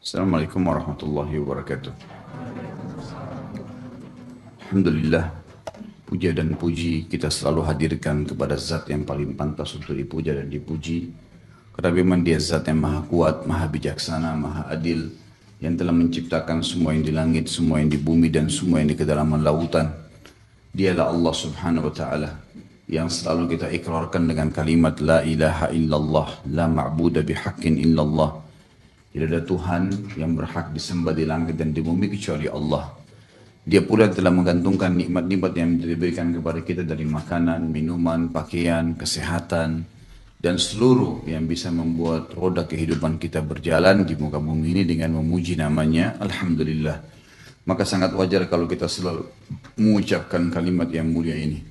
Assalamualaikum warahmatullahi wabarakatuh. Alhamdulillah, puja dan puji kita selalu hadirkan kepada zat yang paling pantas untuk dipuja dan dipuji. Karena memang dia zat yang maha kuat, maha bijaksana, maha adil, yang telah menciptakan semua yang di langit, semua yang di bumi, dan semua yang di kedalaman lautan. Dialah Allah subhanahu wa ta'ala yang selalu kita ikrarkan dengan kalimat La ilaha illallah, la ma'buda bihaqqin illallah. Tidak ada Tuhan yang berhak disembah di langit dan di bumi kecuali Allah. Dia pula telah menggantungkan nikmat-nikmat yang diberikan kepada kita dari makanan, minuman, pakaian, kesehatan, dan seluruh yang bisa membuat roda kehidupan kita berjalan di muka bumi ini dengan memuji namanya. Alhamdulillah. Maka sangat wajar kalau kita selalu mengucapkan kalimat yang mulia ini.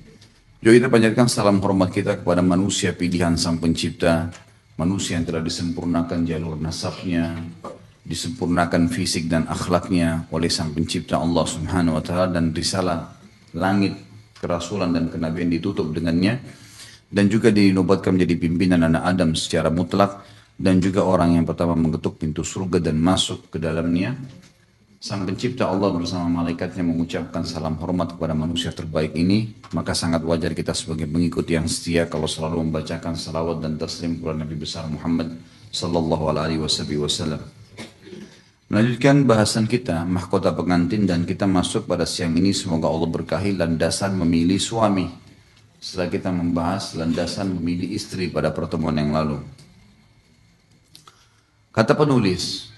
Juga kita panjatkan salam hormat kita kepada manusia pilihan Sang Pencipta, manusia yang telah disempurnakan jalur nasabnya, disempurnakan fisik dan akhlaknya oleh Sang Pencipta Allah Subhanahu wa taala, dan risalah langit, kerasulan dan kenabian ditutup dengannya, dan juga dinobatkan menjadi pimpinan anak Adam secara mutlak, dan juga orang yang pertama mengetuk pintu surga dan masuk ke dalamnya. Sang Pencipta Allah bersama malaikatnya mengucapkan salam hormat kepada manusia terbaik ini, maka sangat wajar kita sebagai pengikut yang setia kalau selalu membacakan salawat dan taslim kepada Nabi besar Muhammad sallallahu alaihi wasallam. Melanjutkan bahasan kita mahkota pengantin, dan kita masuk pada siang ini semoga Allah berkahi landasan memilih suami. Setelah kita membahas landasan memilih istri pada pertemuan yang lalu. Kata penulis,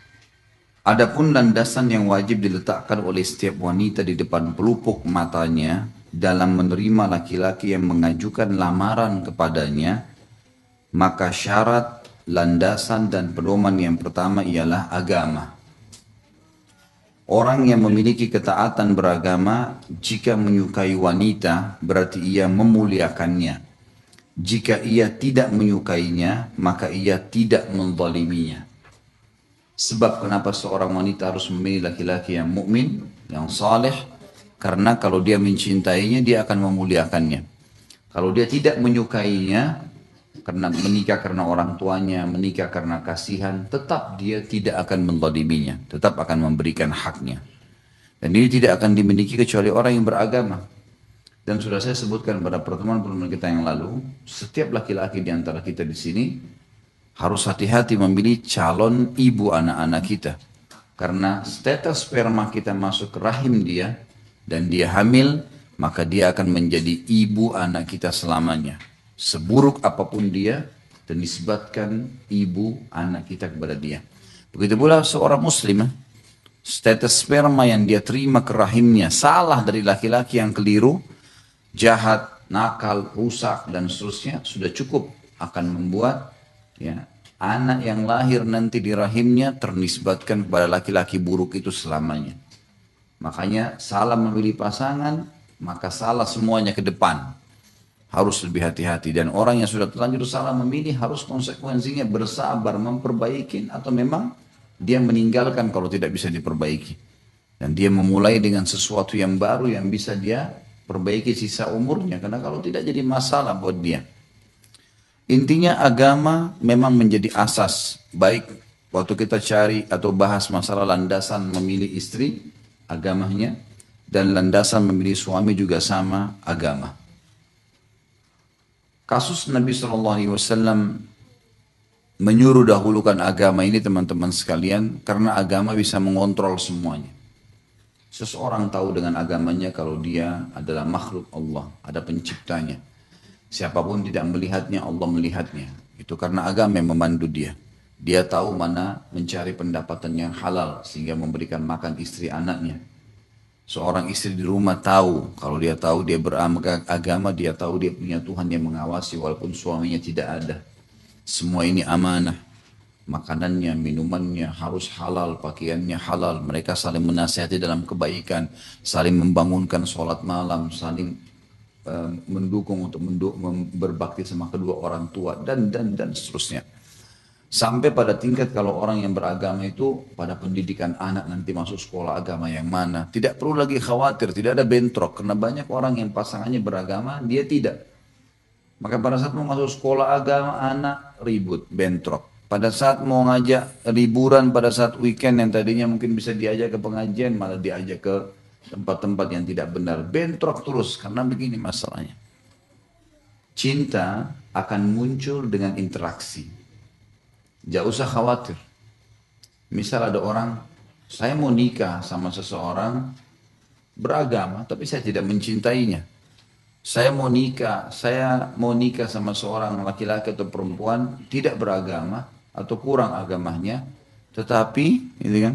adapun landasan yang wajib diletakkan oleh setiap wanita di depan pelupuk matanya dalam menerima laki-laki yang mengajukan lamaran kepadanya, maka syarat, landasan dan pedoman yang pertama ialah agama. Orang yang memiliki ketaatan beragama jika menyukai wanita berarti ia memuliakannya. Jika ia tidak menyukainya maka ia tidak menzaliminya. Sebab kenapa seorang wanita harus memilih laki-laki yang mukmin, yang saleh? Karena kalau dia mencintainya dia akan memuliakannya. Kalau dia tidak menyukainya, karena menikah karena orang tuanya, menikah karena kasihan, tetap dia tidak akan menzaliminya, tetap akan memberikan haknya. Dan ini tidak akan dimiliki kecuali orang yang beragama. Dan sudah saya sebutkan pada pertemuan-pertemuan kita yang lalu, setiap laki-laki di antara kita di sini harus hati-hati memilih calon ibu anak-anak kita. Karena status sperma kita masuk ke rahim dia dan dia hamil, maka dia akan menjadi ibu anak kita selamanya. Seburuk apapun dia, dan disebabkan ibu anak kita kepada dia. Begitu pula seorang muslim, status sperma yang dia terima ke rahimnya salah dari laki-laki yang keliru, jahat, nakal, rusak dan seterusnya, sudah cukup akan membuat anak yang lahir nanti di rahimnya ternisbatkan kepada laki-laki buruk itu selamanya. Makanya salah memilih pasangan, maka salah semuanya ke depan. Harus lebih hati-hati, dan orang yang sudah terlanjur salah memilih harus konsekuensinya bersabar memperbaiki, atau memang dia meninggalkan kalau tidak bisa diperbaiki, dan dia memulai dengan sesuatu yang baru yang bisa dia perbaiki sisa umurnya, karena kalau tidak jadi masalah buat dia. Intinya agama memang menjadi asas, baik waktu kita cari atau bahas masalah landasan memilih istri, agamanya, dan landasan memilih suami juga sama, agama. Kasus Nabi SAW menyuruh dahulukan agama ini teman-teman sekalian, karena agama bisa mengontrol semuanya. Seseorang tahu dengan agamanya kalau dia adalah makhluk Allah, ada penciptanya. Siapapun tidak melihatnya, Allah melihatnya. Itu karena agama yang memandu dia. Dia tahu mana mencari pendapatan yang halal sehingga memberikan makan istri anaknya. Seorang istri di rumah tahu, kalau dia tahu dia beragama, dia tahu dia punya Tuhan yang mengawasi walaupun suaminya tidak ada. Semua ini amanah. Makanannya, minumannya harus halal, pakaiannya halal. Mereka saling menasihati dalam kebaikan, saling membangunkan sholat malam, saling mendukung untuk berbakti sama kedua orang tua, dan seterusnya. Sampai pada tingkat kalau orang yang beragama itu pada pendidikan anak nanti masuk sekolah agama yang mana, tidak perlu lagi khawatir, tidak ada bentrok, karena banyak orang yang pasangannya beragama, dia tidak. Maka pada saat mau masuk sekolah agama anak ribut, bentrok. Pada saat mau ngajak liburan pada saat weekend yang tadinya mungkin bisa diajak ke pengajian, malah diajak ke tempat-tempat yang tidak benar. Bentrok terus, karena begini masalahnya. Cinta akan muncul dengan interaksi. Jangan usah khawatir. Misal ada orang, saya mau nikah sama seseorang beragama, tapi saya tidak mencintainya. Saya mau nikah sama seorang laki-laki atau perempuan tidak beragama atau kurang agamanya, tetapi, gitu kan?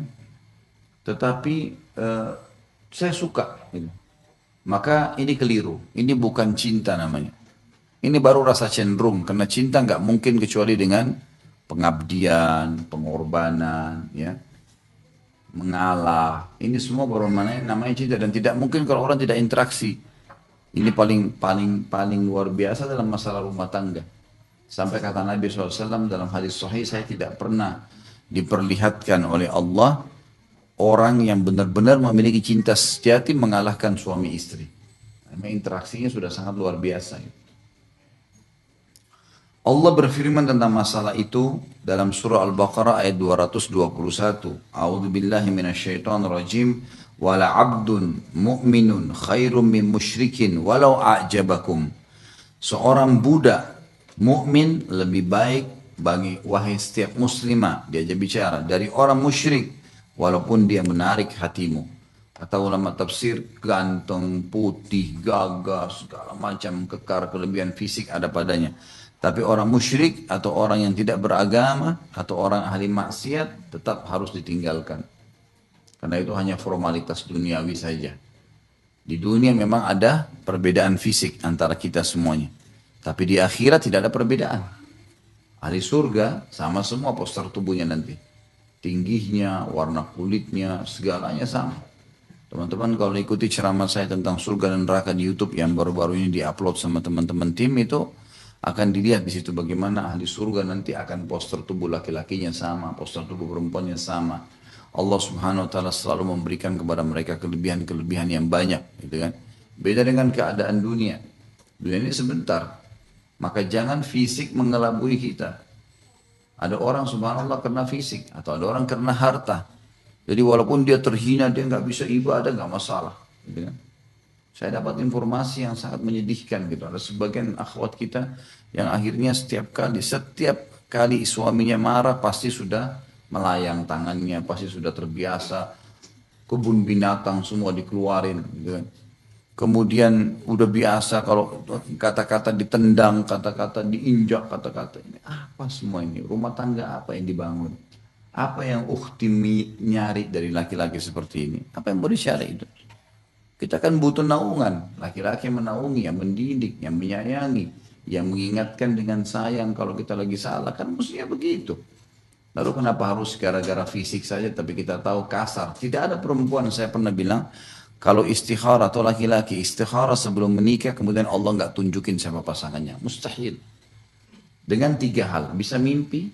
Tetapi eh, saya suka. Gitu. Maka ini keliru. Ini bukan cinta namanya. Ini baru rasa cenderung, karena cinta nggak mungkin kecuali dengan pengabdian, pengorbanan, ya, mengalah. Ini semua baru namanya cinta, dan tidak mungkin kalau orang tidak interaksi. Ini paling paling paling luar biasa dalam masalah rumah tangga. Sampai kata Nabi SAW dalam hadis sahih, saya tidak pernah diperlihatkan oleh Allah orang yang benar-benar memiliki cinta sejati mengalahkan suami istri. Karena interaksinya sudah sangat luar biasa. Allah berfirman tentang masalah itu dalam surah Al-Baqarah ayat 221. A'udzu billahi minasyaitonir rajim. Wala 'abdun mu'minun khairum min musyrikin walau a'jabakum. Seorang budak mukmin lebih baik bagi wahai setiap muslimah, diajak bicara, dari orang musyrik walaupun dia menarik hatimu. Kata ulama tafsir, ganteng, putih, gagah, segala macam kekar, kelebihan fisik ada padanya. Tapi orang musyrik atau orang yang tidak beragama atau orang ahli maksiat tetap harus ditinggalkan. Karena itu hanya formalitas duniawi saja. Di dunia memang ada perbedaan fisik antara kita semuanya. Tapi di akhirat tidak ada perbedaan. Ahli surga sama semua poster tubuhnya nanti. Tingginya, warna kulitnya, segalanya sama. Teman-teman kalau ikuti ceramah saya tentang surga dan neraka di YouTube yang baru-baru ini diupload sama teman-teman tim itu, akan dilihat di situ bagaimana ahli surga nanti akan poster tubuh laki-lakinya sama, poster tubuh perempuannya sama. Allah Subhanahu wa taala selalu memberikan kepada mereka kelebihan-kelebihan yang banyak, gitu kan. Beda dengan keadaan dunia. Dunia ini sebentar. Maka jangan fisik mengelabui kita. Ada orang subhanallah karena fisik, atau ada orang karena harta. Jadi walaupun dia terhina, dia nggak bisa ibadah, nggak masalah, gitu kan. Saya dapat informasi yang sangat menyedihkan gitu. Ada sebagian akhwat kita yang akhirnya setiap kali suaminya marah pasti sudah melayang tangannya, pasti sudah terbiasa. Kebun binatang semua dikeluarin gitu kan. Kemudian udah biasa kalau kata-kata ditendang, kata-kata diinjak, kata-kata ini apa semua ini? Rumah tangga apa yang dibangun? Apa yang ukhti nyari dari laki-laki seperti ini? Apa yang mau dicari itu? Kita kan butuh naungan, laki-laki yang menaungi, yang mendidik, yang menyayangi, yang mengingatkan dengan sayang kalau kita lagi salah, kan mestinya begitu. Lalu kenapa harus gara-gara fisik saja tapi kita tahu kasar? Tidak ada perempuan, saya pernah bilang, kalau istikharah atau laki-laki istikharah sebelum menikah kemudian Allah nggak tunjukin siapa pasangannya, mustahil. Dengan 3 hal, bisa mimpi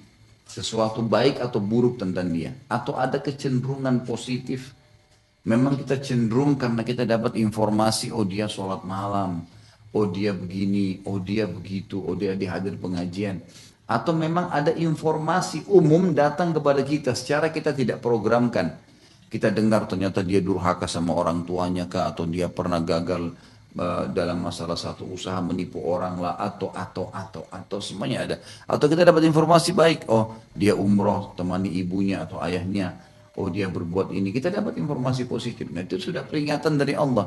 sesuatu baik atau buruk tentang dia, atau ada kecenderungan positif. Memang kita cenderung karena kita dapat informasi, oh dia sholat malam, oh dia begini, oh dia begitu, oh dia dihadir pengajian. Atau memang ada informasi umum datang kepada kita secara kita tidak programkan. Kita dengar ternyata dia durhaka sama orang tuanya kah, atau dia pernah gagal dalam masalah satu usaha menipu orang lah, atau semuanya ada. Atau kita dapat informasi baik, oh dia umroh temani ibunya atau ayahnya. Oh dia berbuat ini, kita dapat informasi positif. Nah itu sudah peringatan dari Allah.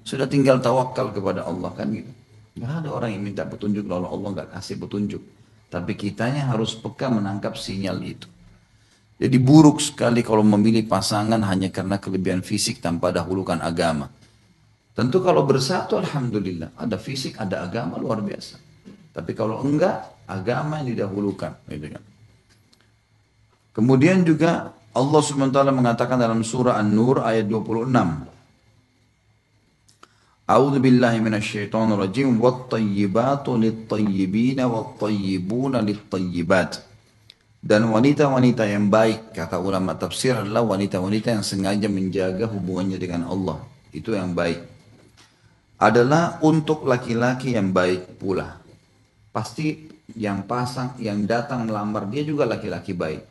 Sudah tinggal tawakal kepada Allah kan gitu. Gak ada orang yang minta petunjuk lalu Allah gak kasih petunjuk. Tapi kitanya harus peka menangkap sinyal itu. Jadi buruk sekali kalau memilih pasangan hanya karena kelebihan fisik tanpa dahulukan agama. Tentu kalau bersatu alhamdulillah. Ada fisik, ada agama luar biasa. Tapi kalau enggak, agama yang didahulukan. Gitu kan. Kemudian juga Allah SWT mengatakan dalam surah An-Nur ayat 26. A'udzu billahi minasyaitonir rajim wat-tayyibatu lit-tayyibina wat-tayyibuna lit-tayyibat. Dan wanita-wanita yang baik, kata ulama tafsir, adalah wanita-wanita yang sengaja menjaga hubungannya dengan Allah. Itu yang baik. Adalah untuk laki-laki yang baik pula. Pasti yang datang melamar dia juga laki-laki baik.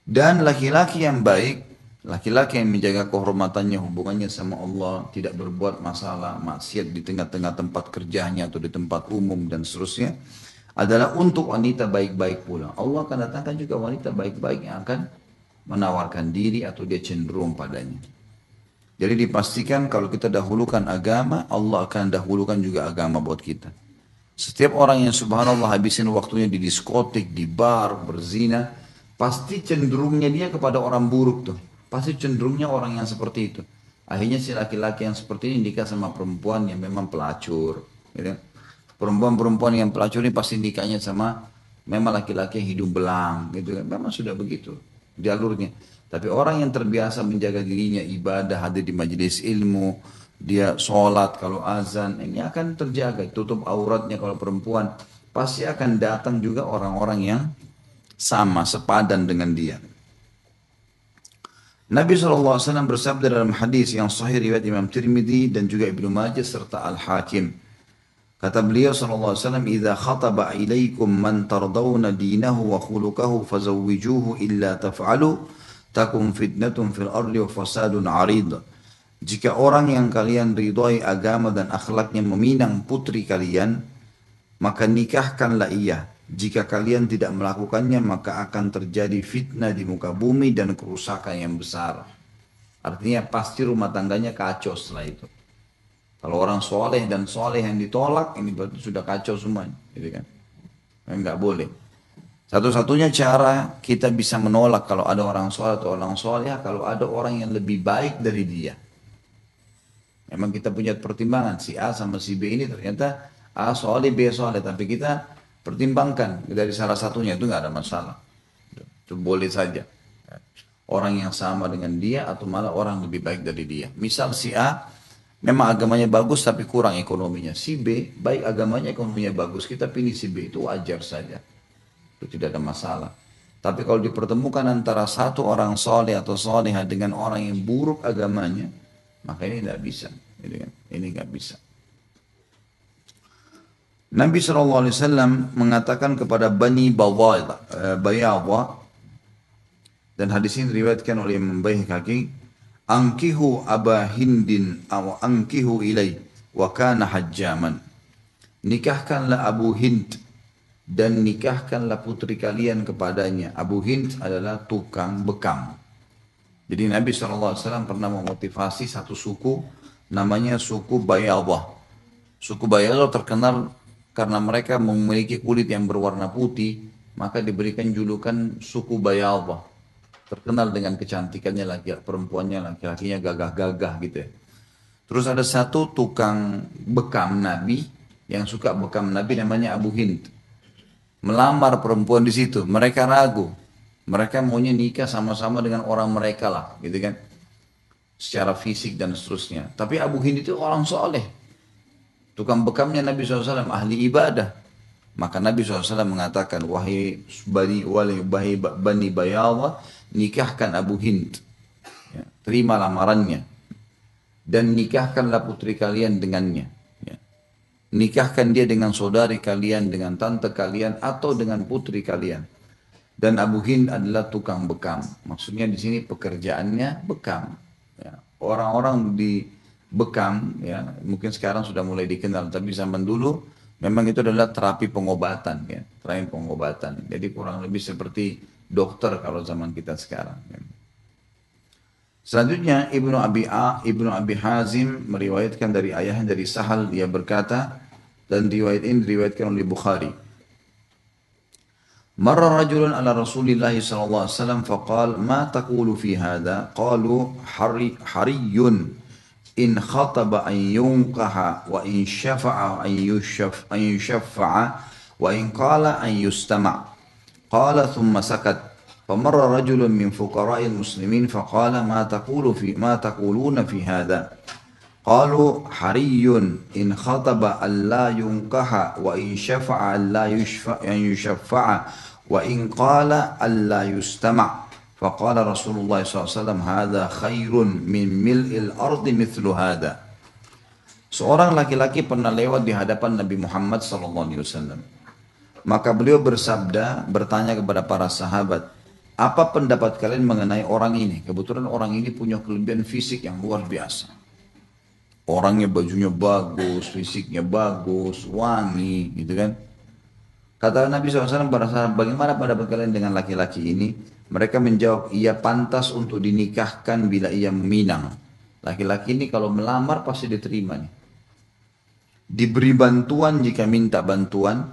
Dan laki-laki yang baik, laki-laki yang menjaga kehormatannya, hubungannya sama Allah, tidak berbuat masalah, maksiat di tengah-tengah tempat kerjanya atau di tempat umum dan seterusnya, adalah untuk wanita baik-baik pula. Allah akan datangkan juga wanita baik-baik yang akan menawarkan diri atau dia cenderung padanya. Jadi dipastikan kalau kita dahulukan agama, Allah akan dahulukan juga agama buat kita. Setiap orang yang subhanallah habisin waktunya di diskotik, di bar, berzina, pasti cenderungnya dia kepada orang buruk tuh. Pasti cenderungnya orang yang seperti itu. Akhirnya si laki-laki yang seperti ini nikah sama perempuan yang memang pelacur. Gitu. Perempuan-perempuan yang pelacur ini pasti nikahnya sama memang laki-laki yang hidung belang. Gitu. Memang sudah begitu jalurnya. Tapi orang yang terbiasa menjaga dirinya, ibadah, hadir di majelis ilmu, dia sholat kalau azan, ini akan terjaga. Tutup auratnya kalau perempuan. Pasti akan datang juga orang-orang yang sama, sepadan dengan dia. Nabi SAW bersabda dalam hadis yang sahih riwayat Imam Tirmidzi dan juga Ibnu Majah serta Al-Hakim. Kata beliau SAW, "Idza khataba ilaikum man tardawna dinahu wa khuluquhu fazawwijuhu illa taf'alu takum fitnatun fil ardi wa fasadun 'arid." Jika orang yang kalian ridhai agama dan akhlaknya meminang putri kalian, maka nikahkanlah ia. Jika kalian tidak melakukannya, maka akan terjadi fitnah di muka bumi dan kerusakan yang besar. Artinya pasti rumah tangganya kacau setelah itu. Kalau orang soleh dan soleh yang ditolak, ini berarti sudah kacau semuanya. Gitu kan? Enggak boleh. Satu-satunya cara kita bisa menolak kalau ada orang soleh atau orang soleh, kalau ada orang yang lebih baik dari dia. Memang kita punya pertimbangan, si A sama si B ini ternyata A soleh, B soleh, tapi kita pertimbangkan dari salah satunya, itu nggak ada masalah. Itu boleh saja. Orang yang sama dengan dia atau malah orang lebih baik dari dia. Misal si A memang agamanya bagus tapi kurang ekonominya. Si B baik agamanya, ekonominya bagus. Kita pilih si B, itu wajar saja. Itu tidak ada masalah. Tapi kalau dipertemukan antara satu orang soleh atau solehah dengan orang yang buruk agamanya, maka ini tidak bisa. Ini nggak bisa. Nabi SAW mengatakan kepada Bani Bayadha, dan hadis ini diriwayatkan oleh Imam Baihaqi, "Ankihu Aba Hindin aw ankihu ilai wa kana hajjaman." Nikahkanlah Abu Hind dan nikahkanlah putri kalian kepadanya. Abu Hind adalah tukang bekam. Jadi Nabi SAW pernah memotivasi satu suku, namanya suku Bayadha. Suku Bayadha terkenal karena mereka memiliki kulit yang berwarna putih, maka diberikan julukan suku Bayadha. Terkenal dengan kecantikannya, perempuannya, laki-lakinya gagah-gagah gitu ya. Terus ada satu tukang bekam Nabi, yang suka bekam Nabi, namanya Abu Hind. Melamar perempuan di situ, mereka ragu. Mereka maunya nikah sama-sama dengan orang mereka lah, gitu kan. Secara fisik dan seterusnya. Tapi Abu Hind itu orang soleh. Tukang bekamnya Nabi SAW, ahli ibadah. Maka Nabi SAW mengatakan, wahai Bani Bayadha, nikahkan Abu Hind. Ya, terima lamarannya. Dan nikahkanlah putri kalian dengannya. Ya. Nikahkan dia dengan saudari kalian, dengan tante kalian, atau dengan putri kalian. Dan Abu Hind adalah tukang bekam. Maksudnya di sini pekerjaannya bekam. Ya. Orang-orang di bekam, ya mungkin sekarang sudah mulai dikenal, tapi zaman dulu memang itu adalah terapi pengobatan, ya terapi pengobatan. Jadi kurang lebih seperti dokter kalau zaman kita sekarang. Ya. Selanjutnya Ibnu Abi Hazim meriwayatkan dari ayahnya dari Sahal, dia berkata, dan riwayat ini diriwayatkan oleh Bukhari. Marra rajulun ala Rasulillah sallallahu alaihi wasallam faqal ma taqulu fi hadha? Qalu hariyun in khataba an yunqaha wa in syafa'a an yushaffa'a wa in qala an yustama'. Qala thumma sakat. فمر رجل من فقراء المسلمين فقال ما تقولون في هذا؟ قالوا حري إن خطب ألا ينقح وإن شفع ألا يشفع وإن قال ألا يستمع. فقال رسول الله صلى الله عليه وسلم هذا خير من ملء الأرض مثل هذا. Seorang laki-laki pernah lewat di hadapan Nabi Muhammad SAW. Maka beliau bersabda, bertanya kepada para sahabat, apa pendapat kalian mengenai orang ini? Kebetulan orang ini punya kelebihan fisik yang luar biasa. Orangnya bajunya bagus, fisiknya bagus, wangi, gitu kan. Kata Nabi SAW pada saat bagaimana pendapat kalian dengan laki-laki ini? Mereka menjawab, ia pantas untuk dinikahkan bila ia meminang. Laki-laki ini kalau melamar pasti diterima nih. Diberi bantuan jika minta bantuan,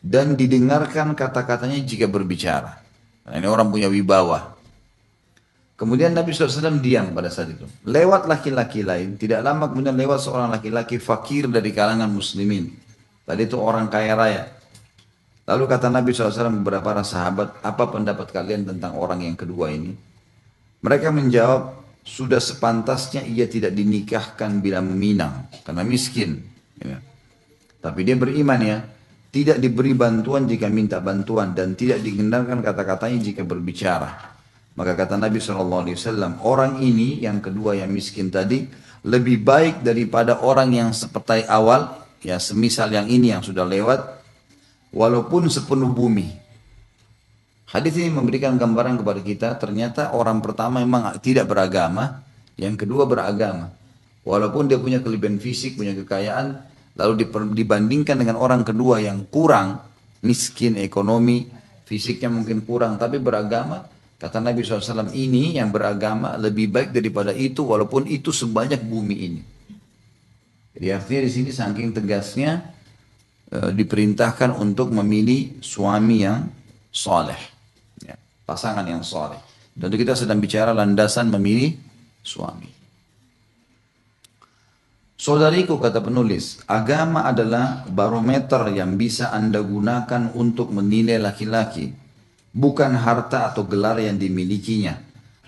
dan didengarkan kata-katanya jika berbicara. Nah, ini orang punya wibawa. Kemudian Nabi SAW diam pada saat itu. Lewat laki-laki lain, tidak lama kemudian lewat seorang laki-laki fakir dari kalangan muslimin. Tadi itu orang kaya raya. Lalu kata Nabi SAW kepada para sahabat, apa pendapat kalian tentang orang yang kedua ini? Mereka menjawab, sudah sepantasnya ia tidak dinikahkan bila meminang, karena miskin. Ya. Tapi dia beriman ya, tidak diberi bantuan jika minta bantuan, dan tidak digendarkan kata-katanya jika berbicara. Maka kata Nabi SAW, orang ini yang kedua yang miskin tadi, lebih baik daripada orang yang seperti awal, ya semisal yang ini yang sudah lewat, walaupun sepenuh bumi. Hadis ini memberikan gambaran kepada kita, ternyata orang pertama memang tidak beragama, yang kedua beragama. Walaupun dia punya kelebihan fisik, punya kekayaan, lalu dibandingkan dengan orang kedua yang kurang, miskin, ekonomi, fisiknya mungkin kurang, tapi beragama, kata Nabi SAW, ini yang beragama lebih baik daripada itu, walaupun itu sebanyak bumi ini. Jadi artinya di sini saking tegasnya, diperintahkan untuk memilih suami yang soleh. Pasangan yang soleh. Tentu kita sedang bicara landasan memilih suami. Saudariku, kata penulis, agama adalah barometer yang bisa Anda gunakan untuk menilai laki-laki, bukan harta atau gelar yang dimilikinya.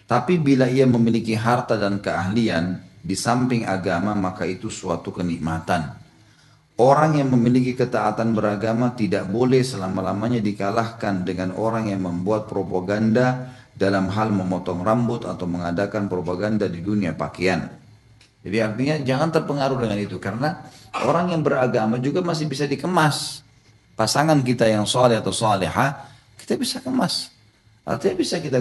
Tapi bila ia memiliki harta dan keahlian di samping agama, maka itu suatu kenikmatan. Orang yang memiliki ketaatan beragama tidak boleh selama-lamanya dikalahkan dengan orang yang membuat propaganda dalam hal memotong rambut atau mengadakan propaganda di dunia pakaian. Jadi artinya jangan terpengaruh dengan itu, karena orang yang beragama juga masih bisa dikemas. Pasangan kita yang soleh atau soleha, kita bisa kemas. Artinya bisa kita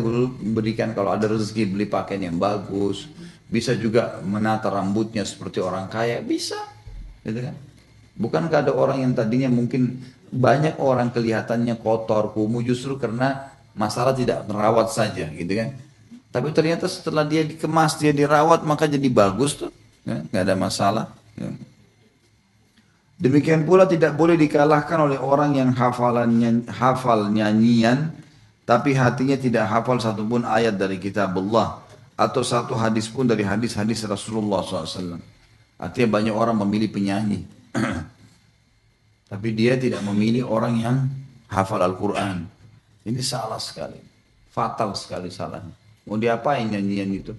berikan kalau ada rezeki beli pakaian yang bagus, bisa juga menata rambutnya seperti orang kaya, bisa, gitu kan? Bukankah ada orang yang tadinya mungkin banyak orang kelihatannya kotor, kumuh justru karena masalah tidak merawat saja, gitu kan? Tapi ternyata setelah dia dikemas, dia dirawat, maka jadi bagus tuh, ya, nggak ada masalah. Ya. Demikian pula tidak boleh dikalahkan oleh orang yang hafal nyanyian, tapi hatinya tidak hafal satupun ayat dari kitab Allah atau satu hadis pun dari hadis-hadis Rasulullah SAW. Artinya banyak orang memilih penyanyi. Tapi dia tidak memilih orang yang hafal Al-Quran. Ini salah sekali. Fatal sekali salahnya. Mau diapain nyanyian itu?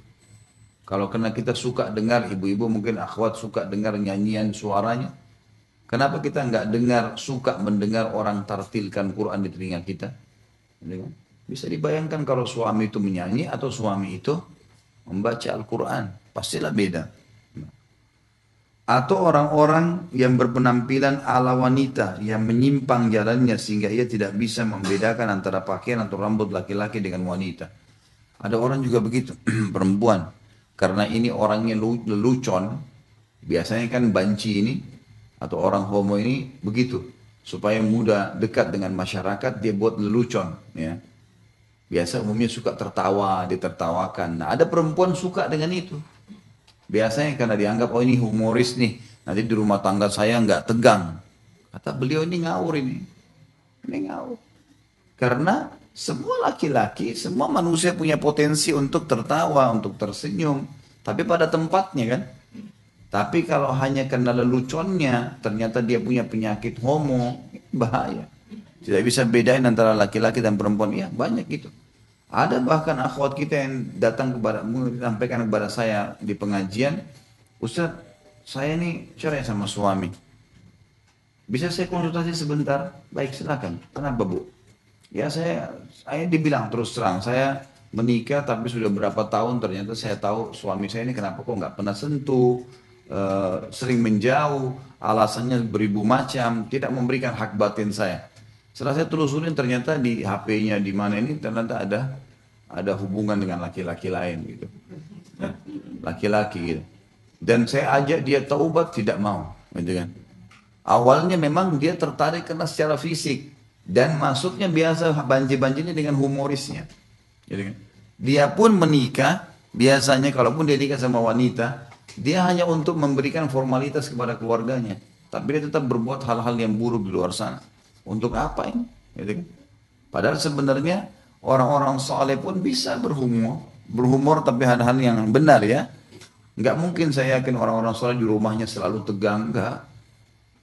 Kalau kena kita suka dengar, ibu-ibu mungkin akhwat suka dengar nyanyian suaranya. Kenapa kita nggak dengar, suka mendengar orang tartilkan Quran di telinga kita? Bisa dibayangkan kalau suami itu menyanyi atau suami itu membaca Al-Quran. Pastilah beda. Atau orang-orang yang berpenampilan ala wanita yang menyimpang jalannya sehingga ia tidak bisa membedakan antara pakaian atau rambut laki-laki dengan wanita. Ada orang juga begitu, perempuan. Karena ini orangnya lelucon, biasanya kan banci ini atau orang homo ini begitu. Supaya mudah dekat dengan masyarakat, dia buat lelucon. Ya. Biasa umumnya suka tertawa, ditertawakan. Nah, ada perempuan suka dengan itu. Biasanya karena dianggap, oh ini humoris nih, nanti di rumah tangga saya nggak tegang. Kata beliau, ini ngawur ini. Ini ngawur. Karena semua laki-laki, semua manusia punya potensi untuk tertawa, untuk tersenyum. Tapi pada tempatnya kan. Tapi kalau hanya karena leluconnya, ternyata dia punya penyakit homo, bahaya. Tidak bisa bedain antara laki-laki dan perempuan. Ya banyak gitu. Ada bahkan akhwat kita yang datang kepada, menyampaikan kepada saya di pengajian, Ustaz, saya ini cerai sama suami. Bisa saya konsultasi sebentar? Baik, silakan. Kenapa Bu? Ya saya dibilang terus terang, saya menikah tapi sudah berapa tahun ternyata saya tahu suami saya ini kenapa kok nggak pernah sentuh, sering menjauh, alasannya beribu macam, tidak memberikan hak batin saya. Setelah saya telusurin ternyata di HP-nya di mana ini ternyata ada hubungan dengan laki-laki lain gitu. Ya, laki-laki gitu. Dan saya ajak dia taubat tidak mau, gitu kan. Awalnya memang dia tertarik karena secara fisik dan masuknya biasa banjir-banjirnya dengan humorisnya. Gitu kan. Dia pun menikah, biasanya kalaupun dia nikah sama wanita, dia hanya untuk memberikan formalitas kepada keluarganya. Tapi dia tetap berbuat hal-hal yang buruk di luar sana. Untuk apa ini? Gitu kan. Padahal sebenarnya orang-orang soleh pun bisa berhumor tapi hal-hal yang benar ya. Nggak mungkin saya yakin orang-orang soleh di rumahnya selalu tegang, enggak.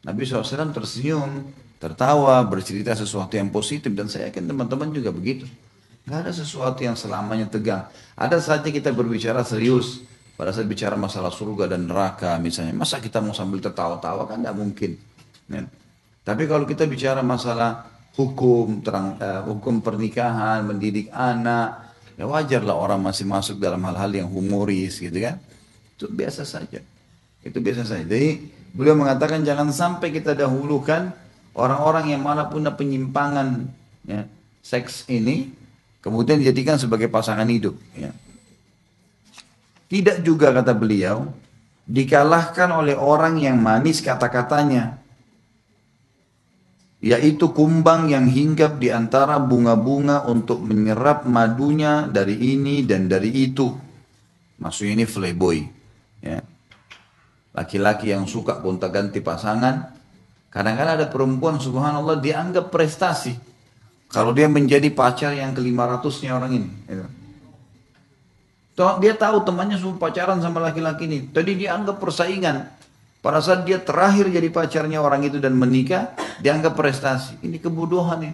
Nabi SAW tersenyum, tertawa, bercerita sesuatu yang positif dan saya yakin teman-teman juga begitu. Nggak ada sesuatu yang selamanya tegang. Ada saatnya kita berbicara serius. Pada saat bicara masalah surga dan neraka misalnya. Masa kita mau sambil tertawa-tawa kan nggak mungkin. Ya. Tapi kalau kita bicara masalah hukum pernikahan, mendidik anak, ya wajarlah orang masih masuk dalam hal-hal yang humoris gitu kan. Itu biasa saja. Itu biasa saja. Jadi beliau mengatakan jangan sampai kita dahulukan orang-orang yang malah punya penyimpangan ya, seks ini kemudian dijadikan sebagai pasangan hidup. Ya. Tidak juga kata beliau dikalahkan oleh orang yang manis kata-katanya, yaitu kumbang yang hinggap di antara bunga-bunga untuk menyerap madunya dari ini dan dari itu. Maksudnya ini playboy. Ya. Laki-laki yang suka gonta-ganti pasangan. Kadang-kadang ada perempuan subhanallah dianggap prestasi. Kalau dia menjadi pacar yang ke-500-nya orang ini. Gitu. Dia tahu temannya semua pacaran sama laki-laki ini. Tadi dia anggap persaingan. Pada saat dia terakhir jadi pacarnya orang itu dan menikah, dianggap prestasi. Ini kebodohan ya.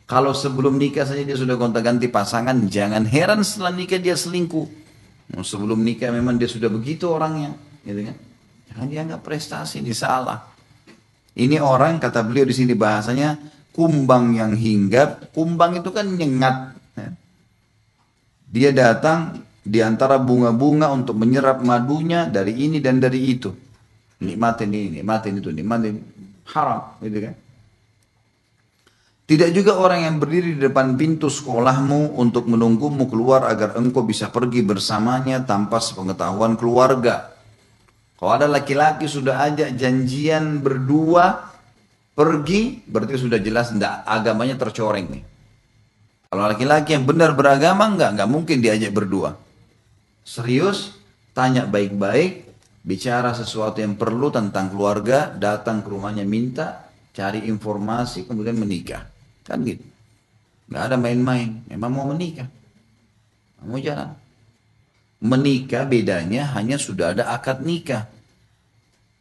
Kalau sebelum nikah saja dia sudah gonta-ganti pasangan, jangan heran setelah nikah dia selingkuh. Sebelum nikah memang dia sudah begitu orangnya. Gitu kan? Jangan dianggap prestasi, ini salah. Ini orang, kata beliau di sini bahasanya, kumbang yang hinggap. Kumbang itu kan nyengat. Dia datang di antara bunga-bunga untuk menyerap madunya dari ini dan dari itu. Nikmatin ini, nikmatin itu, nikmatin haram, gitu kan. Tidak juga orang yang berdiri di depan pintu sekolahmu untuk menunggumu keluar agar engkau bisa pergi bersamanya tanpa sepengetahuan keluarga. Kalau ada laki-laki sudah ajak janjian berdua pergi, berarti sudah jelas agamanya tercoreng nih. Kalau laki-laki yang benar beragama enggak mungkin diajak berdua. Serius, tanya baik-baik, bicara sesuatu yang perlu tentang keluarga, datang ke rumahnya minta, cari informasi, kemudian menikah. Kan gitu. Nggak ada main-main, memang mau menikah. Mau jalan. Menikah bedanya hanya sudah ada akad nikah.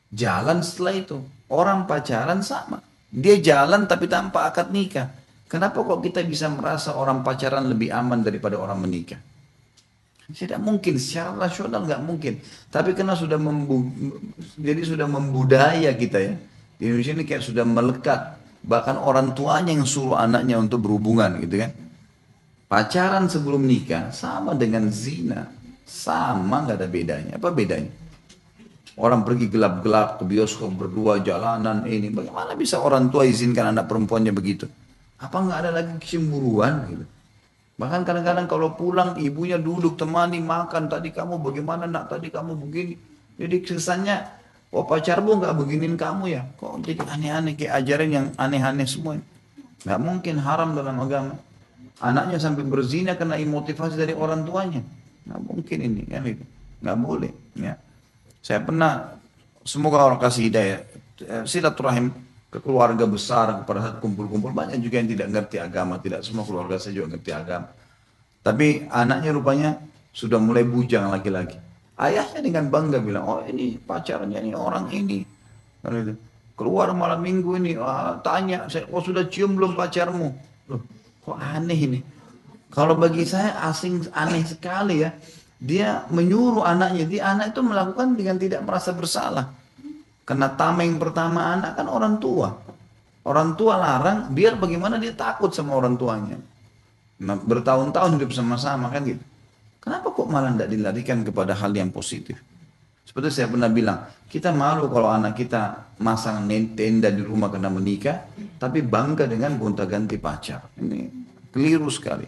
Jalan setelah itu. Orang pacaran sama. Dia jalan tapi tanpa akad nikah. Kenapa kok kita bisa merasa orang pacaran lebih aman daripada orang menikah? Tidak mungkin, secara rasional nggak mungkin. Tapi karena jadi sudah membudaya kita ya. Di Indonesia ini kayak sudah melekat. Bahkan orang tuanya yang suruh anaknya untuk berhubungan gitu kan. Pacaran sebelum nikah sama dengan zina. Sama nggak ada bedanya. Apa bedanya? Orang pergi gelap-gelap ke bioskop berdua jalanan ini. Bagaimana bisa orang tua izinkan anak perempuannya begitu? Apa nggak ada lagi kecemburuan gitu? Bahkan kadang-kadang kalau pulang ibunya duduk temani makan. Tadi kamu bagaimana nak? Tadi kamu begini. Jadi kesannya, oh pacarmu nggak beginin kamu ya? Kok jadi aneh-aneh kayak ajaran yang aneh-aneh semua? Nggak mungkin haram dalam agama. Anaknya sampai berzina karena motivasi dari orang tuanya. Nggak mungkin ini kan itu. Nggak boleh. Ya. Saya pernah, semoga Allah kasih hidayah, silaturahim ke keluarga besar pada saat kumpul-kumpul. Banyak juga yang tidak ngerti agama, tidak semua keluarga saya juga ngerti agama. Tapi anaknya rupanya sudah mulai bujang laki-laki. Ayahnya dengan bangga bilang, oh ini pacarnya ini orang ini. Keluar malam minggu ini, tanya, oh sudah cium belum pacarmu? Loh, kok aneh ini? Kalau bagi saya asing, aneh sekali ya. Dia menyuruh anaknya, anak itu melakukan dengan tidak merasa bersalah. Karena tameng pertama anak kan orang tua. Orang tua larang, biar bagaimana dia takut sama orang tuanya. Nah, bertahun-tahun hidup sama-sama kan gitu. Kenapa kok malah tidak dilarikan kepada hal yang positif? Seperti saya pernah bilang, kita malu kalau anak kita masang tenda di rumah karena menikah, tapi bangga dengan gonta-ganti pacar. Ini keliru sekali.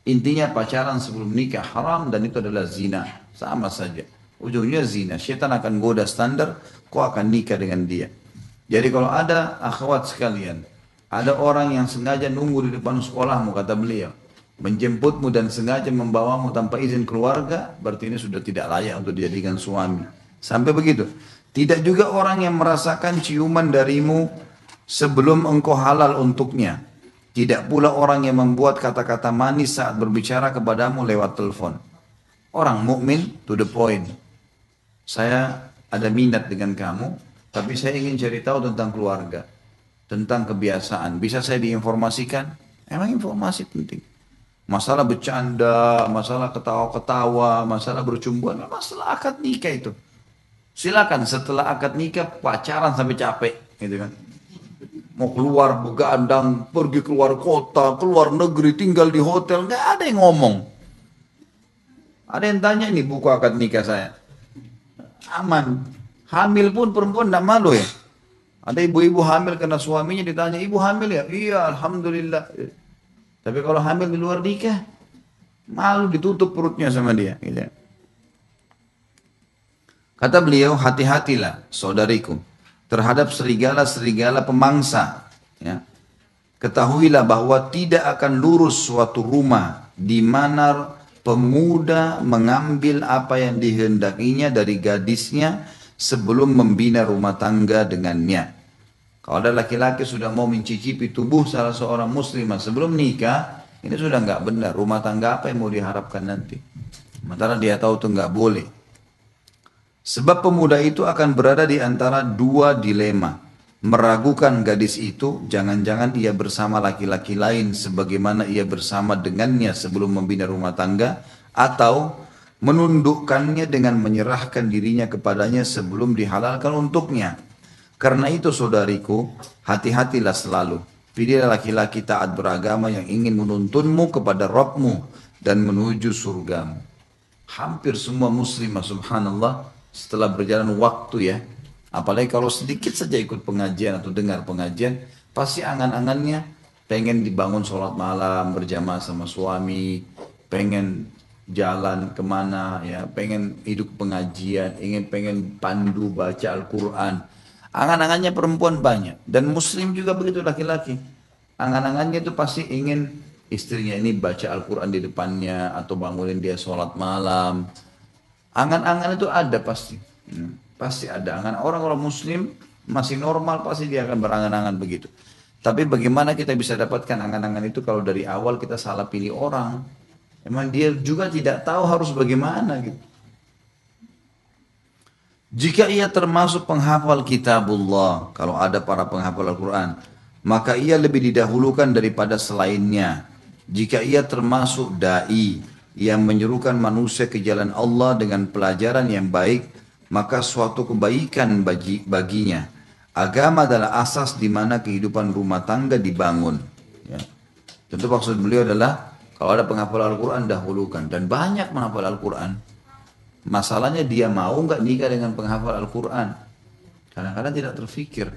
Intinya pacaran sebelum nikah haram dan itu adalah zina. Sama saja. Ujungnya zina. Syaitan akan goda standar, kau akan nikah dengan dia. Jadi kalau ada akhwat sekalian, ada orang yang sengaja nunggu di depan sekolahmu, kata beliau, menjemputmu dan sengaja membawamu tanpa izin keluarga, berarti ini sudah tidak layak untuk dijadikan suami. Sampai begitu. Tidak juga orang yang merasakan ciuman darimu sebelum engkau halal untuknya. Tidak pula orang yang membuat kata-kata manis saat berbicara kepadamu lewat telepon. Orang mukmin to the point. Saya ada minat dengan kamu, tapi saya ingin cari tahu tentang keluarga, tentang kebiasaan. Bisa saya diinformasikan? Emang informasi penting. Masalah bercanda, masalah ketawa-ketawa, masalah bercumbuan, masalah akad nikah itu. Silakan setelah akad nikah pacaran sampai capek, gitu kan. Mau keluar begadang, pergi keluar kota, keluar negeri, tinggal di hotel, nggak ada yang ngomong. Ada yang tanya ini buku akad nikah saya. Aman. Hamil pun perempuan tidak malu ya. Ada ibu-ibu hamil karena suaminya ditanya, ibu hamil ya? Iya, alhamdulillah. Tapi kalau hamil di luar nikah, malu ditutup perutnya sama dia. Gitu. Kata beliau, hati-hatilah saudariku terhadap serigala-serigala pemangsa. Ya. Ketahuilah bahwa tidak akan lurus suatu rumah di mana pemuda mengambil apa yang dihendakinya dari gadisnya sebelum membina rumah tangga dengannya. Kalau ada laki-laki sudah mau mencicipi tubuh salah seorang muslimah sebelum nikah, ini sudah nggak benar. Rumah tangga apa yang mau diharapkan nanti? Sementara dia tahu itu nggak boleh. Sebab pemuda itu akan berada di antara dua dilema. Meragukan gadis itu, jangan-jangan ia bersama laki-laki lain sebagaimana ia bersama dengannya sebelum membina rumah tangga, atau menundukkannya dengan menyerahkan dirinya kepadanya sebelum dihalalkan untuknya. Karena itu saudariku, hati-hatilah selalu. Pilihlah laki-laki taat beragama yang ingin menuntunmu kepada Rabbmu dan menuju surgamu. Hampir semua muslimah subhanallah setelah berjalan waktu ya, apalagi kalau sedikit saja ikut pengajian atau dengar pengajian, pasti angan-angannya pengen dibangun sholat malam berjamaah sama suami, pengen jalan kemana ya, pengen hidup pengajian, pengen pandu baca Al-Quran. Angan-angannya perempuan banyak dan muslim juga begitu laki-laki. Angan-angannya itu pasti ingin istrinya ini baca Al-Quran di depannya atau bangunin dia sholat malam. Angan-angan itu ada pasti. Pasti ada angan. Orang-orang muslim masih normal pasti dia akan berangan-angan begitu. Tapi bagaimana kita bisa dapatkan angan-angan itu kalau dari awal kita salah pilih orang. Emang dia juga tidak tahu harus bagaimana gitu. Jika ia termasuk penghafal kitabullah, kalau ada para penghafal Al-Quran, maka ia lebih didahulukan daripada selainnya. Jika ia termasuk da'i, yang menyerukan manusia ke jalan Allah dengan pelajaran yang baik, maka suatu kebaikan baginya. Agama adalah asas di mana kehidupan rumah tangga dibangun. Ya. Tentu maksud beliau adalah, kalau ada penghafal Al-Quran, dahulukan. Dan banyak menghafal Al-Quran. Masalahnya dia mau nggak nikah dengan penghafal Al-Quran. Kadang-kadang tidak terfikir.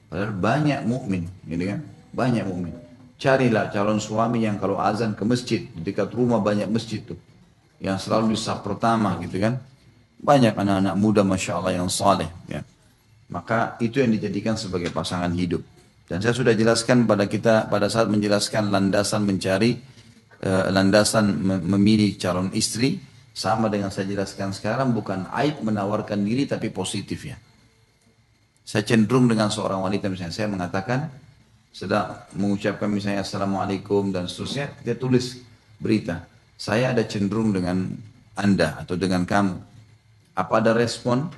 Padahal banyak mukmin, gitu kan? Banyak mukmin. Carilah calon suami yang kalau azan ke masjid, di dekat rumah banyak masjid tuh. Yang selalu di saf pertama gitu kan. Banyak anak-anak muda Masya Allah yang saleh. Ya. Maka itu yang dijadikan sebagai pasangan hidup. Dan saya sudah jelaskan pada kita pada saat menjelaskan landasan mencari, landasan memilih calon istri. Sama dengan saya jelaskan sekarang, bukan aib menawarkan diri tapi positif ya. Saya cenderung dengan seorang wanita misalnya, saya mengatakan, sedang mengucapkan misalnya Assalamualaikum dan seterusnya, dia tulis berita. Saya ada cenderung dengan Anda atau dengan kamu. Apa ada respon?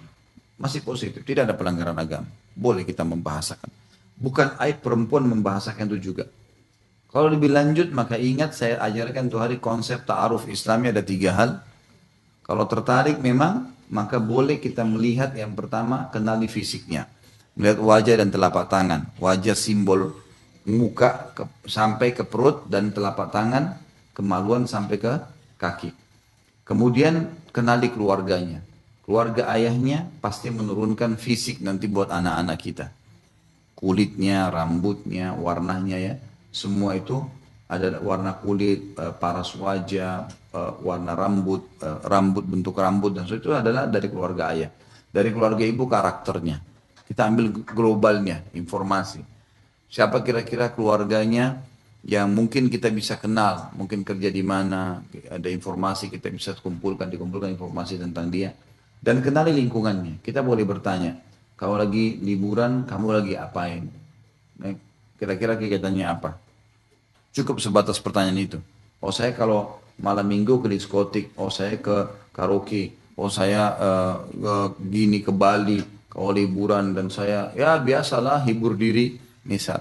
Masih positif, tidak ada pelanggaran agama. Boleh kita membahasakan. Bukan aib perempuan membahasakan itu juga. Kalau lebih lanjut, maka ingat saya ajarkan tuh hari konsep ta'aruf Islami ada 3 hal. Kalau tertarik memang, maka boleh kita melihat yang pertama, kenali fisiknya. Melihat wajah dan telapak tangan. Wajah simbol muka sampai ke perut dan telapak tangan, kemaluan sampai ke kaki. Kemudian kenali keluarganya. Keluarga ayahnya pasti menurunkan fisik nanti buat anak-anak kita. Kulitnya, rambutnya, warnanya ya. Semua itu ada warna kulit, paras wajah, warna rambut, rambut, bentuk rambut, dan itu adalah dari keluarga ayah. Dari keluarga ibu karakternya. Kita ambil globalnya, informasi. Siapa kira-kira keluarganya yang mungkin kita bisa kenal, mungkin kerja di mana, ada informasi kita bisa dikumpulkan informasi tentang dia. Dan kenali lingkungannya. Kita boleh bertanya, kalau lagi liburan, kamu lagi apain? Nah, kira-kira kegiatannya apa? Cukup sebatas pertanyaan itu. Oh saya kalau malam minggu ke diskotik, oh saya ke karaoke, oh saya gini ke Bali, kalau liburan dan saya ya biasalah hibur diri, misal.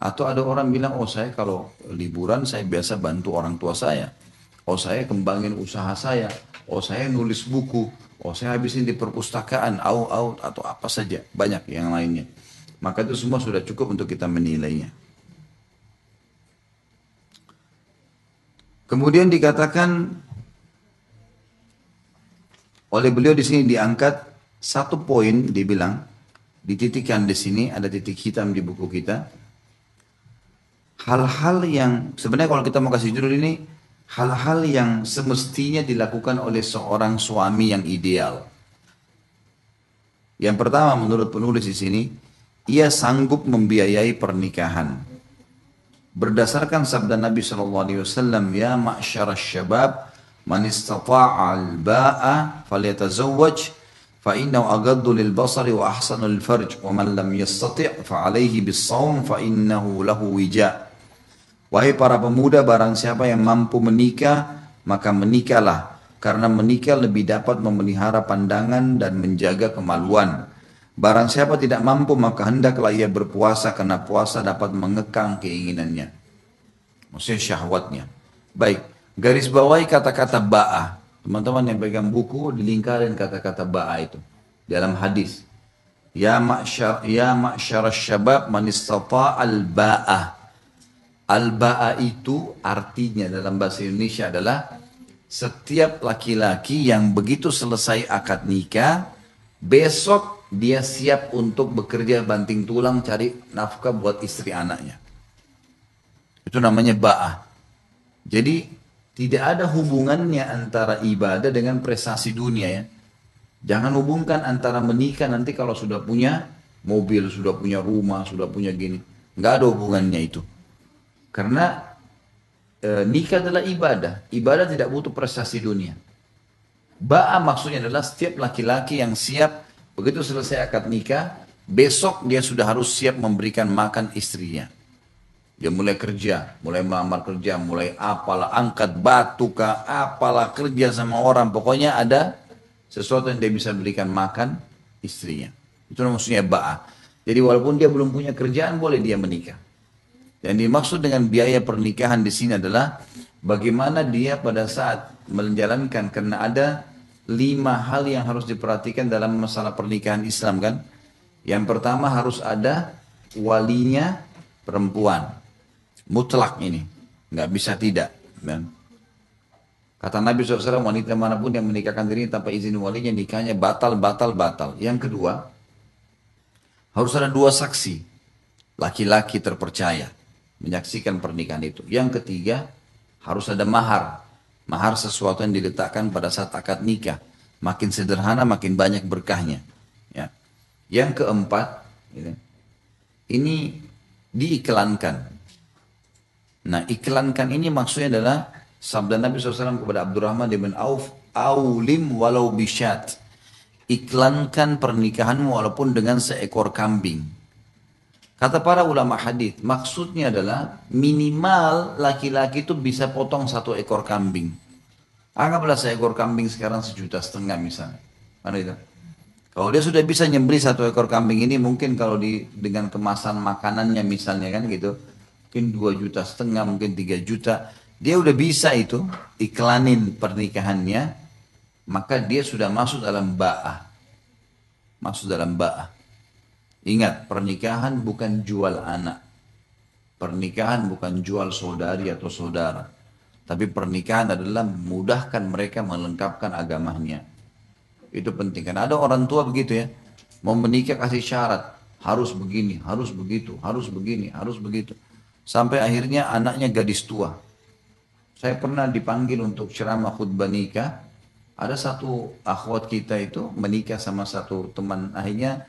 Atau ada orang bilang, oh saya kalau liburan saya biasa bantu orang tua saya. Oh saya kembangin usaha saya. Oh saya nulis buku. Oh saya habisin di perpustakaan, atau apa saja. Banyak yang lainnya. Maka itu semua sudah cukup untuk kita menilainya. Kemudian dikatakan oleh beliau di sini diangkat satu poin, dibilang dititikkan di sini, ada titik hitam di buku kita. Hal-hal yang sebenarnya kalau kita mau kasih judul ini, hal-hal yang semestinya dilakukan oleh seorang suami yang ideal. Yang pertama menurut penulis di sini, ia sanggup membiayai pernikahan. Berdasarkan sabda Nabi SAW, ya ma'syar syabab, man istata'a al-ba'a falyatazawwaj, fa innahu agaddu lil basari wa ahsanu lil farj, wa man lam yastati' fa alayhi bis shaum fa innahu lahu wija'. Wahai para pemuda, barang siapa yang mampu menikah, maka menikahlah, karena menikah lebih dapat memelihara pandangan dan menjaga kemaluan. Barang siapa tidak mampu, maka hendaklah ia berpuasa, karena puasa dapat mengekang keinginannya. Maksudnya syahwatnya. Baik, garis bawahi kata-kata ba'ah. Teman-teman yang pegang buku, dilingkarin kata-kata ba'ah itu. Dalam hadis. Ya ma'syar syabab man istata'al ba'ah. Al-ba'ah itu artinya dalam bahasa Indonesia adalah setiap laki-laki yang begitu selesai akad nikah, besok dia siap untuk bekerja banting tulang cari nafkah buat istri anaknya. Itu namanya ba'ah. Jadi tidak ada hubungannya antara ibadah dengan prestasi dunia ya. Jangan hubungkan antara menikah nanti kalau sudah punya mobil, sudah punya rumah, sudah punya gini. Nggak ada hubungannya itu. Karena nikah adalah ibadah. Ibadah tidak butuh prestasi dunia. Ba'ah maksudnya adalah setiap laki-laki yang siap begitu selesai akad nikah, besok dia sudah harus siap memberikan makan istrinya. Dia mulai kerja, mulai melamar kerja, mulai apalah, angkat batu kah, apalah, kerja sama orang. Pokoknya ada sesuatu yang dia bisa berikan makan istrinya. Itu maksudnya ba'ah. Jadi walaupun dia belum punya kerjaan, boleh dia menikah. Yang dimaksud dengan biaya pernikahan di sini adalah bagaimana dia pada saat menjalankan, karena ada 5 hal yang harus diperhatikan dalam masalah pernikahan Islam kan. Yang pertama harus ada walinya perempuan. Mutlak ini. Nggak bisa tidak. Kan? Kata Nabi SAW, wanita manapun yang menikahkan diri tanpa izin walinya, nikahnya batal. Yang kedua, harus ada 2 saksi. Laki-laki terpercaya menyaksikan pernikahan itu. Yang ketiga, harus ada mahar. Mahar sesuatu yang diletakkan pada saat akad nikah. Makin sederhana, makin banyak berkahnya. Ya. Yang keempat, ini diiklankan. Nah, iklankan ini maksudnya adalah sabda Nabi SAW kepada Abdurrahman bin Auf, "Aulim walau bisyat." Iklankan pernikahanmu walaupun dengan seekor kambing. Kata para ulama hadis, maksudnya adalah minimal laki-laki itu bisa potong 1 ekor kambing. Anggaplah seekor kambing sekarang 1,5 juta misalnya. Mana itu? Kalau dia sudah bisa nyembelih 1 ekor kambing ini, mungkin kalau dengan kemasan makanannya misalnya kan gitu, mungkin 2,5 juta, mungkin 3 juta. Dia udah bisa itu iklanin pernikahannya, maka dia sudah masuk dalam ba'ah. Masuk dalam ba'ah. Ingat, pernikahan bukan jual anak. Pernikahan bukan jual saudari atau saudara. Tapi pernikahan adalah memudahkan mereka melengkapkan agamanya. Itu penting. Karena ada orang tua begitu ya. Mau menikah kasih syarat. Harus begini, harus begitu, harus begini, harus begitu. Sampai akhirnya anaknya gadis tua. Saya pernah dipanggil untuk ceramah khutbah nikah. Ada satu akhwat kita itu menikah sama satu teman. Akhirnya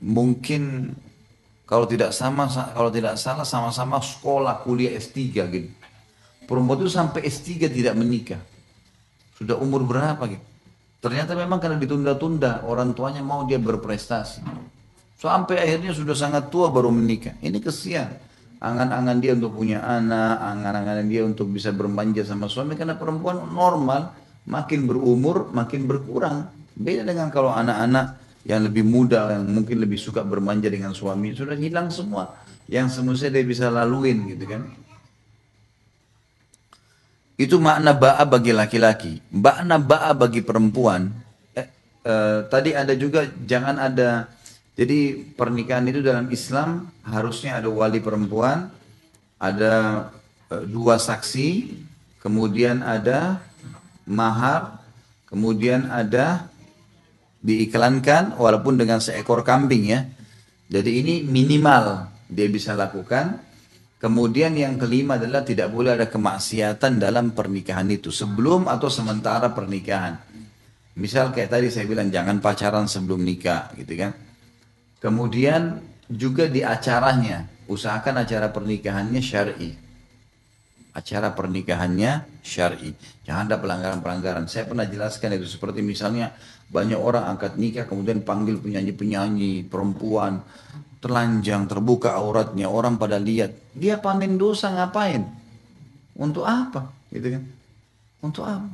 mungkin kalau tidak salah sama-sama sekolah kuliah S3 gitu. Perempuan itu sampai S3 tidak menikah. Sudah umur berapa gitu. Ternyata memang karena ditunda-tunda, orang tuanya mau dia berprestasi. Sampai akhirnya sudah sangat tua baru menikah. Ini kesian. Angan-angan dia untuk punya anak, angan-angan dia untuk bisa bermanja sama suami. Karena perempuan normal, makin berumur, makin berkurang. Beda dengan kalau anak-anak yang lebih muda, yang mungkin lebih suka bermanja dengan suami, sudah hilang semua. Yang semestinya dia bisa laluin gitu kan. Itu makna ba'a bagi laki-laki. Makna ba'a bagi perempuan. Tadi ada juga jangan ada. Jadi pernikahan itu dalam Islam harusnya ada wali perempuan, ada dua saksi, kemudian ada mahar, kemudian ada diiklankan walaupun dengan seekor kambing ya. Jadi ini minimal dia bisa lakukan. Kemudian yang kelima adalah tidak boleh ada kemaksiatan dalam pernikahan itu sebelum atau sementara pernikahan. Misal kayak tadi saya bilang jangan pacaran sebelum nikah gitu kan. Kemudian juga di acaranya usahakan acara pernikahannya syar'i. Acara pernikahannya syar'i. Jangan ada pelanggaran-pelanggaran. Saya pernah jelaskan itu seperti misalnya banyak orang angkat nikah kemudian panggil penyanyi-penyanyi perempuan telanjang, terbuka auratnya, orang pada lihat. Dia panen dosa ngapain? Untuk apa? Gitu kan? Untuk apa?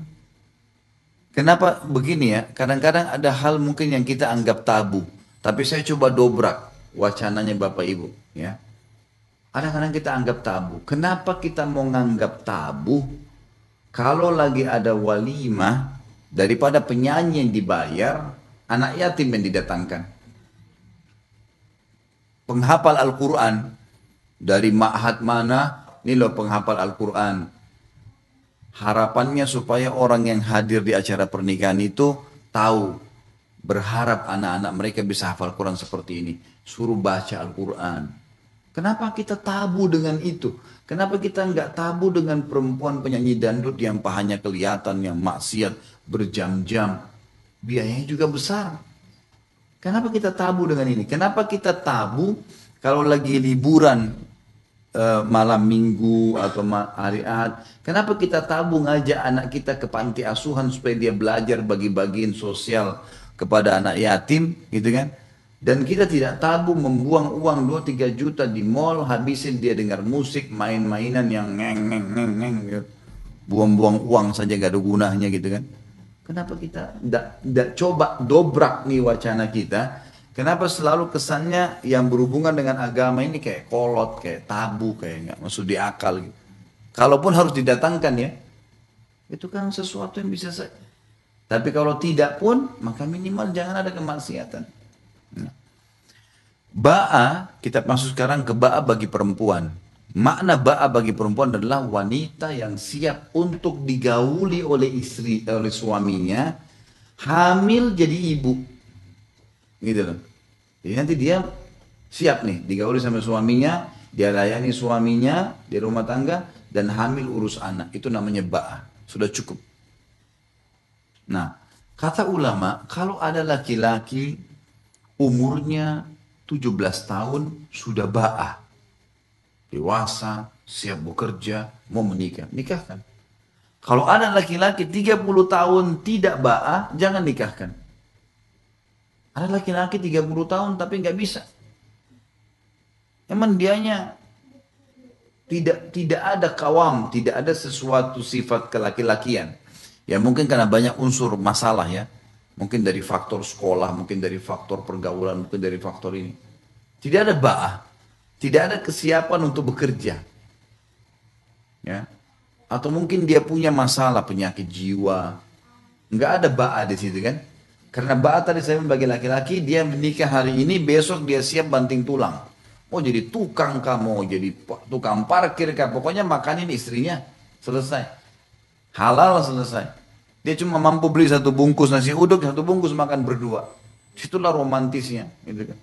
Kenapa begini ya? Kadang-kadang ada hal mungkin yang kita anggap tabu. Tapi saya coba dobrak wacananya Bapak Ibu. Ya. Kadang-kadang kita anggap tabu. Kenapa kita mau nganggap tabu? Kalau lagi ada walimah, daripada penyanyi yang dibayar, anak yatim yang didatangkan. Penghafal Al-Quran dari ma'had mana, ini loh penghafal Al-Quran. Harapannya supaya orang yang hadir di acara pernikahan itu tahu, berharap anak-anak mereka bisa hafal Quran seperti ini. Suruh baca Al-Quran. Kenapa kita tabu dengan itu? Kenapa kita nggak tabu dengan perempuan penyanyi dangdut yang pahanya kelihatan, yang maksiat berjam-jam. Biayanya juga besar. Kenapa kita tabu dengan ini? Kenapa kita tabu kalau lagi liburan malam minggu atau hari Ahad? Kenapa kita tabu ngajak anak kita ke panti asuhan supaya dia belajar bagi-bagiin sosial kepada anak yatim, gitu kan? Dan kita tidak tabu membuang uang 2-3 juta di mall, habisin dia dengar musik, main-mainan yang ngeng gitu. Buang-buang uang saja gak ada gunanya gitu kan. Kenapa kita tidak coba dobrak nih wacana kita? Kenapa selalu kesannya yang berhubungan dengan agama ini kayak kolot, kayak tabu, kayak nggak masuk di akal gitu. Kalaupun harus didatangkan ya, itu kan sesuatu yang bisa saya. Tapi kalau tidak pun, maka minimal jangan ada kemaksiatan. Nah. Ba'a, kita masuk sekarang ke ba'a bagi perempuan. Makna ba'a bagi perempuan adalah wanita yang siap untuk digauli oleh istri, oleh suaminya, hamil jadi ibu. Gitu loh. Jadi nanti dia siap nih, digauli sama suaminya, dia layani suaminya di rumah tangga, dan hamil urus anak. Itu namanya ba'a. Sudah cukup. Nah, kata ulama, kalau ada laki-laki umurnya 17 tahun sudah ba'a. Dewasa, siap bekerja, mau menikah, nikahkan. Kalau ada laki-laki 30 tahun tidak ba'a, jangan nikahkan. Ada laki-laki 30 tahun tapi nggak bisa. Emang dianya tidak ada kawam, tidak ada sesuatu sifat kelaki-lakian. Ya mungkin karena banyak unsur masalah ya. Mungkin dari faktor sekolah, mungkin dari faktor pergaulan, mungkin dari faktor ini. Tidak ada ba'ah. Tidak ada kesiapan untuk bekerja. Ya. Atau mungkin dia punya masalah penyakit jiwa. Nggak ada ba'ah di situ kan. Karena ba'ah tadi saya bagi laki-laki, dia menikah hari ini, besok dia siap banting tulang. Mau jadi tukang kah, mau jadi tukang parkir kah, pokoknya makanin istrinya. Selesai. Halal selesai. Dia cuma mampu beli satu bungkus nasi uduk, satu bungkus makan berdua. Itulah romantisnya, gitu kan.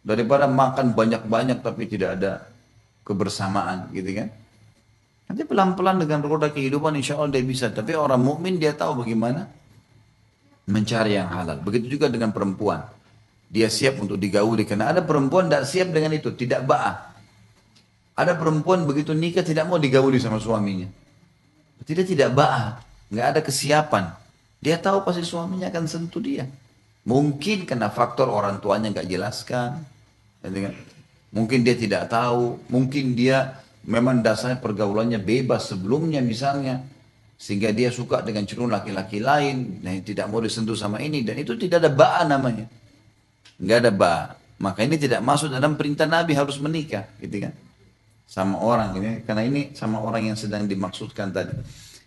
Daripada makan banyak-banyak tapi tidak ada kebersamaan, gitu kan. Nanti pelan-pelan dengan roda kehidupan insya Allah dia bisa. Tapi orang mukmin dia tahu bagaimana mencari yang halal. Begitu juga dengan perempuan. Dia siap untuk digauli. Karena ada perempuan tidak siap dengan itu. Tidak ba'ah. Ada perempuan begitu nikah tidak mau digauli sama suaminya. Tidak ba'ah. Nggak ada kesiapan. Dia tahu pasti suaminya akan sentuh dia. Mungkin karena faktor orang tuanya nggak jelaskan. Mungkin dia tidak tahu. Mungkin dia memang dasarnya pergaulannya bebas sebelumnya misalnya. Sehingga dia suka dengan cenderung laki-laki lain. Nah, tidak mau disentuh sama ini. Dan itu tidak ada ba'ah namanya. Nggak ada ba'ah. Maka ini tidak masuk dalam perintah Nabi harus menikah. Gitu kan. Sama orang ini. Karena ini sama orang yang sedang dimaksudkan tadi.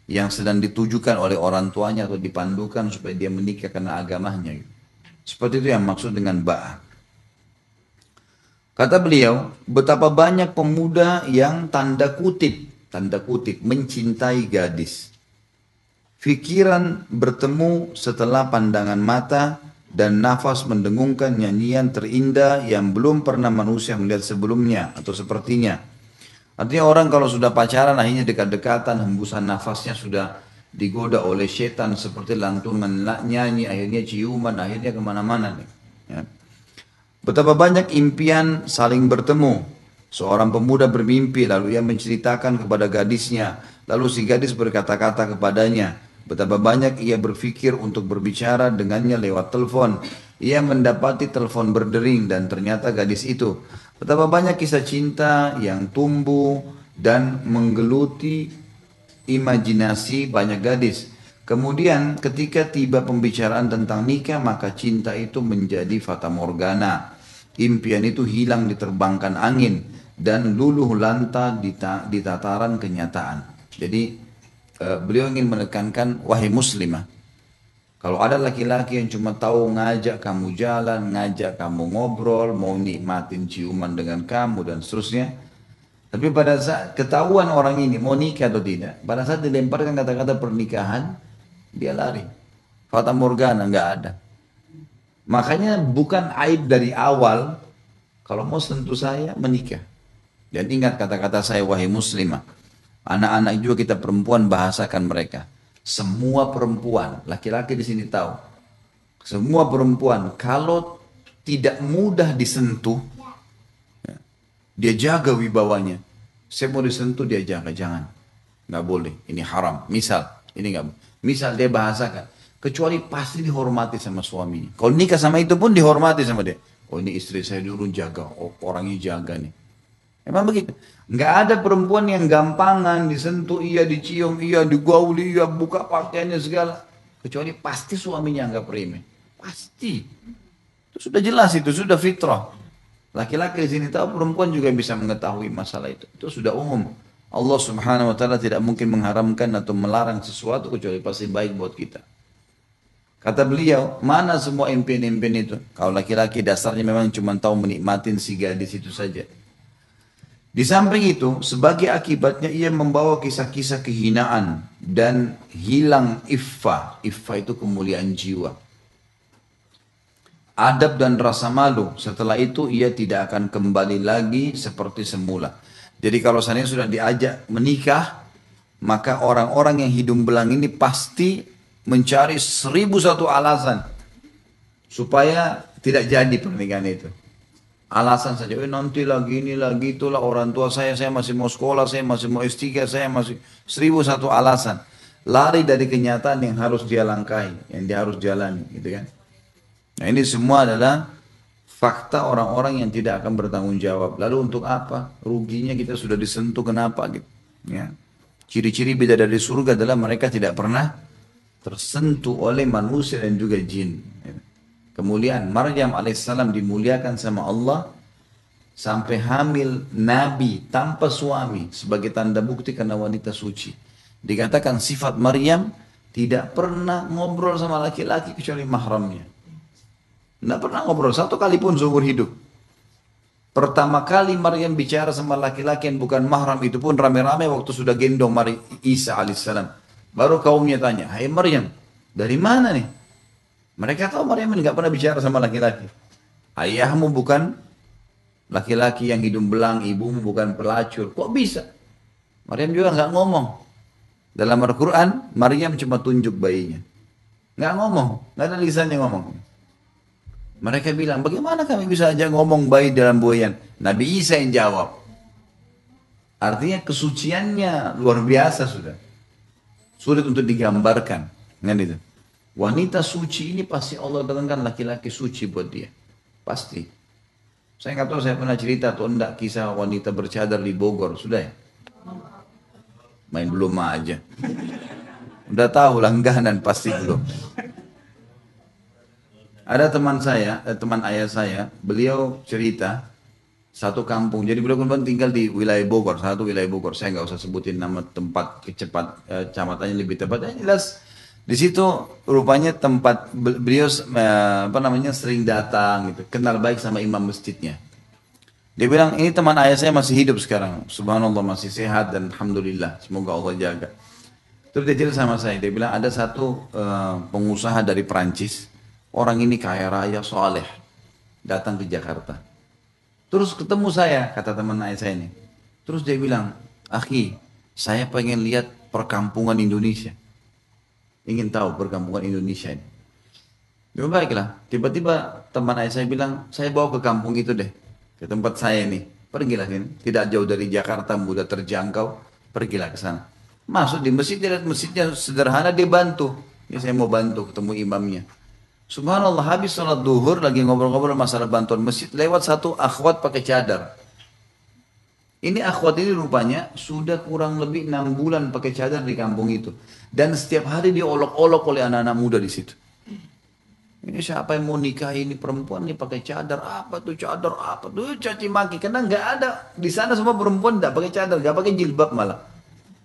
Yang sedang ditujukan oleh orang tuanya atau dipandukan supaya dia menikah karena agamanya. Seperti itu yang maksud dengan ba'ah. Kata beliau, betapa banyak pemuda yang tanda kutip mencintai gadis. Fikiran bertemu setelah pandangan mata dan nafas mendengungkan nyanyian terindah yang belum pernah manusia melihat sebelumnya atau sepertinya. Artinya orang kalau sudah pacaran akhirnya dekat-dekatan, hembusan nafasnya sudah digoda oleh setan seperti lantunan nyanyi, akhirnya ciuman, akhirnya kemana-mana nih. Ya. Betapa banyak impian saling bertemu. Seorang pemuda bermimpi lalu ia menceritakan kepada gadisnya. Lalu si gadis berkata-kata kepadanya. Betapa banyak ia berpikir untuk berbicara dengannya lewat telepon. Ia mendapati telepon berdering dan ternyata gadis itu. Betapa banyak kisah cinta yang tumbuh dan menggeluti imajinasi banyak gadis. Kemudian ketika tiba pembicaraan tentang nikah maka cinta itu menjadi fata morgana. Impian itu hilang diterbangkan angin dan luluh lantah di tataran kenyataan. Jadi beliau ingin menekankan wahai muslimah. Kalau ada laki-laki yang cuma tahu ngajak kamu jalan, ngajak kamu ngobrol, mau nikmatin ciuman dengan kamu dan seterusnya. Tapi pada saat ketahuan orang ini mau nikah atau tidak, pada saat dilemparkan kata-kata pernikahan, dia lari. Fata morgana nggak ada. Makanya bukan aib dari awal kalau mau sentuh saya menikah. Dan ingat kata-kata saya wahai muslimah. Anak-anak juga kita perempuan bahasakan mereka. Semua perempuan, laki-laki di sini tahu. Semua perempuan kalau tidak mudah disentuh, dia jaga wibawanya. Saya mau disentuh dia jaga, jangan. Nggak boleh, ini haram. Misal, ini nggak. Misal dia bahasakan. Kecuali pasti dihormati sama suaminya. Kalau nikah sama itu pun dihormati sama dia. Oh ini istri saya dulu jaga, oh orangnya jaga nih. Emang begitu. Nggak ada perempuan yang gampangan disentuh, iya dicium, iya digauli, iya buka pakaiannya segala. Kecuali pasti suaminya nggak prime. Pasti. Itu sudah jelas itu, sudah fitrah. Laki-laki di sini tahu, perempuan juga bisa mengetahui masalah itu. Itu sudah umum. Allah Subhanahu wa taala tidak mungkin mengharamkan atau melarang sesuatu kecuali pasti baik buat kita. Kata beliau, mana semua impian-impian itu? Kalau laki-laki dasarnya memang cuma tahu menikmatin si gadis itu saja. Di samping itu, sebagai akibatnya ia membawa kisah-kisah kehinaan dan hilang iffah. Iffah itu kemuliaan jiwa. Adab dan rasa malu. Setelah itu ia tidak akan kembali lagi seperti semula. Jadi kalau seandainya sudah diajak menikah, maka orang-orang yang hidung belang ini pasti mencari 1001 alasan supaya tidak jadi pernikahan itu. Alasan saja, nanti lagi ini lagi itulah orang tua saya masih mau sekolah, saya masih mau S3, saya masih 1001 alasan. Lari dari kenyataan yang harus dia langkahi, yang dia harus jalani, gitu kan. Nah ini semua adalah fakta orang-orang yang tidak akan bertanggung jawab. Lalu untuk apa? Ruginya kita sudah disentuh, kenapa gitu? Ya. Ciri-ciri bidadari surga adalah mereka tidak pernah tersentuh oleh manusia dan juga jin. Kemuliaan Maryam alaihissalam dimuliakan sama Allah sampai hamil Nabi tanpa suami sebagai tanda bukti karena wanita suci. Dikatakan sifat Maryam tidak pernah ngobrol sama laki-laki kecuali mahramnya. Tidak pernah ngobrol satu kali pun seumur hidup. Pertama kali Maryam bicara sama laki-laki yang bukan mahram itu pun rame-rame waktu sudah gendong Isa alaihissalam. Baru kaumnya tanya, hai Maryam, dari mana nih? Mereka tahu Maryam nggak pernah bicara sama laki-laki. Ayahmu bukan laki-laki yang hidung belang, ibumu bukan pelacur. Kok bisa? Maryam juga nggak ngomong. Dalam Al-Quran, Maryam cuma tunjuk bayinya. Nggak ngomong, nggak ada lisannya ngomong. Mereka bilang, bagaimana kami bisa aja ngomong bayi dalam buayan? Nabi Isa yang jawab. Artinya kesuciannya luar biasa sudah. Sulit untuk digambarkan. Kan itu. Wanita suci ini pasti Allah datangkan laki-laki suci buat dia. Pasti. Saya nggak tahu saya pernah cerita atau enggak kisah wanita bercadar di Bogor. Sudah ya? Main belum aja. Udah tahu langganan pasti belum. Ada teman saya, teman ayah saya, beliau cerita satu kampung. Jadi beliau kemudian tinggal di wilayah Bogor, satu wilayah Bogor. Saya nggak usah sebutin nama tempat kecamatannya lebih tepat. Yang jelas di situ rupanya tempat beliau apa namanya sering datang gitu, kenal baik sama imam masjidnya. Dia bilang ini teman ayah saya masih hidup sekarang, subhanallah masih sehat dan alhamdulillah, semoga Allah jaga. Terus dia cerita sama saya, dia bilang ada satu pengusaha dari Perancis, orang ini kaya raya, soleh, datang ke Jakarta. Terus ketemu saya, kata teman ayah saya ini. Terus dia bilang, akhi, saya pengen lihat perkampungan Indonesia. Ingin tahu perkampungan Indonesia ini. Ya baiklah, tiba-tiba teman ayah saya bilang, saya bawa ke kampung itu deh. Ke tempat saya nih. Pergilah ini, tidak jauh dari Jakarta, mudah terjangkau. Pergilah ke sana. Masuk di masjid, dia lihat masjidnya sederhana, dia bantu. Ini saya mau bantu ketemu imamnya. Subhanallah, habis sholat duhur lagi ngobrol-ngobrol masalah bantuan masjid, lewat satu akhwat pakai cadar. Ini akhwat ini rupanya sudah kurang lebih 6 bulan pakai cadar di kampung itu. Dan setiap hari diolok-olok oleh anak-anak muda di situ. Ini siapa yang mau nikah ini perempuan nih pakai cadar, apa tuh cadar, apa tuh caci maki. Karena nggak ada di sana semua perempuan nggak pakai cadar, nggak pakai jilbab malah.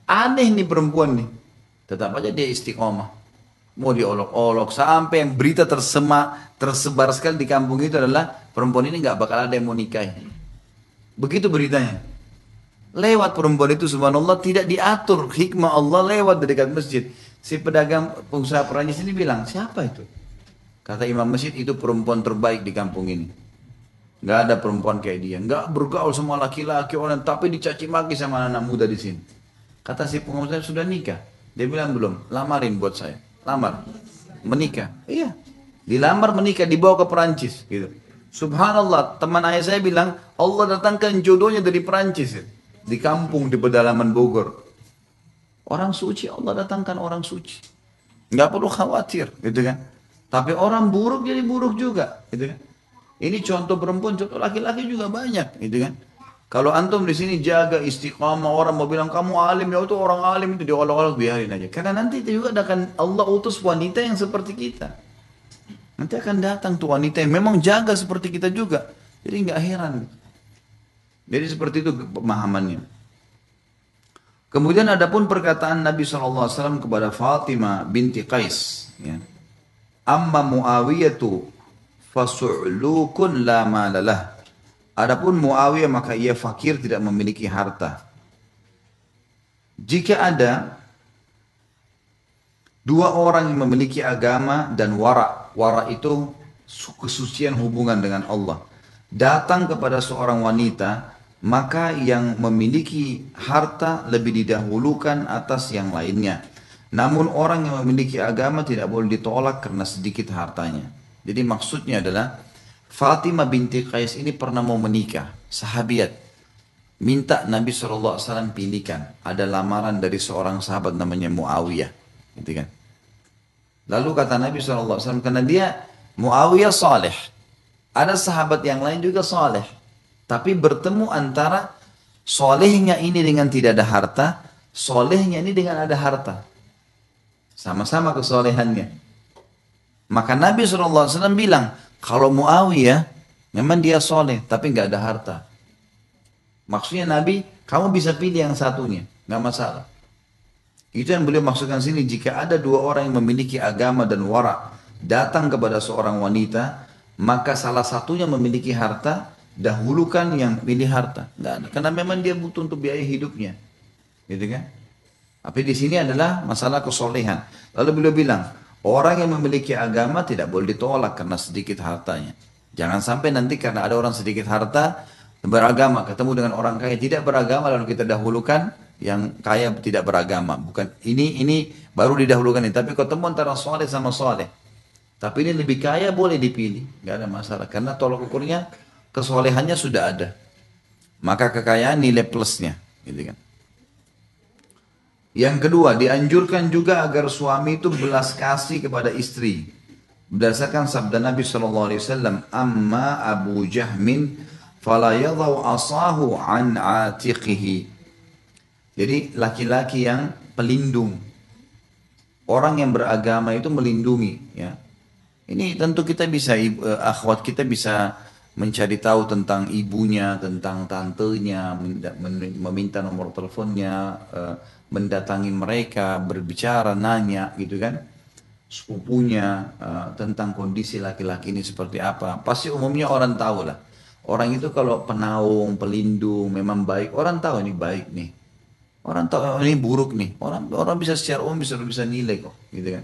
Aneh nih perempuan nih. Tetap aja dia istiqomah. Mau diolok-olok sampai yang berita tersebar sekali di kampung itu adalah perempuan ini nggak bakal ada yang mau nikahi. Begitu beritanya. Lewat perempuan itu subhanallah tidak diatur hikmah Allah lewat dari dekat masjid. Si pedagang pengusaha Perancis ini bilang siapa itu? Kata imam masjid itu perempuan terbaik di kampung ini. Nggak ada perempuan kayak dia. Nggak bergaul sama laki-laki orang tapi dicaci maki sama anak muda di sini. Kata si pengusaha sudah nikah. Dia bilang belum. Lamarin buat saya. Lamar, menikah, iya, dilamar menikah, dibawa ke Perancis, gitu. Subhanallah, teman ayah saya bilang Allah datangkan jodohnya dari Perancis, di kampung di pedalaman Bogor. Orang suci Allah datangkan orang suci, nggak perlu khawatir, gitu kan. Tapi orang buruk jadi buruk juga, gitu kan. Ini contoh perempuan, contoh laki-laki juga banyak, gitu kan. Kalau antum di sini jaga istiqamah, orang mau bilang kamu alim, ya itu orang alim itu diolok-olok biarin aja. Karena nanti itu juga akan Allah utus wanita yang seperti kita. Nanti akan datang tuh wanita yang memang jaga seperti kita juga. Jadi nggak heran. Jadi seperti itu pemahamannya. Kemudian ada pun perkataan Nabi SAW kepada Fatimah binti Qais. Ya. Amma Muawiyatu fasu'lukun la malalah. Adapun Muawiyah maka ia fakir tidak memiliki harta. Jika ada dua orang yang memiliki agama dan wara itu kesucian hubungan dengan Allah, datang kepada seorang wanita, maka yang memiliki harta lebih didahulukan atas yang lainnya. Namun orang yang memiliki agama tidak boleh ditolak karena sedikit hartanya. Jadi maksudnya adalah Fatimah binti Qais ini pernah mau menikah, sahabiat. Minta Nabi SAW pilihkan. Ada lamaran dari seorang sahabat namanya Muawiyah. Gitu kan. Lalu kata Nabi SAW, karena dia Muawiyah saleh. Ada sahabat yang lain juga saleh. Tapi bertemu antara solehnya ini dengan tidak ada harta, solehnya ini dengan ada harta. Sama-sama kesolehannya. Maka Nabi SAW bilang, kalau Muawiyah, memang dia soleh, tapi nggak ada harta. Maksudnya Nabi, kamu bisa pilih yang satunya, nggak masalah. Itu yang beliau maksudkan sini, jika ada dua orang yang memiliki agama dan wara, datang kepada seorang wanita, maka salah satunya memiliki harta, dahulukan yang pilih harta. Nggak ada, karena memang dia butuh untuk biaya hidupnya. Gitu kan? Tapi di sini adalah masalah kesolehan. Lalu beliau bilang, orang yang memiliki agama tidak boleh ditolak karena sedikit hartanya. Jangan sampai nanti karena ada orang sedikit harta beragama, ketemu dengan orang kaya tidak beragama lalu kita dahulukan yang kaya tidak beragama. Bukan ini baru didahulukan ini. Tapi ketemu antara soleh sama soleh. Tapi ini lebih kaya boleh dipilih, nggak ada masalah. Karena tolok ukurnya kesolehannya sudah ada. Maka kekayaan nilai plusnya, gitu kan. Yang kedua, dianjurkan juga agar suami itu belas kasih kepada istri. Berdasarkan sabda Nabi SAW, Amma Abu Jahmin, fala yadhaw asahu an atiqihi. Jadi laki-laki yang pelindung. Orang yang beragama itu melindungi. Ya. Ini tentu kita bisa, akhwat kita bisa mencari tahu tentang ibunya, tentang tantenya, meminta nomor teleponnya, mendatangi mereka, berbicara, nanya gitu kan, sepupunya, tentang kondisi laki-laki ini seperti apa. Pasti umumnya orang tahu lah. Orang itu kalau penaung, pelindung, memang baik, orang tahu ini baik nih. Orang tahu oh, ini buruk nih. Orang bisa secara umum bisa nilai kok, gitu kan.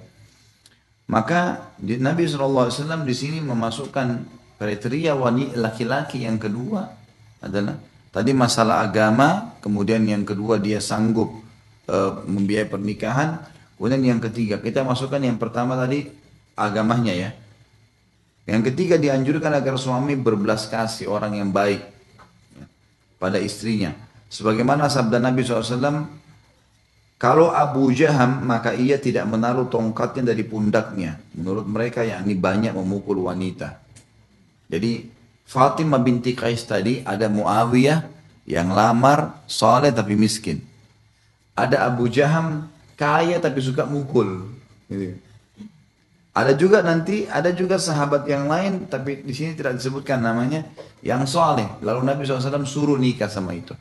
Maka Nabi SAW di sini memasukkan kriteria wanita laki-laki yang kedua adalah tadi masalah agama, kemudian yang kedua dia sanggup membiayai pernikahan, kemudian yang ketiga kita masukkan yang pertama tadi agamanya ya. Yang ketiga dianjurkan agar suami berbelas kasih orang yang baik ya, pada istrinya. Sebagaimana sabda Nabi SAW, kalau Abu Jaham maka ia tidak menaruh tongkatnya dari pundaknya. Menurut mereka yakni banyak memukul wanita. Jadi Fatimah binti Qais tadi ada Muawiyah yang lamar soleh tapi miskin. Ada Abu Jaham kaya tapi suka mukul. Gitu. Ada juga sahabat yang lain tapi di sini tidak disebutkan namanya yang soleh. Lalu Nabi SAW suruh nikah sama itu.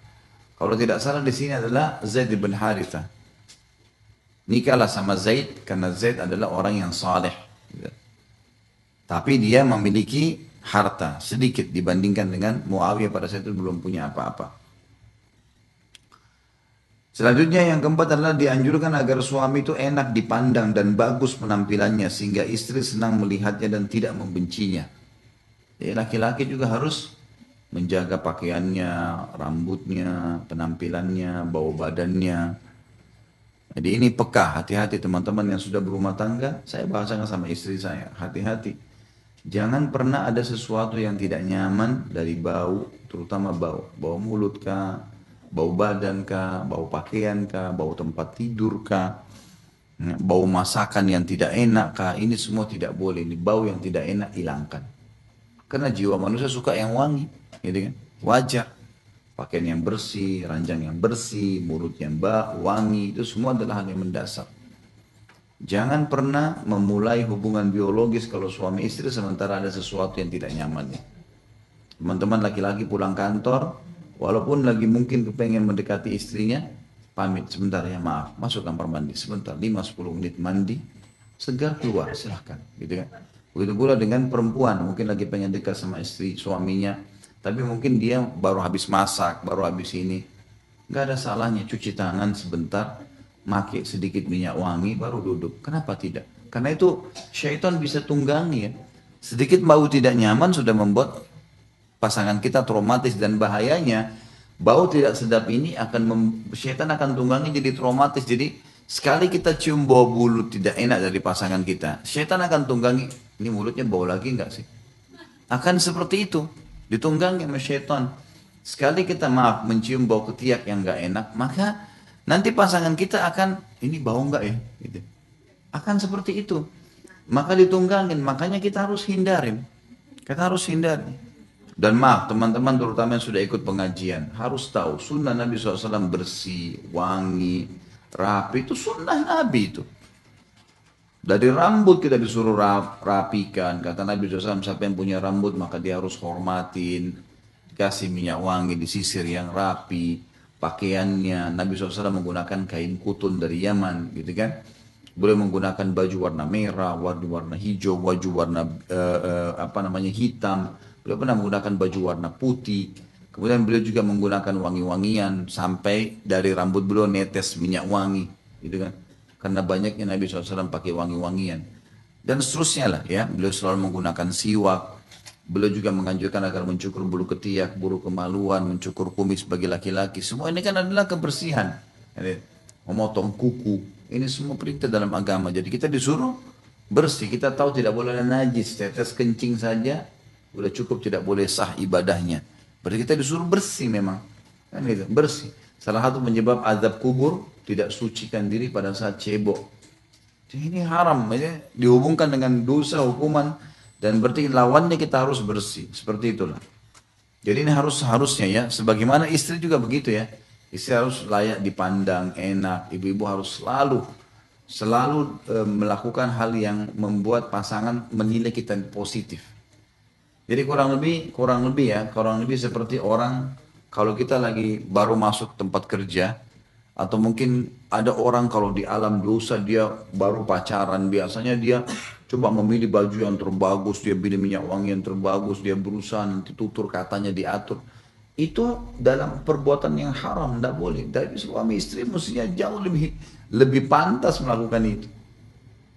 Kalau tidak salah di sini adalah Zaid bin Harithah. Nikahlah sama Zaid karena Zaid adalah orang yang saleh. Tapi dia memiliki harta sedikit dibandingkan dengan Muawiyah pada saat itu belum punya apa-apa. Selanjutnya yang keempat adalah dianjurkan agar suami itu enak dipandang dan bagus penampilannya sehingga istri senang melihatnya dan tidak membencinya. Jadi laki-laki juga harus menjaga pakaiannya, rambutnya, penampilannya, bau badannya. Jadi ini peka, hati-hati teman-teman yang sudah berumah tangga, saya bahasakan sama istri saya, hati-hati. Jangan pernah ada sesuatu yang tidak nyaman dari bau, terutama bau mulut kah, bau badan kah, bau pakaian kah, bau tempat tidur kah, bau masakan yang tidak enak kah, ini semua tidak boleh, ini bau yang tidak enak hilangkan. Karena jiwa manusia suka yang wangi, gitu kan, wajar. Pakaian yang bersih, ranjang yang bersih, mulut yang wangi, itu semua adalah hal yang mendasar. Jangan pernah memulai hubungan biologis kalau suami istri sementara ada sesuatu yang tidak nyaman. Teman-teman laki-laki pulang kantor, walaupun lagi mungkin kepengen mendekati istrinya, pamit sebentar ya maaf, masuk kamar mandi sebentar, 5-10 menit mandi, segar keluar silahkan. Gitu kan. Begitu pula dengan perempuan, mungkin lagi pengen dekat sama istri, suaminya, tapi mungkin dia baru habis masak, baru habis ini. Gak ada salahnya cuci tangan sebentar, pakai sedikit minyak wangi, baru duduk. Kenapa tidak? Karena itu syaitan bisa tunggangi ya. Sedikit bau tidak nyaman sudah membuat pasangan kita traumatis dan bahayanya bau tidak sedap ini syaitan akan tunggangi jadi traumatis. Jadi sekali kita cium bau mulut tidak enak dari pasangan kita, syaitan akan tunggangi, ini mulutnya bau lagi enggak sih? Akan seperti itu. Ditunggangi sama syaitan. Sekali kita mencium bau ketiak yang gak enak, maka nanti pasangan kita akan, ini bau gak ya? Gitu. Akan seperti itu. Maka ditunggangin, makanya kita harus hindarin. Kita harus hindarin. Dan maaf teman-teman terutama yang sudah ikut pengajian, harus tahu sunnah Nabi SAW bersih, wangi, rapi, itu sunnah Nabi itu. Dari rambut kita disuruh rapikan. Kata Nabi SAW, siapa yang punya rambut maka dia harus hormatin. Kasih minyak wangi, disisir yang rapi. Pakaiannya, Nabi SAW menggunakan kain kutun dari Yaman. Gitu kan. Boleh menggunakan baju warna merah, warna hijau, baju warna hitam. Beliau pernah menggunakan baju warna putih. Kemudian beliau juga menggunakan wangi-wangian. Sampai dari rambut beliau netes minyak wangi. gitu kan. Karena banyaknya Nabi SAW pakai wangi-wangian. Dan seterusnya lah ya, beliau selalu menggunakan siwak. Beliau juga menganjurkan agar mencukur bulu ketiak, bulu kemaluan, mencukur kumis bagi laki-laki. Semua ini kan adalah kebersihan. Jadi, memotong kuku. Ini semua perintah dalam agama. Jadi kita disuruh bersih. Kita tahu tidak boleh ada najis. Tetes kencing saja, udah cukup, tidak boleh sah ibadahnya. Berarti kita disuruh bersih memang. Kan gitu, bersih. Salah satu penyebab azab kubur, tidak sucikan diri pada saat cebok. Jadi ini haram, ya. Dihubungkan dengan dosa, hukuman, dan berarti lawannya kita harus bersih. Seperti itulah. Jadi ini harusnya ya, sebagaimana istri juga begitu ya. Istri harus layak dipandang, enak. Ibu-ibu harus selalu melakukan hal yang membuat pasangan menilai kita positif. Jadi kurang lebih seperti orang kalau kita lagi baru masuk tempat kerja, atau mungkin ada orang kalau di alam dosa dia baru pacaran, biasanya dia coba memilih baju yang terbagus, dia pilih minyak wangi yang terbagus, dia berusaha nanti tutur katanya diatur. Itu dalam perbuatan yang haram, tidak boleh. Tapi suami istri mestinya jauh lebih pantas melakukan itu.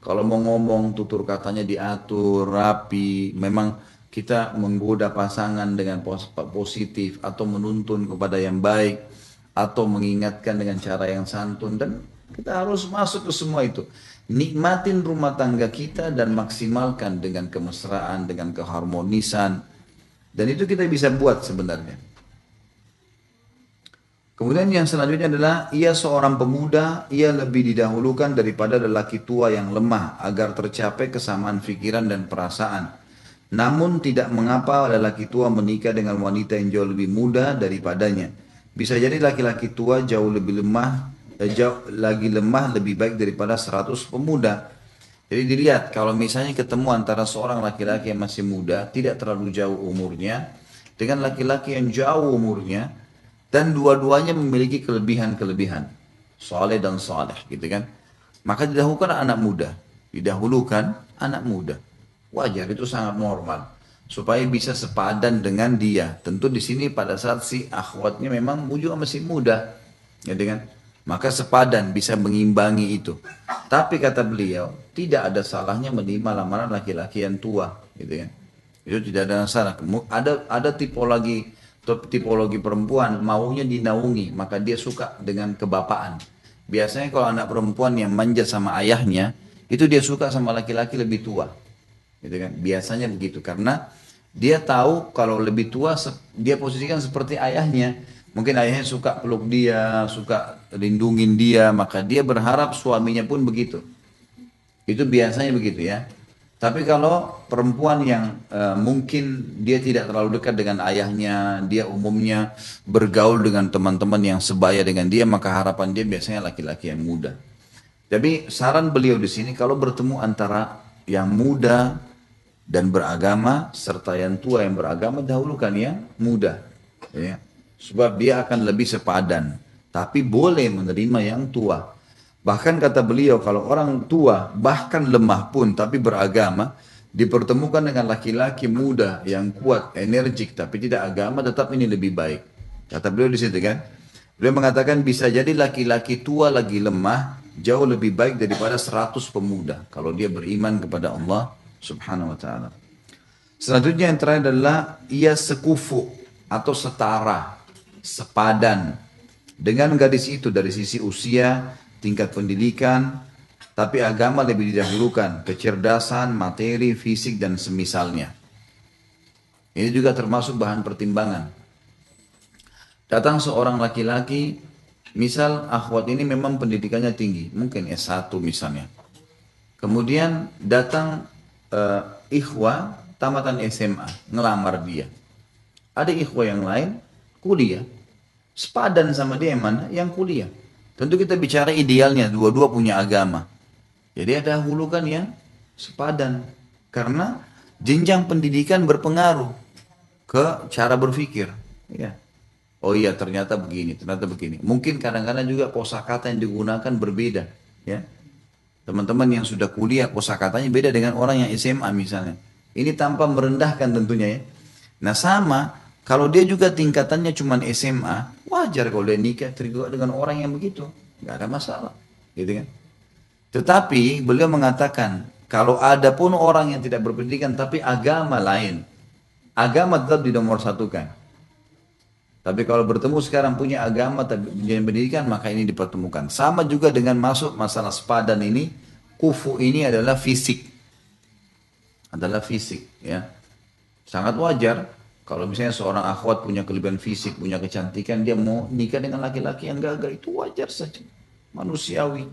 Kalau mau ngomong tutur katanya diatur, rapi, memang kita menggoda pasangan dengan positif atau menuntun kepada yang baik atau mengingatkan dengan cara yang santun, dan kita harus masuk ke semua itu. Nikmatin rumah tangga kita dan maksimalkan dengan kemesraan, dengan keharmonisan. Dan itu kita bisa buat sebenarnya. Kemudian yang selanjutnya adalah ia seorang pemuda, ia lebih didahulukan daripada lelaki tua yang lemah agar tercapai kesamaan pikiran dan perasaan. Namun tidak mengapa lelaki tua menikah dengan wanita yang jauh lebih muda daripadanya. Bisa jadi laki-laki tua jauh lagi lemah lebih baik daripada 100 pemuda. Jadi dilihat kalau misalnya ketemu antara seorang laki-laki yang masih muda, tidak terlalu jauh umurnya, dengan laki-laki yang jauh umurnya, dan dua-duanya memiliki kelebihan-kelebihan, soleh dan soleh, gitu kan. Maka didahulukan anak muda. Wajar, itu sangat normal. Supaya bisa sepadan dengan dia. Tentu di sini pada saat si akhwatnya memang juga masih muda, gitu kan. Maka sepadan, bisa mengimbangi itu. Tapi kata beliau, tidak ada salahnya menerima lamaran laki-laki yang tua, gitu kan. Itu tidak ada masalah. Ada tipologi perempuan maunya dinaungi, maka dia suka dengan kebapaan. Biasanya kalau anak perempuan yang manja sama ayahnya, itu dia suka sama laki-laki lebih tua, gitu kan. Biasanya begitu, karena dia tahu kalau lebih tua dia posisikan seperti ayahnya. Mungkin ayahnya suka peluk dia, suka lindungin dia, maka dia berharap suaminya pun begitu. Itu biasanya begitu ya. Tapi kalau perempuan yang mungkin dia tidak terlalu dekat dengan ayahnya, dia umumnya bergaul dengan teman-teman yang sebaya dengan dia, maka harapan dia biasanya laki-laki yang muda. Tapi saran beliau di sini, kalau bertemu antara yang muda dan beragama serta yang tua yang beragama, dahulukan yang muda, ya. Sebab dia akan lebih sepadan. Tapi boleh menerima yang tua. Bahkan kata beliau, kalau orang tua bahkan lemah pun tapi beragama, dipertemukan dengan laki-laki muda yang kuat, energik tapi tidak agama, tetap ini lebih baik. Kata beliau di situ kan. Beliau mengatakan bisa jadi laki-laki tua lagi lemah jauh lebih baik daripada 100 pemuda kalau dia beriman kepada Allah Subhanahu wa taala. Selanjutnya yang terakhir adalah ia sekufu atau setara, sepadan dengan gadis itu dari sisi usia, tingkat pendidikan, tapi agama lebih didahulukan, kecerdasan, materi, fisik, dan semisalnya. Ini juga termasuk bahan pertimbangan. Datang seorang laki-laki, misal akhwat ini memang pendidikannya tinggi, mungkin S1 misalnya. Kemudian datang ikhwah tamatan SMA, ngelamar dia. Ada ikhwah yang lain, kuliah. Sepadan sama dia yang mana? Yang kuliah. Tentu kita bicara idealnya, dua-dua punya agama. Jadi ada hulukan yang sepadan. Karena jenjang pendidikan berpengaruh ke cara berpikir. Ya. Oh iya, ternyata begini, ternyata begini. Mungkin kadang-kadang juga kosakata yang digunakan berbeda. Ya. Teman-teman yang sudah kuliah, kosakatanya beda dengan orang yang SMA misalnya. Ini tanpa merendahkan tentunya ya. Nah sama, kalau dia juga tingkatannya cuma SMA, wajar kalau dia nikah terlibat dengan orang yang begitu, nggak ada masalah. gitu kan. Tetapi beliau mengatakan, kalau ada pun orang yang tidak berpendidikan tapi agama lain, agama tetap satukan. Tapi kalau bertemu sekarang punya agama tapi punya pendidikan, maka ini dipertemukan. Sama juga dengan masuk masalah sepadan ini, kufu ini adalah fisik, ya. Sangat wajar kalau misalnya seorang akhwat punya kelebihan fisik, punya kecantikan, dia mau nikah dengan laki-laki yang gagah, itu wajar saja, manusiawi,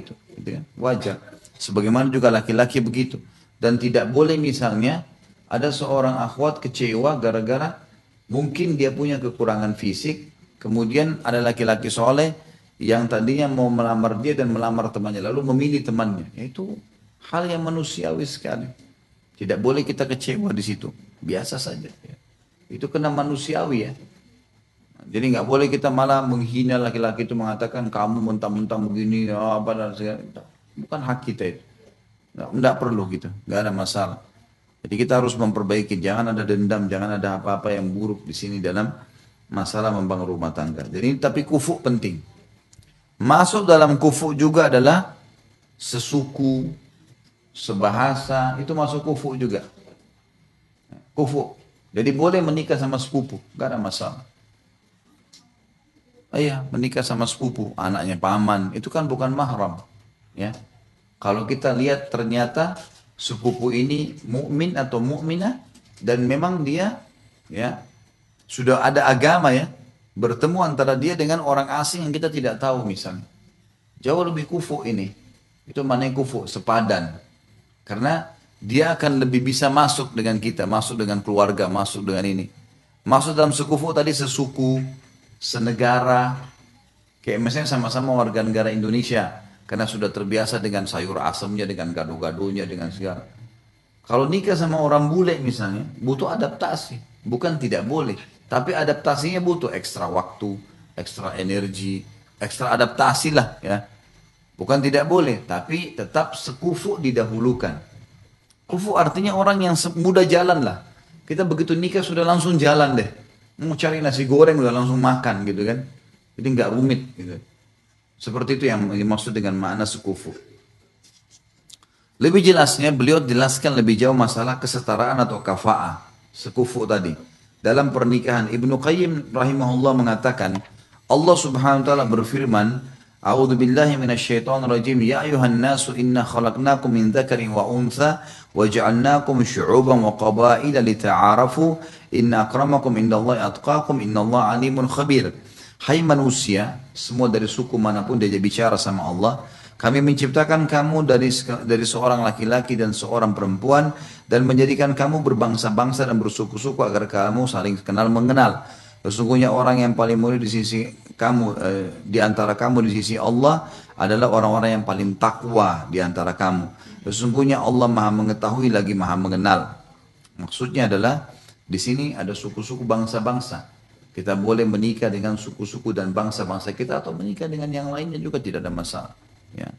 itu, gitu kan? Wajar. Sebagaimana juga laki-laki begitu. Dan tidak boleh misalnya ada seorang akhwat kecewa gara-gara mungkin dia punya kekurangan fisik, kemudian ada laki-laki soleh yang tadinya mau melamar dia dan melamar temannya, lalu memilih temannya. Itu hal yang manusiawi sekali. Tidak boleh kita kecewa di situ. Biasa saja. Ya. Itu kena manusiawi ya. Jadi nggak boleh kita malah menghina laki-laki itu, mengatakan kamu mentang-mentang begini, apa dan segala. Bukan hak kita itu. Nggak perlu gitu. Nggak ada masalah. Jadi kita harus memperbaiki. Jangan ada dendam, jangan ada apa-apa yang buruk di sini dalam masalah membangun rumah tangga. Jadi tapi kufu penting. Masuk dalam kufu juga adalah sesuku, sebahasa, itu masuk kufu juga. Kufu. Jadi boleh menikah sama sepupu, gak ada masalah. Iya, menikah sama sepupu, anaknya paman, itu kan bukan mahram, ya. Kalau kita lihat ternyata sepupu ini mukmin atau mukminah dan memang dia, ya, sudah ada agama ya, bertemu antara dia dengan orang asing yang kita tidak tahu misalnya. Jauh lebih kufu ini. Itu maknanya kufu, sepadan. Karena dia akan lebih bisa masuk dengan kita, masuk dengan keluarga, masuk dengan ini. Masuk dalam sekufu tadi sesuku, senegara, kayak misalnya sama-sama warga negara Indonesia, karena sudah terbiasa dengan sayur asamnya, dengan gado-gadonya, dengan segala. Kalau nikah sama orang bule misalnya, butuh adaptasi. Bukan tidak boleh, tapi adaptasinya butuh ekstra waktu, ekstra energi, ekstra adaptasi lah ya. Bukan tidak boleh, tapi tetap sekufu didahulukan. Kufu artinya orang yang mudah jalan lah. Kita begitu nikah sudah langsung jalan deh. Mau cari nasi goreng udah langsung makan gitu kan. Jadi nggak rumit gitu. Seperti itu yang dimaksud dengan makna sekufu. Lebih jelasnya beliau jelaskan lebih jauh masalah kesetaraan atau kafa'ah. Sekufu tadi. Dalam pernikahan Ibnu Qayyim rahimahullah mengatakan, Allah subhanahu wa ta'ala berfirman, A'udzu billahi minasyaitonir rajim. Ya ayuhan nasu inna khalaqnakum min dzakarin wa untha wa ja'alnakum syu'uban wa qabaila lita'arafu inna akramakum indallahi atqakum innallaha alimun khabir. Hai manusia, semua dari suku manapun dia bicara sama Allah, kami menciptakan kamu dari seorang laki-laki dan seorang perempuan dan menjadikan kamu berbangsa-bangsa dan bersuku-suku agar kamu saling kenal mengenal. Sesungguhnya orang yang paling mulia di sisi kamu, di antara kamu di sisi Allah adalah orang-orang yang paling takwa di antara kamu. Sesungguhnya Allah Maha mengetahui lagi Maha mengenal. Maksudnya adalah di sini ada suku-suku bangsa-bangsa. Kita boleh menikah dengan suku-suku dan bangsa-bangsa kita atau menikah dengan yang lainnya juga tidak ada masalah. Ya.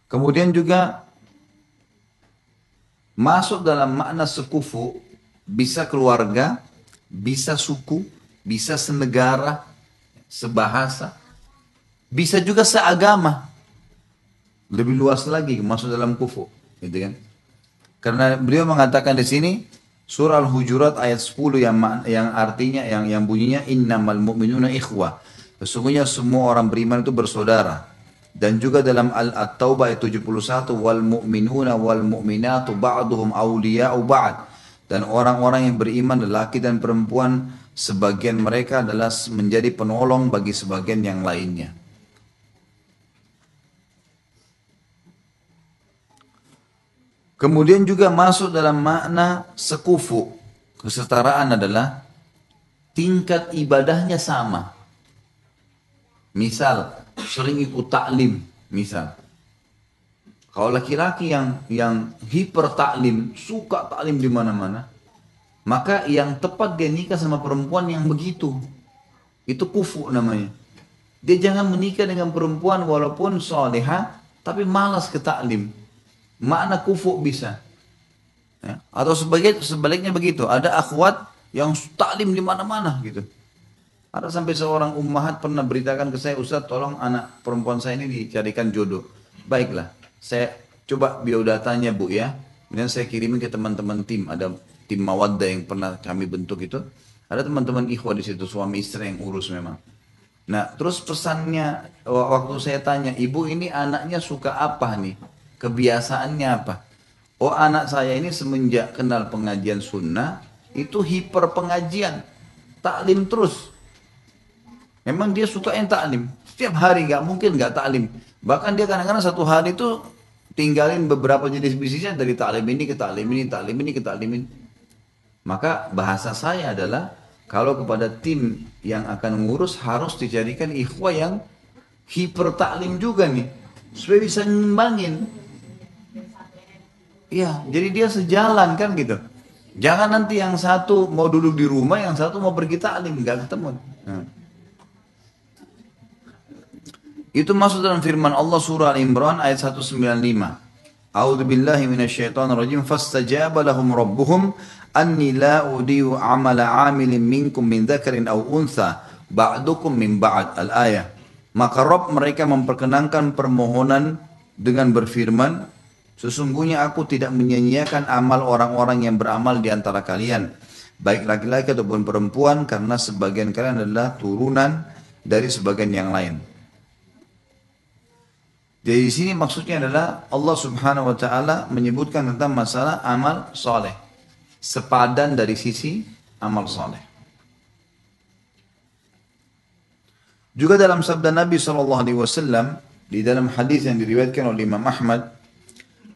Kemudian juga masuk dalam makna sekufu, bisa keluarga, bisa suku, bisa senegara, sebahasa, bisa juga seagama. Lebih luas lagi masuk dalam kufu, gitu kan? Karena beliau mengatakan di sini surah Al-Hujurat ayat 10 yang artinya yang bunyinya innamal mu'minuna ikhwah. Sesungguhnya semua orang beriman itu bersaudara. Dan juga dalam At-Taubah ayat 71 wal mu'minuna wal mu'minatu ba'duhum awliya'u ba'd. Dan orang-orang yang beriman lelaki dan perempuan sebagian mereka adalah menjadi penolong bagi sebagian yang lainnya. Kemudian juga masuk dalam makna sekufu. Kesetaraan adalah tingkat ibadahnya sama. Misal sering ikut taklim, misal. Kalau laki-laki yang hiper taklim, suka taklim di mana-mana, maka yang tepat dia nikah sama perempuan yang begitu. Itu kufu namanya. Dia jangan menikah dengan perempuan walaupun soleha, tapi malas ke taklim. Makna kufu bisa. Ya. Atau sebaliknya begitu. Ada akhwat yang taklim di mana-mana gitu. Ada sampai seorang ummahat pernah beritakan ke saya, Ustaz tolong anak perempuan saya ini dicarikan jodoh. Baiklah, saya coba biodatanya Bu ya. Kemudian saya kirimin ke teman-teman tim, ada tim Mawaddah yang pernah kami bentuk itu. Ada teman-teman ikhwah di situ, suami istri yang urus memang. Nah, terus pesannya waktu saya tanya, ibu ini anaknya suka apa nih? Kebiasaannya apa? Oh, anak saya ini semenjak kenal pengajian sunnah, itu hiper pengajian. Taklim terus. Memang dia suka yang taklim. Setiap hari nggak mungkin nggak taklim. Bahkan dia kadang-kadang satu hari itu tinggalin beberapa jenis bisnisnya dari taklim ini ke taklim ini, taklim ini ke taklim ini. Maka bahasa saya adalah kalau kepada tim yang akan mengurus harus dijadikan ikhwah yang hiper taklim juga nih. Supaya bisa ngimbangin. Iya, jadi dia sejalan kan gitu. Jangan nanti yang satu mau duduk di rumah, yang satu mau pergi taklim, nggak ketemu. Nah. Itu masuk dalam firman Allah surah Al-Imran ayat 195. A'udzu billahi minasyaitonir rajim fastajaba lahum rabbuhum anni la udiyu amala 'amilin minkum min dzakarin aw untha ba'dukum min ba'd al-ayah. Maka Rabb mereka memperkenankan permohonan dengan berfirman, sesungguhnya aku tidak menyia-nyiakan amal orang-orang yang beramal di antara kalian, baik laki-laki ataupun perempuan, karena sebagian kalian adalah turunan dari sebagian yang lain. Jadi di sini maksudnya adalah Allah Subhanahu wa taala menyebutkan tentang masalah amal soleh, sepadan dari sisi amal soleh. Juga dalam sabda Nabi SAW di dalam hadis yang diriwayatkan oleh Imam Ahmad,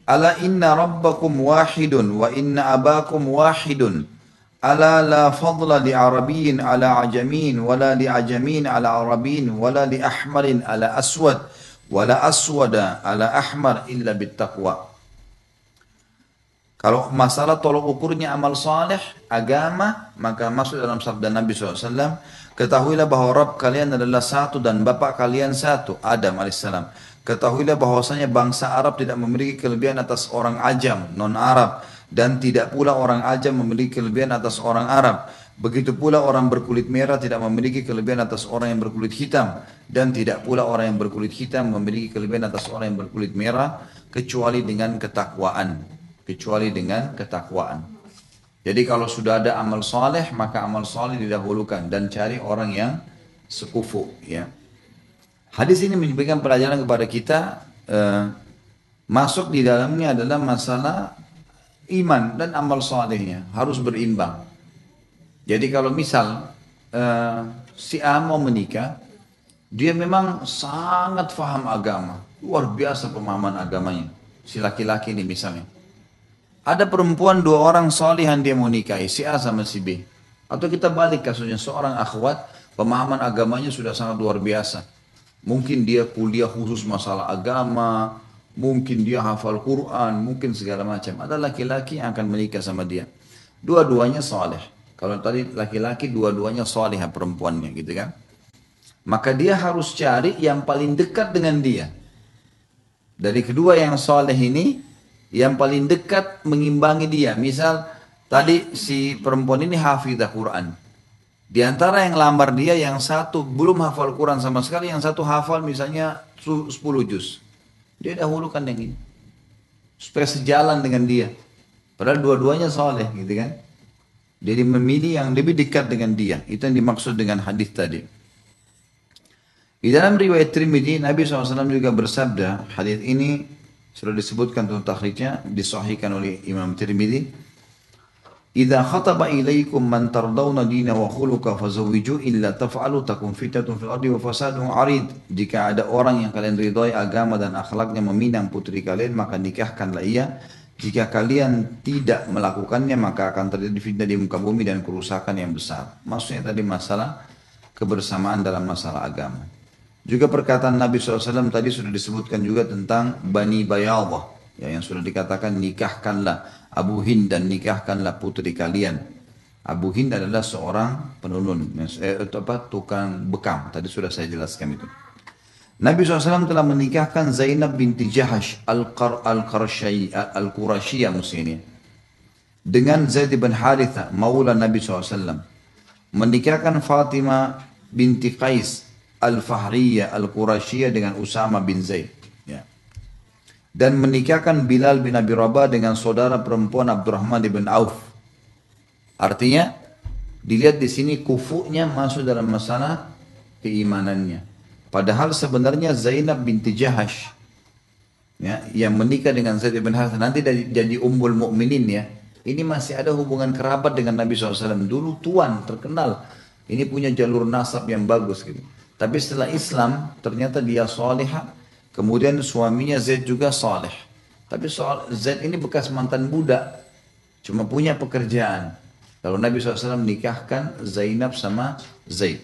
ala inna rabbakum wahidun wa inna abakum wahidun, ala la fadla li arabiyyin ala ajamin wala li ajamin ala arabiyyin wala li ahmarin ala aswad wala aswada ala ahmar illa bittaqwa. Kalau masalah tolok ukurnya amal saleh, agama, maka masuk dalam sabda Nabi SAW, ketahuilah bahwa Rabb kalian adalah satu dan Bapak kalian satu, Adam alaihissalam. Ketahuilah bahwasanya bangsa Arab tidak memiliki kelebihan atas orang Ajam, non-Arab, dan tidak pula orang Ajam memiliki kelebihan atas orang Arab. Begitu pula orang berkulit merah tidak memiliki kelebihan atas orang yang berkulit hitam, dan tidak pula orang yang berkulit hitam memiliki kelebihan atas orang yang berkulit merah, kecuali dengan ketakwaan. Kecuali dengan ketakwaan. Jadi kalau sudah ada amal soleh, maka amal soleh didahulukan dan cari orang yang sekufu. Ya. Hadis ini memberikan pelajaran kepada kita, masuk di dalamnya adalah masalah iman dan amal solehnya harus berimbang. Jadi kalau misal si A mau menikah, dia memang sangat faham agama, luar biasa pemahaman agamanya. Si laki-laki ini misalnya. Ada perempuan dua orang solihan dia mau nikahi, si A sama si B. Atau kita balik kasusnya, seorang akhwat pemahaman agamanya sudah sangat luar biasa. Mungkin dia kuliah khusus masalah agama, mungkin dia hafal Quran, mungkin segala macam. Ada laki-laki yang akan menikah sama dia. Dua-duanya soleh. Kalau tadi laki-laki dua-duanya soleh perempuannya gitu kan. Maka dia harus cari yang paling dekat dengan dia. Dari kedua yang soleh ini, yang paling dekat mengimbangi dia. Misal tadi si perempuan ini hafidzah Quran. Di antara yang lamar dia, yang satu belum hafal Quran sama sekali, yang satu hafal misalnya 10 juz. Dia dahulukan yang ini. Supaya sejalan dengan dia. Padahal dua-duanya soleh gitu kan. Jadi memilih yang lebih dekat dengan dia. Itu yang dimaksud dengan hadis tadi. Di dalam riwayat Tirmidzi, Nabi SAW juga bersabda, hadis ini sudah disebutkan tentang takhrijnya, disahihkan oleh Imam Tirmidzi. Idza khataba ilaikum man tardawna dina wa khuluqa fazawwiju illa taf'alu takun fitnatun fil ardi wa fasadun 'arid. Jika ada orang yang kalian ridhai agama dan akhlaknya meminang putri kalian, maka nikahkanlah ia. Jika kalian tidak melakukannya, maka akan terjadi fitnah di muka bumi dan kerusakan yang besar. Maksudnya tadi masalah kebersamaan dalam masalah agama. Juga perkataan Nabi SAW tadi sudah disebutkan juga tentang Bani Bayadah. Ya, yang sudah dikatakan nikahkanlah Abu Hind dan nikahkanlah putri kalian. Abu Hind adalah seorang penenun, tukang bekam. Tadi sudah saya jelaskan itu. Nabi SAW telah menikahkan Zainab binti Jahash al-Qurashiyah muslimnya dengan Zaid bin Haritha maula Nabi SAW, menikahkan Fatimah binti Qais Al-Fahriyah Al-Qurashiyah dengan Usama bin Zaid. Ya. Dan menikahkan Bilal bin Abi Rabah dengan saudara perempuan Abdurrahman bin Auf. Artinya dilihat di sini kufunya masuk dalam masalah keimanannya. Padahal sebenarnya Zainab binti Jahash, ya, yang menikah dengan Zaid bin Harithah nanti jadi Ummul Mukminin, ya. Ini masih ada hubungan kerabat dengan Nabi SAW. Dulu tuan terkenal, ini punya jalur nasab yang bagus gitu. Tapi setelah Islam ternyata dia salihah. Kemudian suaminya Zaid juga saleh. Tapi Zaid ini bekas mantan budak, cuma punya pekerjaan. Lalu Nabi SAW menikahkan Zainab sama Zaid.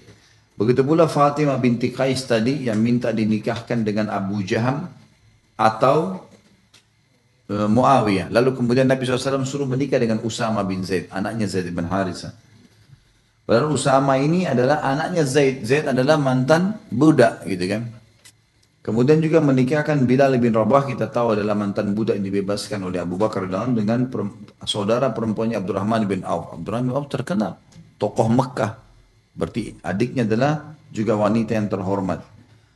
Begitu pula Fatimah binti Qais tadi yang minta dinikahkan dengan Abu Jaham atau Muawiyah. Lalu kemudian Nabi SAW suruh menikah dengan Usama bin Zaid, anaknya Zaid bin Harithah. Padahal Usama ini adalah anaknya Zaid. Zaid adalah mantan budak gitu kan. Kemudian juga menikahkan Bilal bin Rabah, kita tahu adalah mantan budak yang dibebaskan oleh Abu Bakar dengan saudara perempuannya Abdurrahman bin Auf. Abdurrahman bin Auf terkenal, tokoh Mekah. Berarti adiknya adalah juga wanita yang terhormat.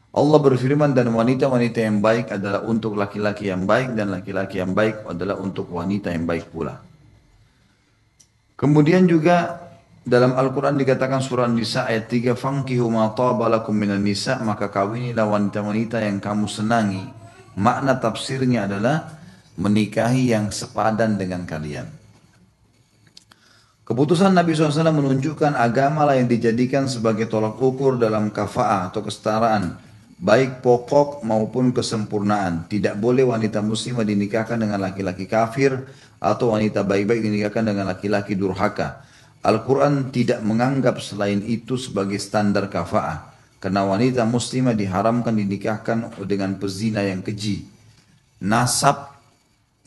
Allah berfirman, dan wanita-wanita yang baik adalah untuk laki-laki yang baik, dan laki-laki yang baik adalah untuk wanita yang baik pula. Kemudian juga dalam Al-Quran dikatakan surah Nisa ayat 3, "Fankihu ma taba lakum minan nisa", maka kawinilah wanita-wanita yang kamu senangi. Makna tafsirnya adalah menikahi yang sepadan dengan kalian. Keputusan Nabi SAW menunjukkan agamalah yang dijadikan sebagai tolak ukur dalam kafa'ah atau kesetaraan, baik pokok maupun kesempurnaan. Tidak boleh wanita muslimah dinikahkan dengan laki-laki kafir atau wanita baik-baik dinikahkan dengan laki-laki durhaka. Al-Quran tidak menganggap selain itu sebagai standar kafa'ah, karena wanita muslimah diharamkan dinikahkan dengan pezina yang keji. Nasab,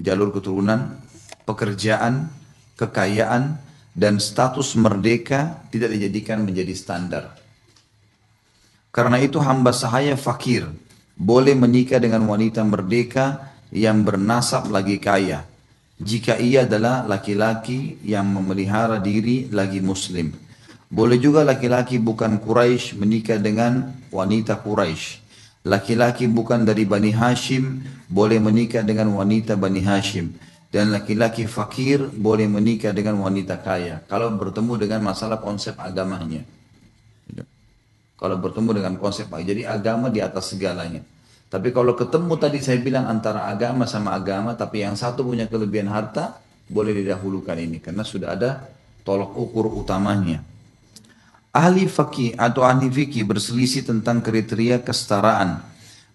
jalur keturunan, pekerjaan, kekayaan, dan status merdeka tidak dijadikan menjadi standar. Karena itu hamba sahaya fakir boleh menikah dengan wanita merdeka yang bernasab lagi kaya, jika ia adalah laki-laki yang memelihara diri lagi muslim. Boleh juga laki-laki bukan Quraisy menikah dengan wanita Quraisy. Laki-laki bukan dari Bani Hashim boleh menikah dengan wanita Bani Hashim. Dan laki-laki fakir boleh menikah dengan wanita kaya. Kalau bertemu dengan masalah konsep agamanya. Kalau bertemu dengan konsep, jadi agama di atas segalanya. Tapi kalau ketemu tadi saya bilang antara agama sama agama, tapi yang satu punya kelebihan harta, boleh didahulukan ini. Karena sudah ada tolak ukur utamanya. Ahli fakih atau ahli fikih berselisih tentang kriteria kesetaraan.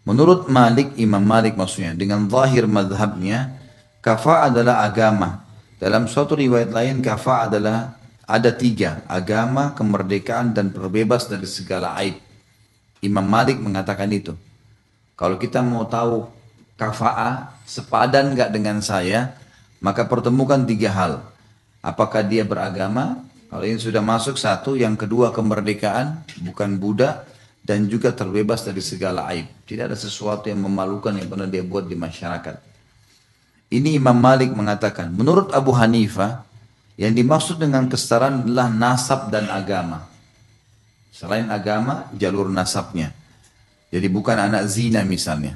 Menurut Malik, Imam Malik maksudnya, dengan zahir madhabnya, kafa adalah agama. Dalam suatu riwayat lain, kafa adalah ada 3, agama, kemerdekaan, dan terbebas dari segala aib. Imam Malik mengatakan itu. Kalau kita mau tahu kafa'ah sepadan nggak dengan saya, maka pertemukan 3 hal. Apakah dia beragama? Kalau ini sudah masuk 1, yang kedua kemerdekaan, bukan budak, dan juga terbebas dari segala aib. Tidak ada sesuatu yang memalukan yang pernah dia buat di masyarakat. Ini Imam Malik mengatakan, menurut Abu Hanifah, yang dimaksud dengan kesetaraan adalah nasab dan agama. Selain agama, jalur nasabnya. Jadi bukan anak zina misalnya.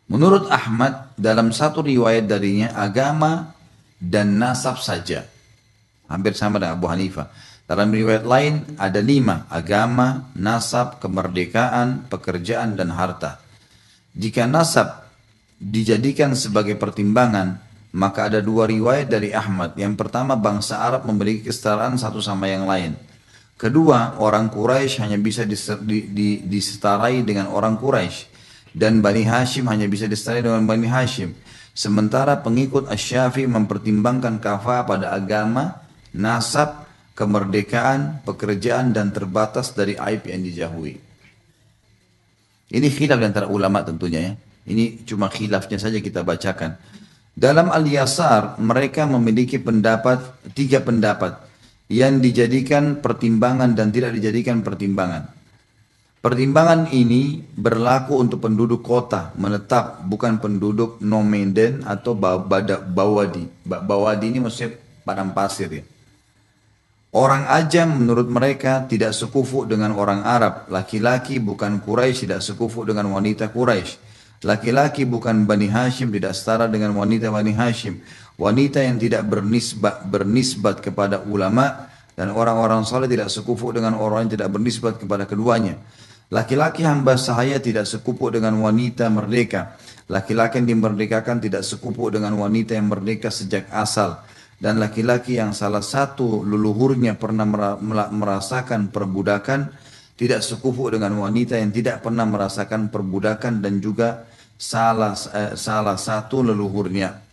Menurut Ahmad, dalam satu riwayat darinya, agama dan nasab saja. Hampir sama dengan Abu Hanifah. Dalam riwayat lain ada 5, agama, nasab, kemerdekaan, pekerjaan, dan harta. Jika nasab dijadikan sebagai pertimbangan, maka ada 2 riwayat dari Ahmad. Yang pertama, bangsa Arab memiliki kesetaraan satu sama yang lain. Kedua, orang Quraisy hanya bisa diseterai dengan orang Quraisy, dan Bani Hashim hanya bisa diseterai dengan Bani Hashim. Sementara pengikut Asy-Syafi'i mempertimbangkan kafah pada agama, nasab, kemerdekaan, pekerjaan, dan terbatas dari aib yang dijauhi. Ini khilaf antara ulama tentunya ya. Ini cuma khilafnya saja kita bacakan. Dalam Al-Yasar mereka memiliki 3 pendapat yang dijadikan pertimbangan dan tidak dijadikan pertimbangan. Pertimbangan ini berlaku untuk penduduk kota menetap, bukan penduduk nomaden atau bawadi. Bawadi ini maksudnya padang pasir ya. Orang Ajam menurut mereka tidak sekufu dengan orang Arab. Laki-laki bukan Quraisy tidak sekufu dengan wanita Quraisy. Laki-laki bukan Bani Hashim tidak setara dengan wanita Bani Hashim. Wanita yang tidak bernisbat kepada ulama dan orang-orang saleh tidak sekufu dengan orang yang tidak bernisbat kepada keduanya. Laki-laki hamba sahaya tidak sekupu dengan wanita merdeka. Laki-laki yang dimerdekakan tidak sekupu dengan wanita yang merdeka sejak asal. Dan laki-laki yang salah satu leluhurnya pernah merasakan perbudakan tidak sekupu dengan wanita yang tidak pernah merasakan perbudakan dan juga salah satu leluhurnya.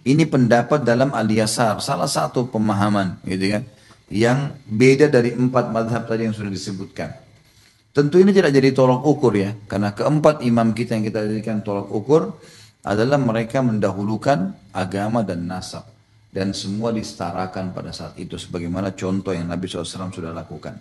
Ini pendapat dalam Al-Yasar, salah satu pemahaman, gitu kan, yang beda dari 4 mazhab tadi yang sudah disebutkan. Tentu ini tidak jadi tolak ukur ya, karena keempat imam kita yang kita jadikan tolak ukur adalah mereka mendahulukan agama dan nasab. Dan semua disetarakan pada saat itu, sebagaimana contoh yang Nabi SAW sudah lakukan.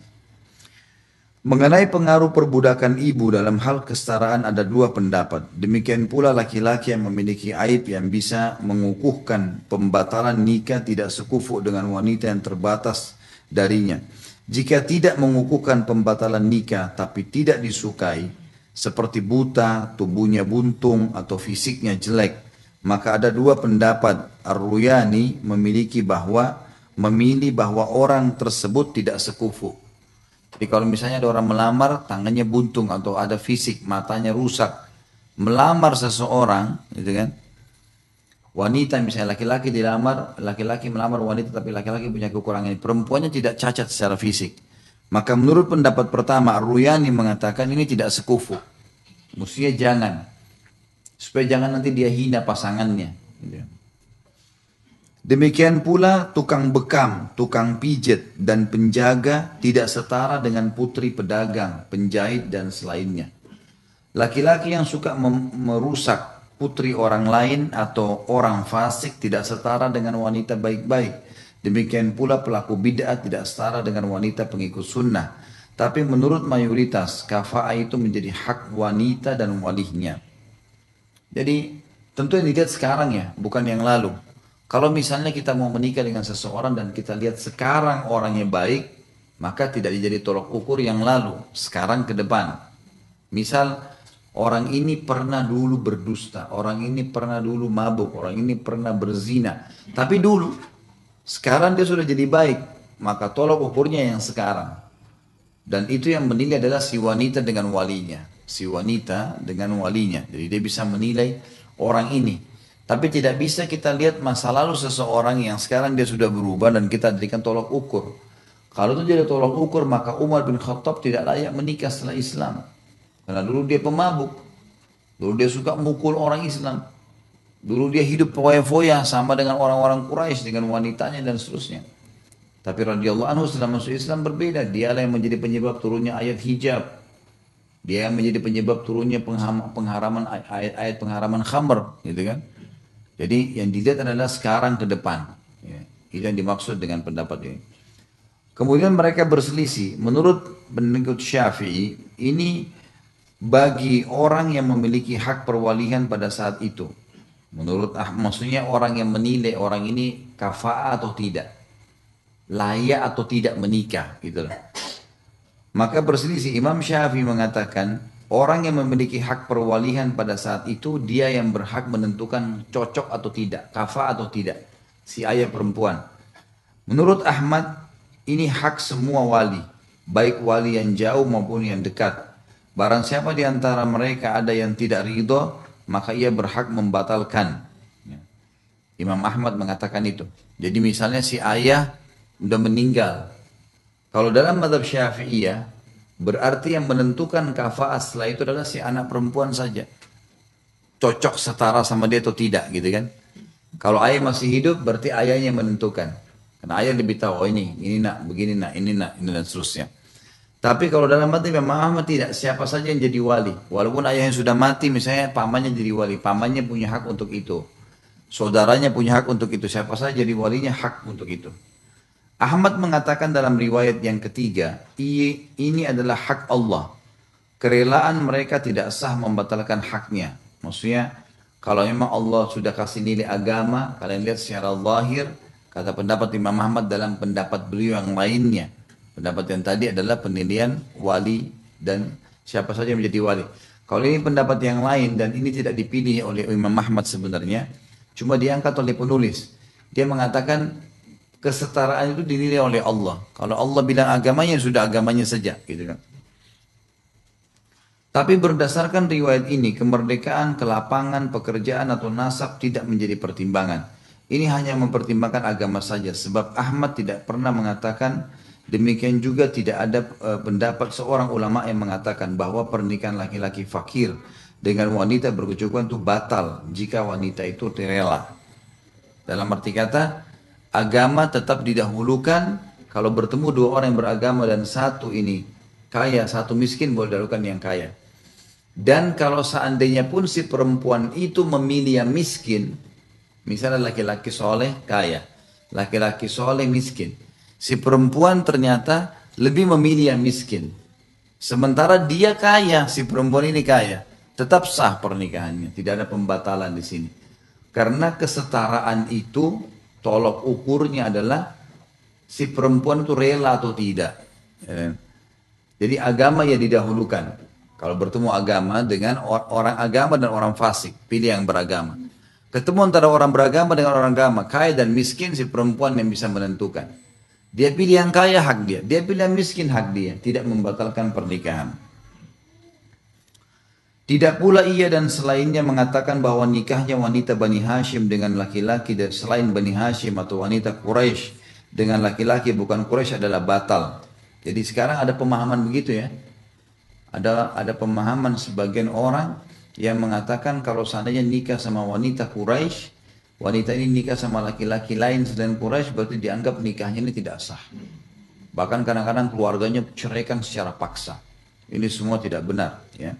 Mengenai pengaruh perbudakan ibu dalam hal kesetaraan ada 2 pendapat. Demikian pula laki-laki yang memiliki aib yang bisa mengukuhkan pembatalan nikah tidak sekufu dengan wanita yang terbatas darinya. Jika tidak mengukuhkan pembatalan nikah tapi tidak disukai, seperti buta, tubuhnya buntung atau fisiknya jelek, maka ada 2 pendapat. Ar-Ruyani memilih bahwa orang tersebut tidak sekufu. Jadi kalau misalnya ada orang melamar, tangannya buntung atau ada fisik, matanya rusak, melamar seseorang, gitu kan? Wanita misalnya laki-laki dilamar, laki-laki melamar wanita tapi laki-laki punya kekurangan, perempuannya tidak cacat secara fisik. Maka menurut pendapat pertama, Ar-Ruyani mengatakan ini tidak sekufu. Mestinya jangan. Supaya jangan nanti dia hina pasangannya. Demikian pula tukang bekam, tukang pijet, dan penjaga tidak setara dengan putri pedagang, penjahit, dan selainnya. Laki-laki yang suka merusak putri orang lain atau orang fasik tidak setara dengan wanita baik-baik. Demikian pula pelaku bid'ah tidak setara dengan wanita pengikut sunnah. Tapi menurut mayoritas, kafa'ah itu menjadi hak wanita dan walinya. Jadi tentu yang dilihat sekarang ya, bukan yang lalu. Kalau misalnya kita mau menikah dengan seseorang dan kita lihat sekarang orangnya baik, maka tidak jadi tolak ukur yang lalu, sekarang ke depan. Misal, orang ini pernah dulu berdusta, orang ini pernah dulu mabuk, orang ini pernah berzina. Tapi dulu, sekarang dia sudah jadi baik, maka tolak ukurnya yang sekarang. Dan itu yang menilai adalah si wanita dengan walinya. Si wanita dengan walinya. Jadi dia bisa menilai orang ini. Tapi tidak bisa kita lihat masa lalu seseorang yang sekarang dia sudah berubah dan kita jadikan tolak ukur. Kalau itu jadi tolak ukur, maka Umar bin Khattab tidak layak menikah setelah Islam. Karena dulu dia pemabuk. Dulu dia suka mukul orang Islam. Dulu dia hidup foya-foya sama dengan orang-orang Quraisy, dengan wanitanya dan seterusnya. Tapi radhiyallahu anhu setelah masuk Islam berbeda. Dialah yang menjadi penyebab turunnya ayat hijab. Dia yang menjadi penyebab turunnya pengharaman ayat pengharaman khamr, gitu kan? Jadi yang dilihat adalah sekarang ke depan. Ya, itu yang dimaksud dengan pendapat ini. Kemudian mereka berselisih. Menurut pengikut Syafi'i, ini bagi orang yang memiliki hak perwalian pada saat itu. Menurut maksudnya orang yang menilai orang ini kafa'ah atau tidak, layak atau tidak menikah, gitu. Maka berselisih. Imam Syafi'i mengatakan orang yang memiliki hak perwalian pada saat itu dia yang berhak menentukan cocok atau tidak, kafa'ah atau tidak, si ayah perempuan. Menurut Ahmad ini hak semua wali, baik wali yang jauh maupun yang dekat. Barang siapa di antara mereka ada yang tidak ridho, maka ia berhak membatalkan. Imam Ahmad mengatakan itu. Jadi misalnya si ayah sudah meninggal. Kalau dalam mazhab Syafi'iyah, berarti yang menentukan kafa'ah setelah itu adalah si anak perempuan saja. Cocok setara sama dia atau tidak, gitu kan. Kalau ayah masih hidup, berarti ayahnya yang menentukan. Karena ayah lebih tahu, oh ini nak, begini nak, ini nak, ini dan seterusnya. Tapi kalau dalam mazhab Imam Ahmad tidak, siapa saja yang jadi wali. Walaupun ayahnya sudah mati, misalnya pamannya jadi wali. Pamannya punya hak untuk itu. Saudaranya punya hak untuk itu. Siapa saja jadi walinya hak untuk itu. Ahmad mengatakan dalam riwayat yang ketiga, ini adalah hak Allah. Kerelaan mereka tidak sah membatalkan haknya. Maksudnya, kalau memang Allah sudah kasih nilai agama, kalian lihat secara zahir, kata pendapat Imam Ahmad dalam pendapat beliau yang lainnya. Pendapat yang tadi adalah penilaian wali dan siapa saja yang menjadi wali. Kalau ini pendapat yang lain dan ini tidak dipilih oleh Imam Ahmad sebenarnya, cuma diangkat oleh penulis. Dia mengatakan kesetaraan itu dinilai oleh Allah. Kalau Allah bilang agamanya, sudah agamanya saja, gitu kan. Tapi berdasarkan riwayat ini, kemerdekaan, kelapangan, pekerjaan atau nasab tidak menjadi pertimbangan. Ini hanya mempertimbangkan agama saja, sebab Ahmad tidak pernah mengatakan, demikian juga tidak ada pendapat seorang ulama yang mengatakan bahwa pernikahan laki-laki fakir dengan wanita berkecukupan itu batal jika wanita itu rela. Dalam arti kata, agama tetap didahulukan. Kalau bertemu dua orang yang beragama dan satu ini kaya, satu miskin, boleh dahulukan yang kaya. Dan kalau seandainya pun si perempuan itu memilih yang miskin, misalnya laki-laki soleh kaya, laki-laki soleh miskin, si perempuan ternyata lebih memilih yang miskin, sementara dia kaya, si perempuan ini kaya, tetap sah pernikahannya, tidak ada pembatalan di sini. Karena kesetaraan itu tolok ukurnya adalah si perempuan itu rela atau tidak. Jadi agama ya didahulukan. Kalau bertemu agama dengan orang agama dan orang fasik, pilih yang beragama. Ketemu antara orang beragama dengan orang agama, kaya dan miskin, si perempuan yang bisa menentukan. Dia pilih yang kaya, hak dia. Dia pilih yang miskin, hak dia. Tidak membatalkan pernikahan. Tidak pula ia dan selainnya mengatakan bahwa nikahnya wanita Bani Hashim dengan laki-laki dan selain Bani Hashim atau wanita Quraisy dengan laki-laki bukan Quraisy adalah batal. Jadi sekarang ada pemahaman begitu ya. Ada pemahaman sebagian orang yang mengatakan kalau seandainya nikah sama wanita Quraisy, wanita ini nikah sama laki-laki lain selain Quraisy, berarti dianggap nikahnya ini tidak sah. Bahkan kadang-kadang keluarganya ceraikan secara paksa. Ini semua tidak benar. Ya.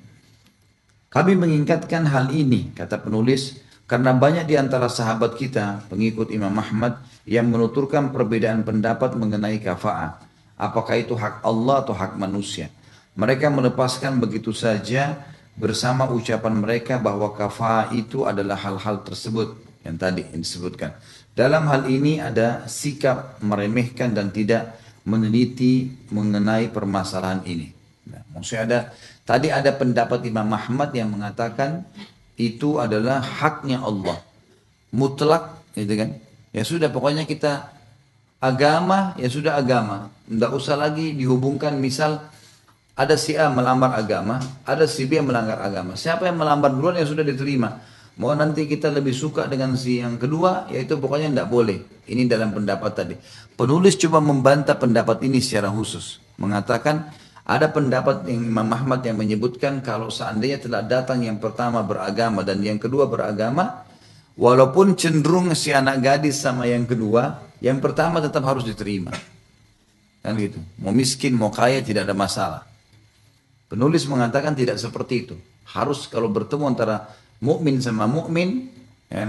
Kami mengingatkan hal ini, kata penulis, karena banyak di antara sahabat kita, pengikut Imam Ahmad, yang menuturkan perbedaan pendapat mengenai kafa'ah. Apakah itu hak Allah atau hak manusia? Mereka melepaskan begitu saja bersama ucapan mereka bahwa kafa'ah itu adalah hal-hal tersebut yang tadi disebutkan. Dalam hal ini ada sikap meremehkan dan tidak meneliti mengenai permasalahan ini. Nah, maksudnya tadi ada pendapat Imam Ahmad yang mengatakan itu adalah haknya Allah. Mutlak, gitu kan? Ya sudah, pokoknya kita agama, ya sudah agama. Tidak usah lagi dihubungkan misal ada si A melamar agama, ada si B yang melanggar agama. Siapa yang melamar duluan yang sudah diterima. Mau nanti kita lebih suka dengan si yang kedua, yaitu pokoknya tidak boleh. Ini dalam pendapat tadi. Penulis coba membantah pendapat ini secara khusus. Mengatakan ada pendapat yang Imam Ahmad yang menyebutkan kalau seandainya telah datang yang pertama beragama dan yang kedua beragama, walaupun cenderung si anak gadis sama yang kedua, yang pertama tetap harus diterima. Kan gitu. Mau miskin, mau kaya tidak ada masalah. Penulis mengatakan tidak seperti itu. Harus kalau bertemu antara mukmin sama mukmin, ya,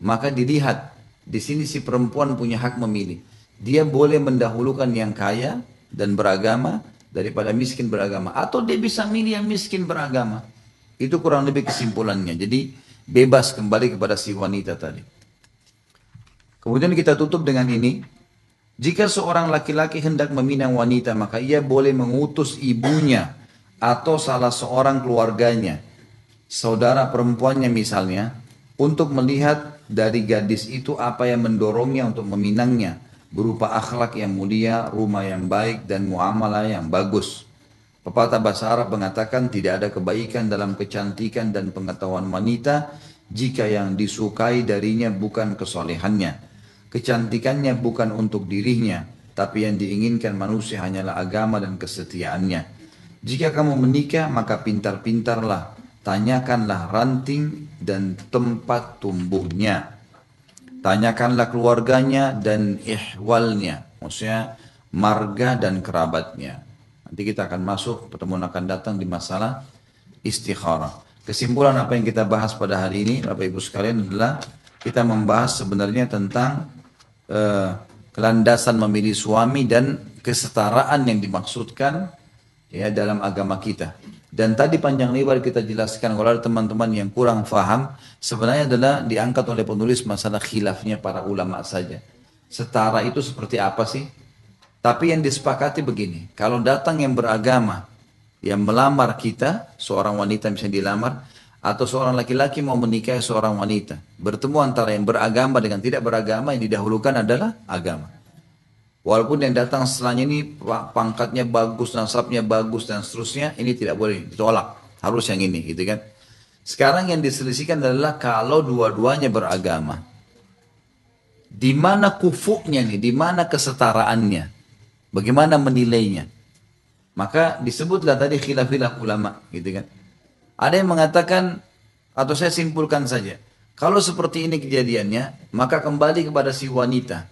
maka dilihat di sini si perempuan punya hak memilih. Dia boleh mendahulukan yang kaya dan beragama daripada miskin beragama, atau dia bisa milih yang miskin beragama. Itu kurang lebih kesimpulannya. Jadi bebas kembali kepada si wanita tadi. Kemudian kita tutup dengan ini. Jika seorang laki-laki hendak meminang wanita, maka ia boleh mengutus ibunya atau salah seorang keluarganya, saudara perempuannya misalnya, untuk melihat dari gadis itu apa yang mendorongnya untuk meminangnya, berupa akhlak yang mulia, rumah yang baik, dan muamalah yang bagus. Pepatah bahasa Arab mengatakan tidak ada kebaikan dalam kecantikan dan pengetahuan wanita jika yang disukai darinya bukan kesolehannya. Kecantikannya bukan untuk dirinya, tapi yang diinginkan manusia hanyalah agama dan kesetiaannya. Jika kamu menikah, maka pintar-pintarlah, tanyakanlah ranting dan tempat tumbuhnya. Tanyakanlah keluarganya dan ihwalnya, maksudnya marga dan kerabatnya. Nanti kita akan masuk, pertemuan akan datang di masalah istikharah. Kesimpulan apa yang kita bahas pada hari ini, Bapak Ibu sekalian, adalah kita membahas sebenarnya tentang kelandasan memilih suami dan kesetaraan yang dimaksudkan ya dalam agama kita. Dan tadi panjang lebar kita jelaskan, kalau ada teman-teman yang kurang faham, sebenarnya adalah diangkat oleh penulis masalah khilafnya para ulama saja. setara itu seperti apa sih? Tapi yang disepakati begini, kalau datang yang beragama, yang melamar kita, seorang wanita misalnya dilamar, atau seorang laki-laki mau menikahi seorang wanita, bertemu antara yang beragama dengan tidak beragama, yang didahulukan adalah agama. Walaupun yang datang setelahnya ini pangkatnya bagus, nasabnya bagus dan seterusnya, ini tidak boleh ditolak. Harus yang ini, gitu kan? Sekarang yang diselisihkan adalah kalau dua-duanya beragama. Di mana kufuknya nih? Di mana kesetaraannya? Bagaimana menilainya? Maka disebutlah tadi khilaf-khilaf ulama, gitu kan? Ada yang mengatakan, atau saya simpulkan saja, kalau seperti ini kejadiannya, maka kembali kepada si wanita.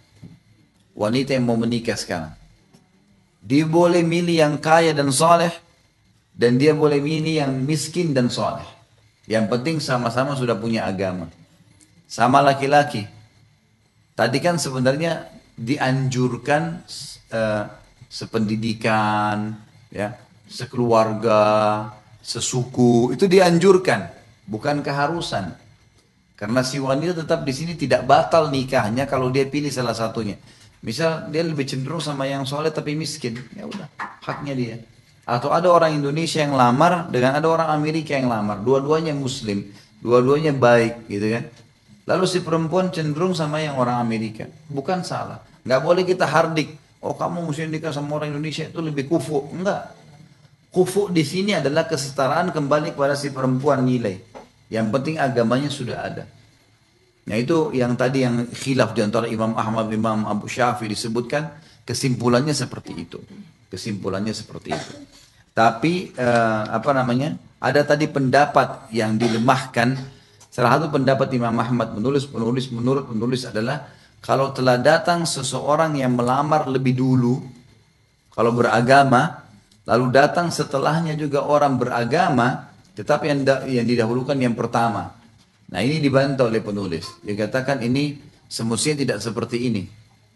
Wanita yang mau menikah sekarang. Dia boleh milih yang kaya dan soleh, dan dia boleh milih yang miskin dan soleh. Yang penting sama-sama sudah punya agama. Sama laki-laki. Tadi kan sebenarnya dianjurkan sependidikan, ya, sekeluarga, sesuku, itu dianjurkan, bukan keharusan. Karena si wanita tetap di sini tidak batal nikahnya kalau dia pilih salah satunya. Misal dia lebih cenderung sama yang soleh tapi miskin, ya udah, haknya dia. Atau ada orang Indonesia yang lamar dengan ada orang Amerika yang lamar, dua-duanya muslim, dua-duanya baik, gitu kan. Lalu si perempuan cenderung sama yang orang Amerika, bukan salah. Nggak boleh kita hardik, oh kamu mesti nikah sama orang Indonesia itu lebih kufu, enggak. Kufu di sini adalah kesetaraan kembali kepada si perempuan nilai. Yang penting agamanya sudah ada. Nah itu yang tadi yang khilaf di antara Imam Ahmad, Imam Abu Syafi'i disebutkan, kesimpulannya seperti itu. Kesimpulannya seperti itu. Tapi apa namanya? Ada tadi pendapat yang dilemahkan. Salah satu pendapat Imam Ahmad menurut penulis adalah kalau telah datang seseorang yang melamar lebih dulu, kalau beragama, lalu datang setelahnya juga orang beragama, tetapi yang didahulukan yang pertama. Nah ini dibantah oleh penulis. Dia katakan ini semestinya tidak seperti ini.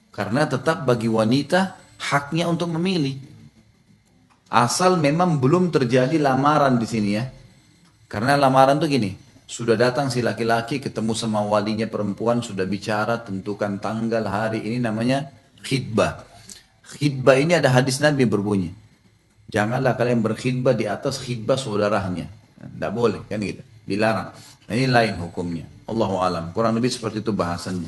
Karena tetap bagi wanita haknya untuk memilih. Asal memang belum terjadi lamaran di sini ya. Karena lamaran tuh gini, sudah datang si laki-laki ketemu sama walinya perempuan, sudah bicara, tentukan tanggal, hari, ini namanya khidbah. Khidbah ini ada hadis Nabi berbunyi, janganlah kalian berkhidbah di atas khidbah saudaranya. Tidak boleh kan gitu, dilarang. Nah, ini lain hukumnya. Allahu alam. Kurang lebih seperti itu bahasannya.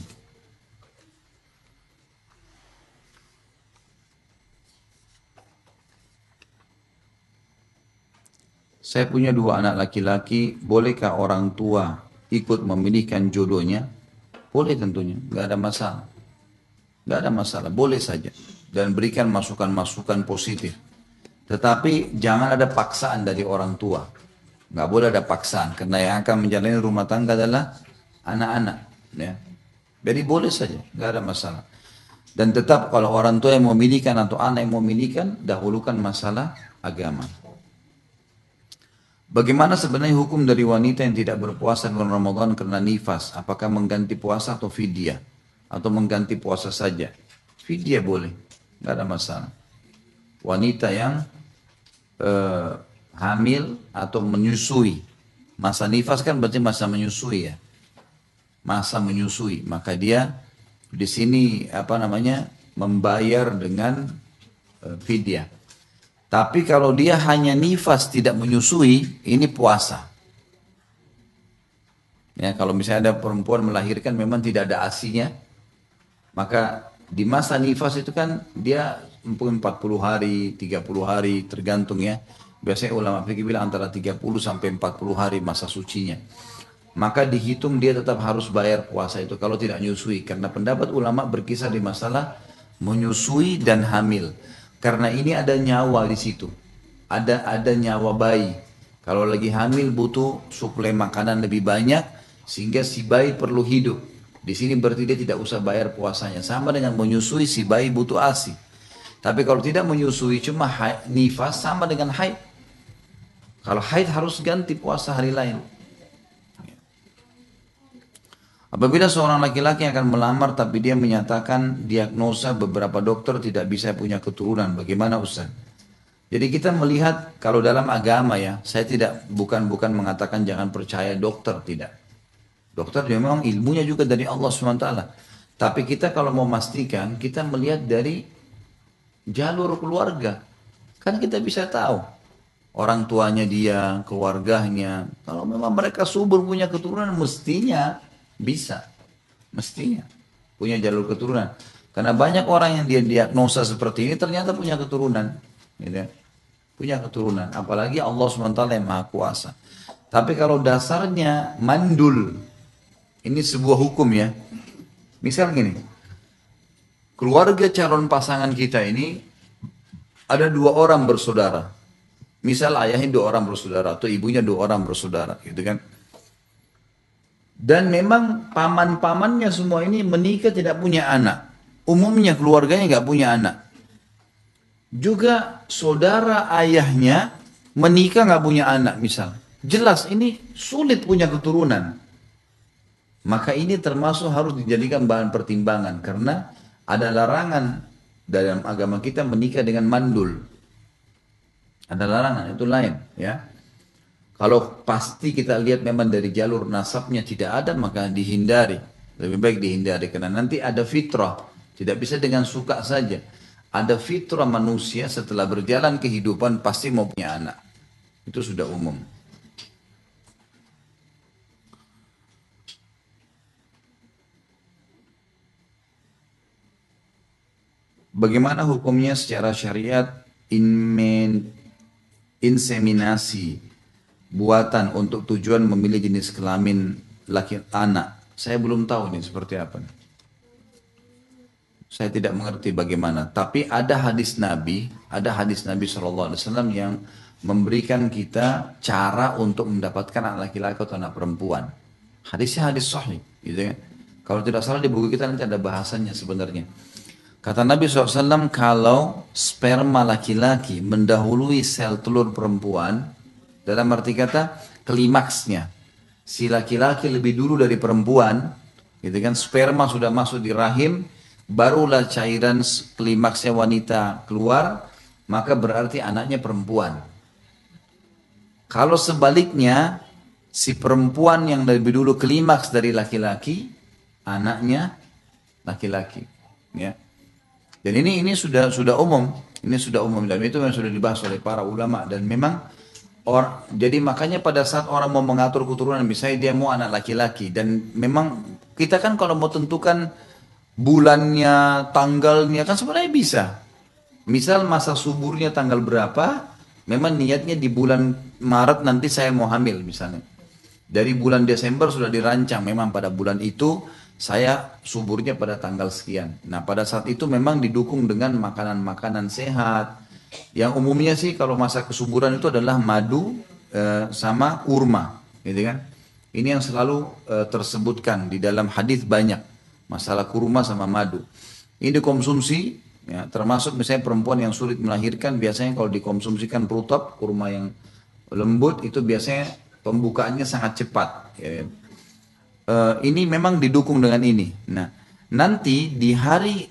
Saya punya dua anak laki-laki, bolehkah orang tua ikut memilihkan jodohnya? Boleh tentunya, nggak ada masalah. Nggak ada masalah, boleh saja. Dan berikan masukan-masukan positif. Tetapi jangan ada paksaan dari orang tua. Nggak boleh ada paksaan, karena yang akan menjalani rumah tangga adalah anak-anak. Ya. Jadi boleh saja, nggak ada masalah. Dan tetap kalau orang tua yang memilihkan atau anak yang memilihkan, dahulukan masalah agama. Bagaimana sebenarnya hukum dari wanita yang tidak berpuasa bulan Ramadan karena nifas? Apakah mengganti puasa atau fidyah? Atau mengganti puasa saja? Fidyah boleh, nggak ada masalah. Wanita yang hamil atau menyusui. Masa nifas kan berarti masa menyusui ya. Masa menyusui, maka dia di sini apa namanya membayar dengan fidyah. Tapi kalau dia hanya nifas tidak menyusui, ini puasa. Ya, kalau misalnya ada perempuan melahirkan memang tidak ada ASI-nya, maka di masa nifas itu kan dia mungkin 40 hari, 30 hari tergantung ya. Biasanya ulama fikih bilang antara 30 sampai 40 hari masa sucinya. Maka dihitung dia tetap harus bayar puasa itu kalau tidak menyusui. Karena pendapat ulama berkisar di masalah menyusui dan hamil. Karena ini ada nyawa di situ. Ada nyawa bayi. Kalau lagi hamil butuh suplai makanan lebih banyak sehingga si bayi perlu hidup. Di sini berarti dia tidak usah bayar puasanya. Sama dengan menyusui, si bayi butuh ASI. Tapi kalau tidak menyusui cuma nifas sama dengan haid. Kalau haid harus ganti puasa hari lain. Apabila seorang laki-laki akan melamar tapi dia menyatakan diagnosa beberapa dokter tidak bisa punya keturunan, bagaimana Ustaz? Jadi kita melihat kalau dalam agama ya, saya bukan mengatakan jangan percaya dokter, tidak. Dokter memang ilmunya juga dari Allah SWT. Tapi kita kalau mau memastikan, kita melihat dari jalur keluarga. Kan kita bisa tahu orang tuanya dia, keluarganya. Kalau memang mereka subur punya keturunan, mestinya bisa. Mestinya punya jalur keturunan. Karena banyak orang yang dia diagnosa seperti ini ternyata punya keturunan. Gitu ya. Punya keturunan. Apalagi Allah SWT yang Maha Kuasa. Tapi kalau dasarnya mandul, ini sebuah hukum ya. Misal gini, keluarga calon pasangan kita ini ada dua orang bersaudara. Misal ayahnya dua orang bersaudara atau ibunya dua orang bersaudara, gitu kan. Dan memang paman-pamannya semua ini menikah tidak punya anak. Umumnya keluarganya nggak punya anak. Juga saudara ayahnya menikah nggak punya anak misal. Jelas ini sulit punya keturunan. Maka ini termasuk harus dijadikan bahan pertimbangan karena ada larangan dalam agama kita menikah dengan mandul. Ada larangan, itu lain ya. Kalau pasti kita lihat memang dari jalur nasabnya tidak ada, maka dihindari. Lebih baik dihindari karena nanti ada fitrah. Tidak bisa dengan suka saja. Ada fitrah manusia setelah berjalan kehidupan pasti mau punya anak. Itu sudah umum. Bagaimana hukumnya secara syariat inseminasi buatan untuk tujuan memilih jenis kelamin laki anak? Saya belum tahu nih seperti apa. Saya tidak mengerti bagaimana. Tapi ada hadis Nabi SAW yang memberikan kita cara untuk mendapatkan anak laki-laki atau anak perempuan. Hadisnya hadis sahih, gitu kan? Kalau tidak salah di buku kita nanti ada bahasannya sebenarnya. Kata Nabi SAW, kalau sperma laki-laki mendahului sel telur perempuan, dalam arti kata klimaksnya, si laki-laki lebih dulu dari perempuan, gitu kan? Sperma sudah masuk di rahim, barulah cairan klimaksnya wanita keluar, maka berarti anaknya perempuan. Kalau sebaliknya, si perempuan yang lebih dulu klimaks dari laki-laki, anaknya laki-laki. Ya. Dan ini sudah umum, dan itu yang sudah dibahas oleh para ulama dan memang jadi makanya pada saat orang mau mengatur keturunan, misalnya dia mau anak laki-laki dan memang kita kan kalau mau tentukan bulannya, tanggalnya kan sebenarnya bisa. Misal masa suburnya tanggal berapa, memang niatnya di bulan Maret nanti saya mau hamil misalnya. Dari bulan Desember sudah dirancang, memang pada bulan itu saya suburnya pada tanggal sekian. Nah pada saat itu memang didukung dengan makanan-makanan sehat. Yang umumnya sih kalau masa kesuburan itu adalah madu sama kurma, gitu kan? Ini yang selalu tersebutkan di dalam hadis banyak. Masalah kurma sama madu. Ini dikonsumsi, ya, termasuk misalnya perempuan yang sulit melahirkan, biasanya kalau dikonsumsikan rutab, kurma yang lembut, itu biasanya pembukaannya sangat cepat. Ya. Ini memang didukung dengan ini. Nah, nanti di hari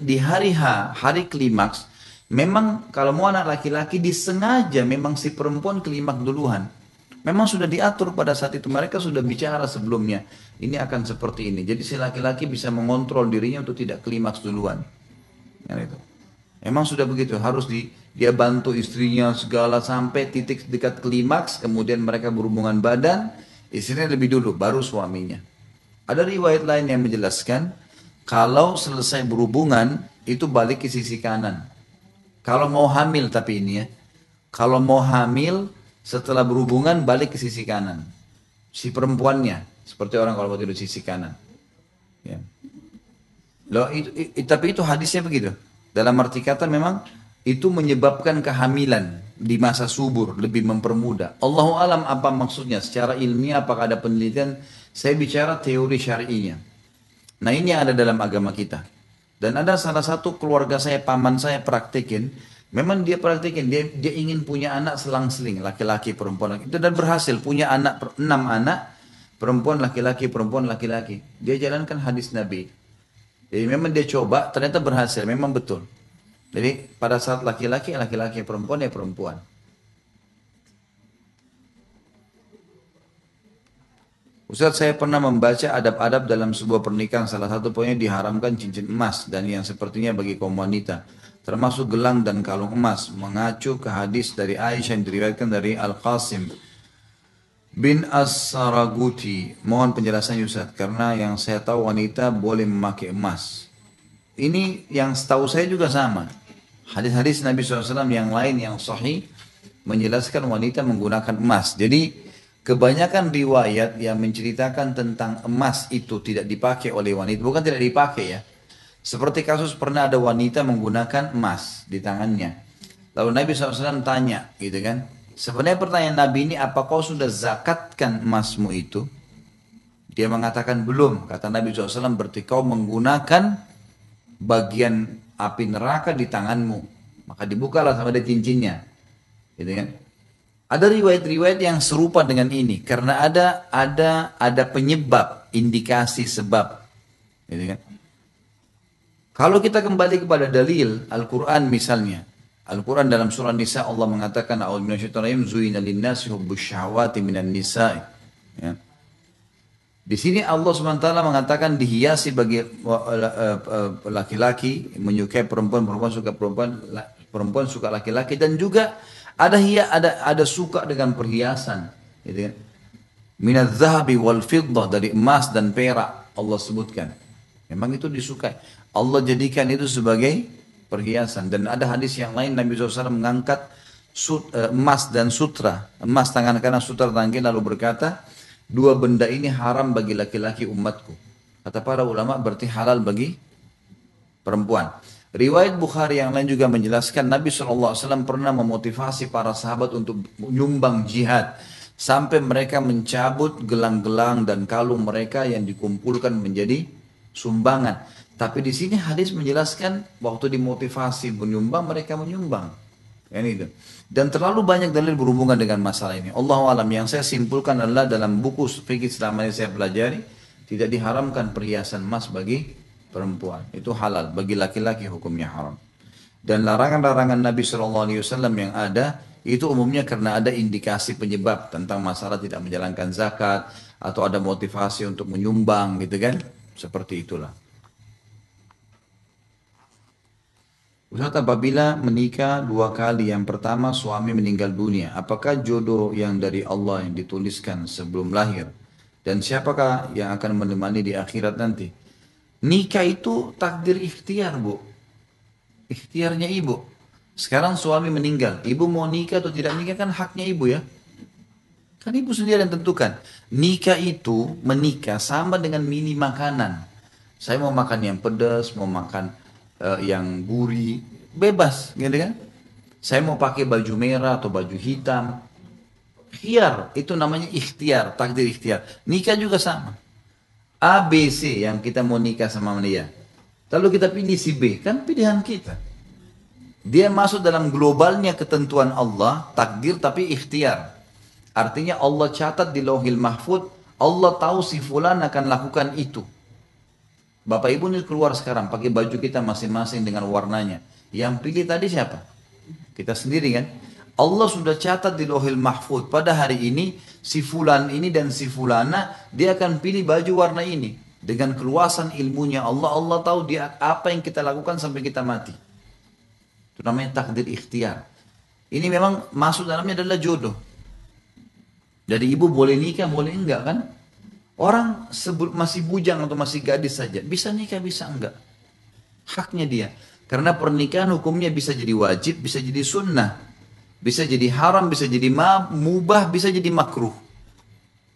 H, hari klimaks, memang kalau mau anak laki-laki disengaja memang si perempuan klimaks duluan. Memang sudah diatur pada saat itu, mereka sudah bicara sebelumnya. Ini akan seperti ini. Jadi si laki-laki bisa mengontrol dirinya untuk tidak klimaks duluan. Ya, itu. Emang sudah begitu, harus dia bantu istrinya segala sampai titik dekat klimaks, kemudian mereka berhubungan badan, istrinya lebih dulu, baru suaminya. Ada riwayat lain yang menjelaskan, kalau selesai berhubungan, itu balik ke sisi kanan. Kalau mau hamil tapi ini ya, kalau mau hamil, setelah berhubungan balik ke sisi kanan. Si perempuannya, seperti orang kalau mau tidur sisi kanan. Ya. Loh, tapi itu hadisnya begitu. Dalam arti kata memang itu menyebabkan kehamilan di masa subur, lebih mempermudah. Allahu alam apa maksudnya secara ilmiah, apakah ada penelitian? Saya bicara teori syar'inya. Nah ini yang ada dalam agama kita. Dan ada salah satu keluarga saya, paman saya praktekin. Memang dia praktekin, dia ingin punya anak selang-seling, laki-laki, perempuan, itu dan berhasil punya anak, 6 anak, perempuan, laki-laki. Dia jalankan hadis Nabi. Jadi memang dia coba, ternyata berhasil, memang betul. Jadi pada saat laki-laki, perempuan, ya perempuan. Ustaz, saya pernah membaca adab-adab dalam sebuah pernikahan. Salah satu poinnya diharamkan cincin emas dan yang sepertinya bagi kaum wanita, termasuk gelang dan kalung emas, mengacu ke hadis dari Aisyah yang diriwayatkan dari Al-Qasim bin As-Saraguti. Mohon penjelasannya Ustaz, karena yang saya tahu wanita boleh memakai emas. Ini yang setahu saya juga sama. Hadis-hadis Nabi SAW yang lain yang sahih menjelaskan wanita menggunakan emas. Jadi kebanyakan riwayat yang menceritakan tentang emas itu tidak dipakai oleh wanita, bukan tidak dipakai ya. Seperti kasus pernah ada wanita menggunakan emas di tangannya. Lalu Nabi SAW tanya gitu kan. Sebenarnya pertanyaan Nabi ini, apa kau sudah zakatkan emasmu itu? Dia mengatakan belum. Kata Nabi SAW, berarti kau menggunakan bagian api neraka di tanganmu. Maka dibukalah sama dia cincinnya. Gitu kan? Ada riwayat-riwayat yang serupa dengan ini karena ada penyebab, indikasi sebab. Gitu kan? Kalau kita kembali kepada dalil Al-Quran misalnya, Al-Quran dalam surah Nisa Allah mengatakan, a'udzu minasyaitonir rajim, zuina lin-nasi hubbus syahawati minan nisa'i. Ya. Di sini Allah SWT mengatakan dihiasi bagi laki-laki menyukai perempuan, perempuan suka perempuan, perempuan suka laki-laki, dan juga ada suka dengan perhiasan, gitu kan? Minadz zahabi wal fiddah, dari emas dan perak Allah sebutkan. Memang itu disukai. Allah jadikan itu sebagai perhiasan, dan ada hadis yang lain Nabi SAW mengangkat emas dan sutra, emas tangan kanan, sutra tangan kiri, lalu berkata, dua benda ini haram bagi laki-laki umatku. Kata para ulama berarti halal bagi perempuan. Riwayat Bukhari yang lain juga menjelaskan Nabi SAW pernah memotivasi para sahabat untuk menyumbang jihad. Sampai mereka mencabut gelang-gelang dan kalung mereka yang dikumpulkan menjadi sumbangan. Tapi di sini hadis menjelaskan waktu dimotivasi menyumbang, mereka menyumbang. Ini itu. Dan terlalu banyak dalil berhubungan dengan masalah ini. Allahu alam, yang saya simpulkan adalah dalam buku fikih selama ini saya pelajari, tidak diharamkan perhiasan emas bagi perempuan. Itu halal, bagi laki-laki hukumnya haram. Dan larangan-larangan Nabi SAW yang ada, itu umumnya karena ada indikasi penyebab tentang masalah tidak menjalankan zakat, atau ada motivasi untuk menyumbang gitu kan. Seperti itulah. Ustaz, apabila menikah dua kali, yang pertama suami meninggal dunia, apakah jodoh yang dari Allah yang dituliskan sebelum lahir? Dan siapakah yang akan menemani di akhirat nanti? Nikah itu takdir ikhtiar, Bu. Ikhtiarnya ibu. Sekarang suami meninggal, ibu mau nikah atau tidak nikah kan haknya ibu ya. Kan ibu sendiri yang tentukan. Nikah itu, menikah sama dengan milih makanan. Saya mau makan yang pedas, mau makan yang gurih, bebas, gitu kan? Saya mau pakai baju merah atau baju hitam, ikhtiar, itu namanya ikhtiar, takdir ikhtiar. Nikah juga sama. A, B, C yang kita mau nikah sama dia. Lalu kita pilih si B, kan pilihan kita. Dia masuk dalam globalnya ketentuan Allah, takdir tapi ikhtiar. Artinya Allah catat di Lauhil Mahfud, Allah tahu si fulan akan lakukan itu. Bapak ibu ini keluar sekarang pakai baju kita masing-masing dengan warnanya. Yang pilih tadi siapa? Kita sendiri kan? Allah sudah catat di Lauhil Mahfud pada hari ini si fulan ini dan si fulana dia akan pilih baju warna ini. Dengan keluasan ilmunya Allah, Allah tahu dia apa yang kita lakukan sampai kita mati. Itu namanya takdir ikhtiar. Ini memang masuk dalamnya adalah jodoh. Jadi ibu boleh nikah, boleh enggak kan? Orang masih bujang atau masih gadis saja, bisa nikah, bisa enggak. Haknya dia. Karena pernikahan hukumnya bisa jadi wajib, bisa jadi sunnah. Bisa jadi haram, bisa jadi mubah, bisa jadi makruh.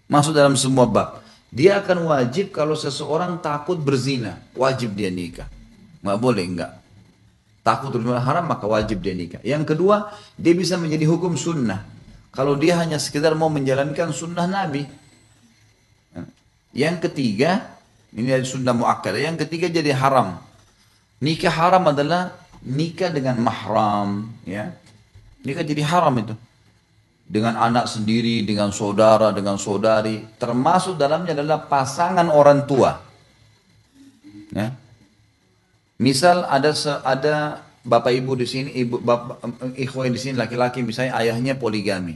Masuk dalam semua bab. Dia akan wajib kalau seseorang takut berzina. Wajib dia nikah. Nggak boleh, enggak. Takut berzina haram, maka wajib dia nikah. Yang kedua, dia bisa menjadi hukum sunnah. Kalau dia hanya sekedar mau menjalankan sunnah Nabi. Yang ketiga, ini dari sunnah muakkadah. Yang ketiga jadi haram. Nikah haram adalah nikah dengan mahram, ya. Nikah jadi haram itu. Dengan anak sendiri, dengan saudara, dengan saudari, termasuk dalamnya adalah pasangan orang tua. Ya. Misal ada bapak ibu di sini, ibu bapak ikhwan di sini laki-laki, misalnya ayahnya poligami.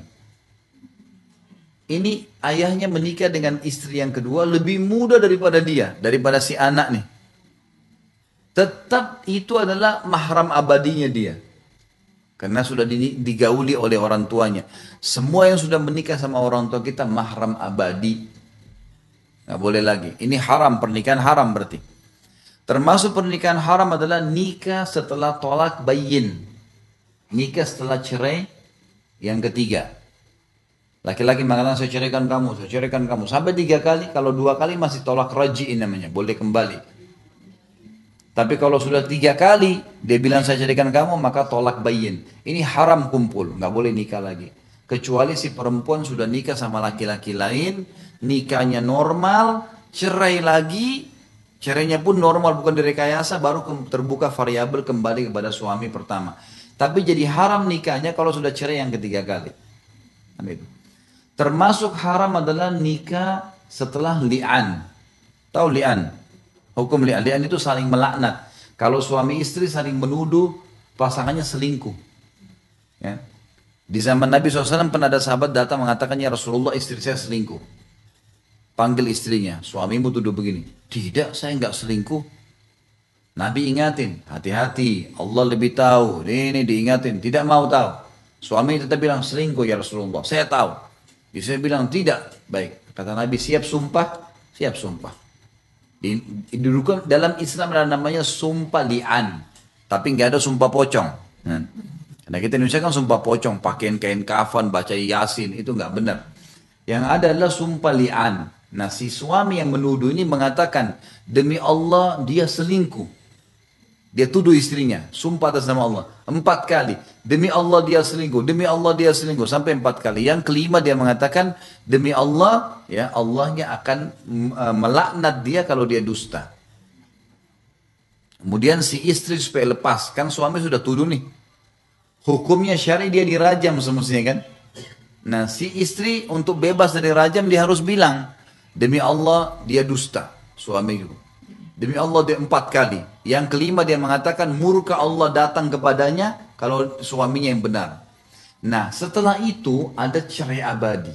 ini ayahnya menikah dengan istri yang kedua lebih muda daripada dia, daripada si anak nih. Tetap itu adalah mahram abadinya dia. Karena sudah digauli oleh orang tuanya. Semua yang sudah menikah sama orang tua kita mahram abadi. Nggak boleh lagi. Ini haram, pernikahan haram berarti. Termasuk pernikahan haram adalah nikah setelah tolak bayin. Nikah setelah cerai yang ketiga. Laki-laki mengatakan saya ceraikan kamu, saya ceraikan kamu. Sampai 3 kali, kalau 2 kali masih tolak raji'in namanya, boleh kembali. Tapi kalau sudah 3 kali dia bilang saya jadikan kamu, maka tolak bayin. Ini haram kumpul, nggak boleh nikah lagi. Kecuali si perempuan sudah nikah sama laki-laki lain, nikahnya normal, cerai lagi, cerainya pun normal bukan direkayasa, baru terbuka variabel kembali kepada suami pertama. Tapi jadi haram nikahnya kalau sudah cerai yang ketiga kali. Amin. Termasuk haram adalah nikah setelah li'an. Tahu li'an? Hukum li'an. Li'an itu saling melaknat. Kalau suami istri saling menuduh pasangannya selingkuh. Ya. Di zaman Nabi SAW pernah ada sahabat datang mengatakan, ya Rasulullah istri saya selingkuh. Panggil istrinya, suamimu tuduh begini. Tidak, saya nggak selingkuh. Nabi ingatin, hati-hati, Allah lebih tahu. Ini diingatin, tidak mau tahu. Suami tetap bilang selingkuh ya Rasulullah, saya tahu. Istri bilang tidak. Baik, kata Nabi siap sumpah, siap sumpah. Didudukan dalam Islam ada namanya sumpah li'an, tapi nggak ada sumpah pocong. Karena kita Indonesia kan sumpah pocong, pakaian kain kafan, baca yasin, itu nggak benar. Yang ada adalah sumpah li'an. Nah si suami yang menuduh ini mengatakan demi Allah dia selingkuh. Dia tuduh istrinya, sumpah atas nama Allah 4 kali. Demi Allah dia selingkuh, demi Allah dia selingkuh sampai 4 kali. Yang kelima dia mengatakan demi Allah, ya Allahnya akan melaknat dia kalau dia dusta. Kemudian si istri supaya lepas, kan suami sudah tuduh nih. Hukumnya syar'i dia dirajam semestinya kan. Nah si istri untuk bebas dari rajam dia harus bilang demi Allah dia dusta suamiku. Demi Allah dia 4 kali. Yang kelima dia mengatakan murka Allah datang kepadanya kalau suaminya yang benar. Nah setelah itu ada cerai abadi.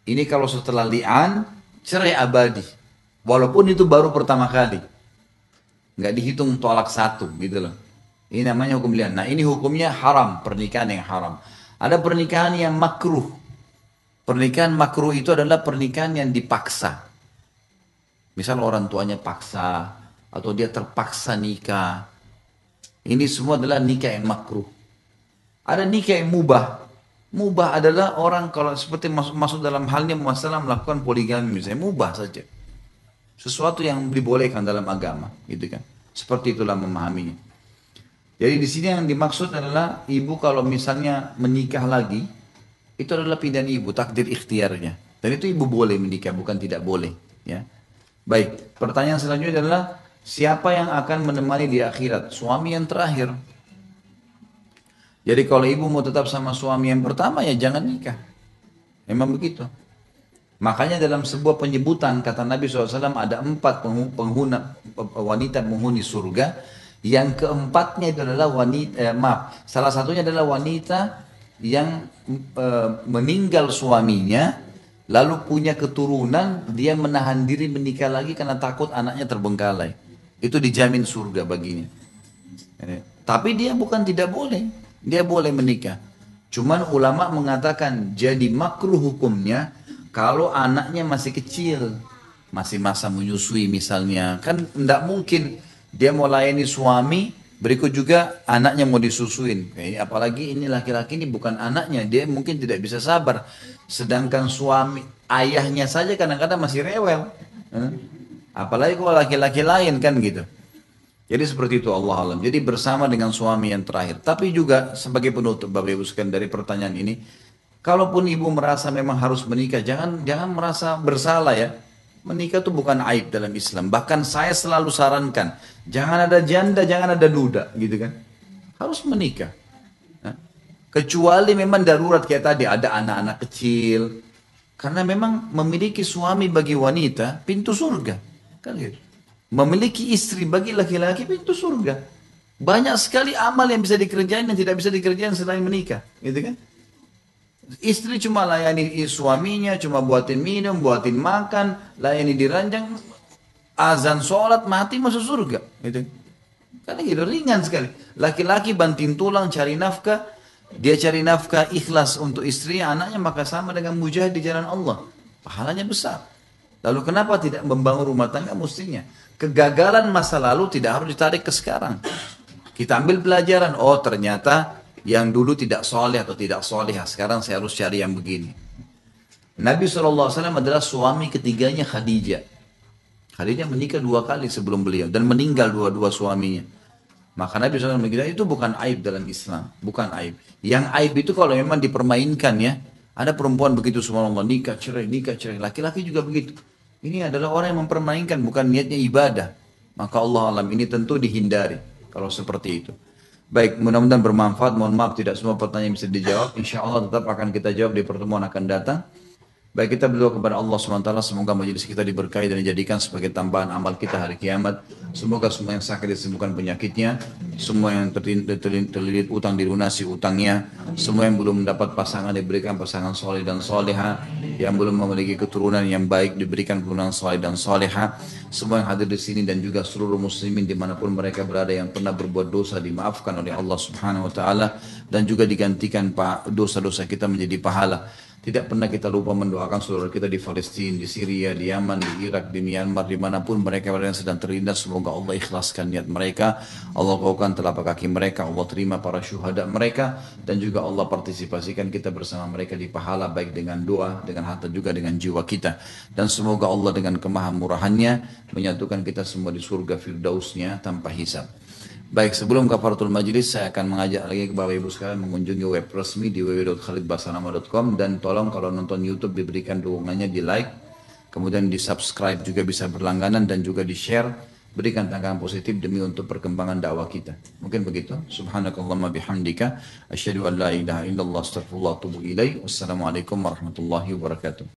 Ini kalau setelah li'an cerai abadi. Walaupun itu baru pertama kali. Nggak dihitung tolak 1 gitu loh. Ini namanya hukum li'an. Nah ini hukumnya haram, pernikahan yang haram. Ada pernikahan yang makruh. Pernikahan makruh itu adalah pernikahan yang dipaksa. Misal orang tuanya paksa, atau dia terpaksa nikah. Ini semua adalah nikah yang makruh. Ada nikah yang mubah. Mubah adalah orang kalau seperti masuk dalam halnya masalah melakukan poligami misalnya, mubah saja. Sesuatu yang dibolehkan dalam agama, gitu kan. Seperti itulah memahaminya. Jadi di sini yang dimaksud adalah ibu kalau misalnya menikah lagi, itu adalah pilihan ibu, takdir ikhtiarnya. Dan itu ibu boleh menikah, bukan tidak boleh, ya. Baik, pertanyaan selanjutnya adalah siapa yang akan menemani di akhirat? Suami yang terakhir. Jadi kalau ibu mau tetap sama suami yang pertama ya jangan nikah. Memang begitu. Makanya dalam sebuah penyebutan kata Nabi SAW ada 4 penghuna wanita penghuni surga. Yang keempatnya itu adalah salah satunya adalah wanita yang meninggal suaminya. Lalu punya keturunan, dia menahan diri menikah lagi karena takut anaknya terbengkalai. Itu dijamin surga baginya. Tapi dia bukan tidak boleh. Dia boleh menikah. Cuman ulama mengatakan jadi makruh hukumnya kalau anaknya masih kecil. Masih masa menyusui misalnya. Kan tidak mungkin dia mau layani suami, berikut juga anaknya mau disusuin. Apalagi ini laki-laki ini bukan anaknya, dia mungkin tidak bisa sabar. Sedangkan suami, ayahnya saja kadang-kadang masih rewel. Apalagi kalau laki-laki lain kan gitu. Jadi seperti itu Allah alam. Jadi bersama dengan suami yang terakhir. Tapi juga sebagai penutup Bapak Ibu sekalian dari pertanyaan ini, kalaupun ibu merasa memang harus menikah, jangan merasa bersalah ya. Menikah itu bukan aib dalam Islam. Bahkan saya selalu sarankan, jangan ada janda, jangan ada duda, gitu kan. Harus menikah. Kecuali memang darurat kayak tadi, ada anak-anak kecil. Karena memang memiliki suami bagi wanita, pintu surga. Kan gitu. Memiliki istri bagi laki-laki, pintu surga. Banyak sekali amal yang bisa dikerjain dan tidak bisa dikerjain selain menikah. Gitu kan. Istri cuma layani suaminya, cuma buatin minum, buatin makan, layani di ranjang, azan sholat, mati masuk surga. Gitu. Karena gitu ringan sekali. Laki-laki banting tulang cari nafkah, dia cari nafkah ikhlas untuk istri, anaknya, maka sama dengan mujahid di jalan Allah. Pahalanya besar. Lalu kenapa tidak membangun rumah tangga mestinya? Kegagalan masa lalu tidak harus ditarik ke sekarang. Kita ambil pelajaran, oh ternyata yang dulu tidak soleh atau tidak soleh, sekarang saya harus cari yang begini. Nabi SAW adalah suami ketiganya Khadijah. Khadijah menikah 2 kali sebelum beliau dan meninggal dua-dua suaminya. Maka Nabi SAW bilang itu bukan aib dalam Islam, bukan aib. Yang aib itu kalau memang dipermainkan ya. Ada perempuan begitu subhanallah nikah cerai, laki-laki juga begitu. Ini adalah orang yang mempermainkan, bukan niatnya ibadah. Maka Allah alam ini tentu dihindari kalau seperti itu. Baik, mudah-mudahan bermanfaat. Mohon maaf tidak semua pertanyaan bisa dijawab. Insya Allah tetap akan kita jawab di pertemuan akan datang. Baik, kita berdoa kepada Allah SWT, semoga majelis kita diberkahi dan dijadikan sebagai tambahan amal kita hari kiamat. Semoga semua yang sakit disembuhkan penyakitnya, semua yang terlilit utang dilunasi utangnya, semua yang belum mendapat pasangan diberikan pasangan soleh dan soleha, yang belum memiliki keturunan yang baik diberikan keturunan soleh dan soleha. Semua yang hadir di sini dan juga seluruh muslimin dimanapun mereka berada yang pernah berbuat dosa dimaafkan oleh Allah Subhanahu Wa Taala dan juga digantikan dosa-dosa kita menjadi pahala. Tidak pernah kita lupa mendoakan saudara kita di Palestina, di Syria, di Yaman, di Irak, di Myanmar, dimanapun mereka berada yang sedang terlindas. Semoga Allah ikhlaskan niat mereka, Allah kaukan telapak kaki mereka, Allah terima para syuhada mereka, dan juga Allah partisipasikan kita bersama mereka di pahala, baik dengan doa, dengan harta juga dengan jiwa kita. Dan semoga Allah dengan kemahamurahannya menyatukan kita semua di surga firdausnya tanpa hisab. Baik, sebelum kafaratul majlis, saya akan mengajak lagi ke Bapak Ibu sekalian mengunjungi web resmi di www.khalidbasalamah.com, dan tolong kalau nonton YouTube diberikan dukungannya di like, kemudian di subscribe juga bisa berlangganan dan juga di share, berikan tanggapan positif demi untuk perkembangan dakwah kita. Mungkin begitu. Subhanakallahumma bihamdika asyhadu an la ilaha illallah astaghfirullah wa atubu ilaih. Wassalamualaikum warahmatullahi wabarakatuh.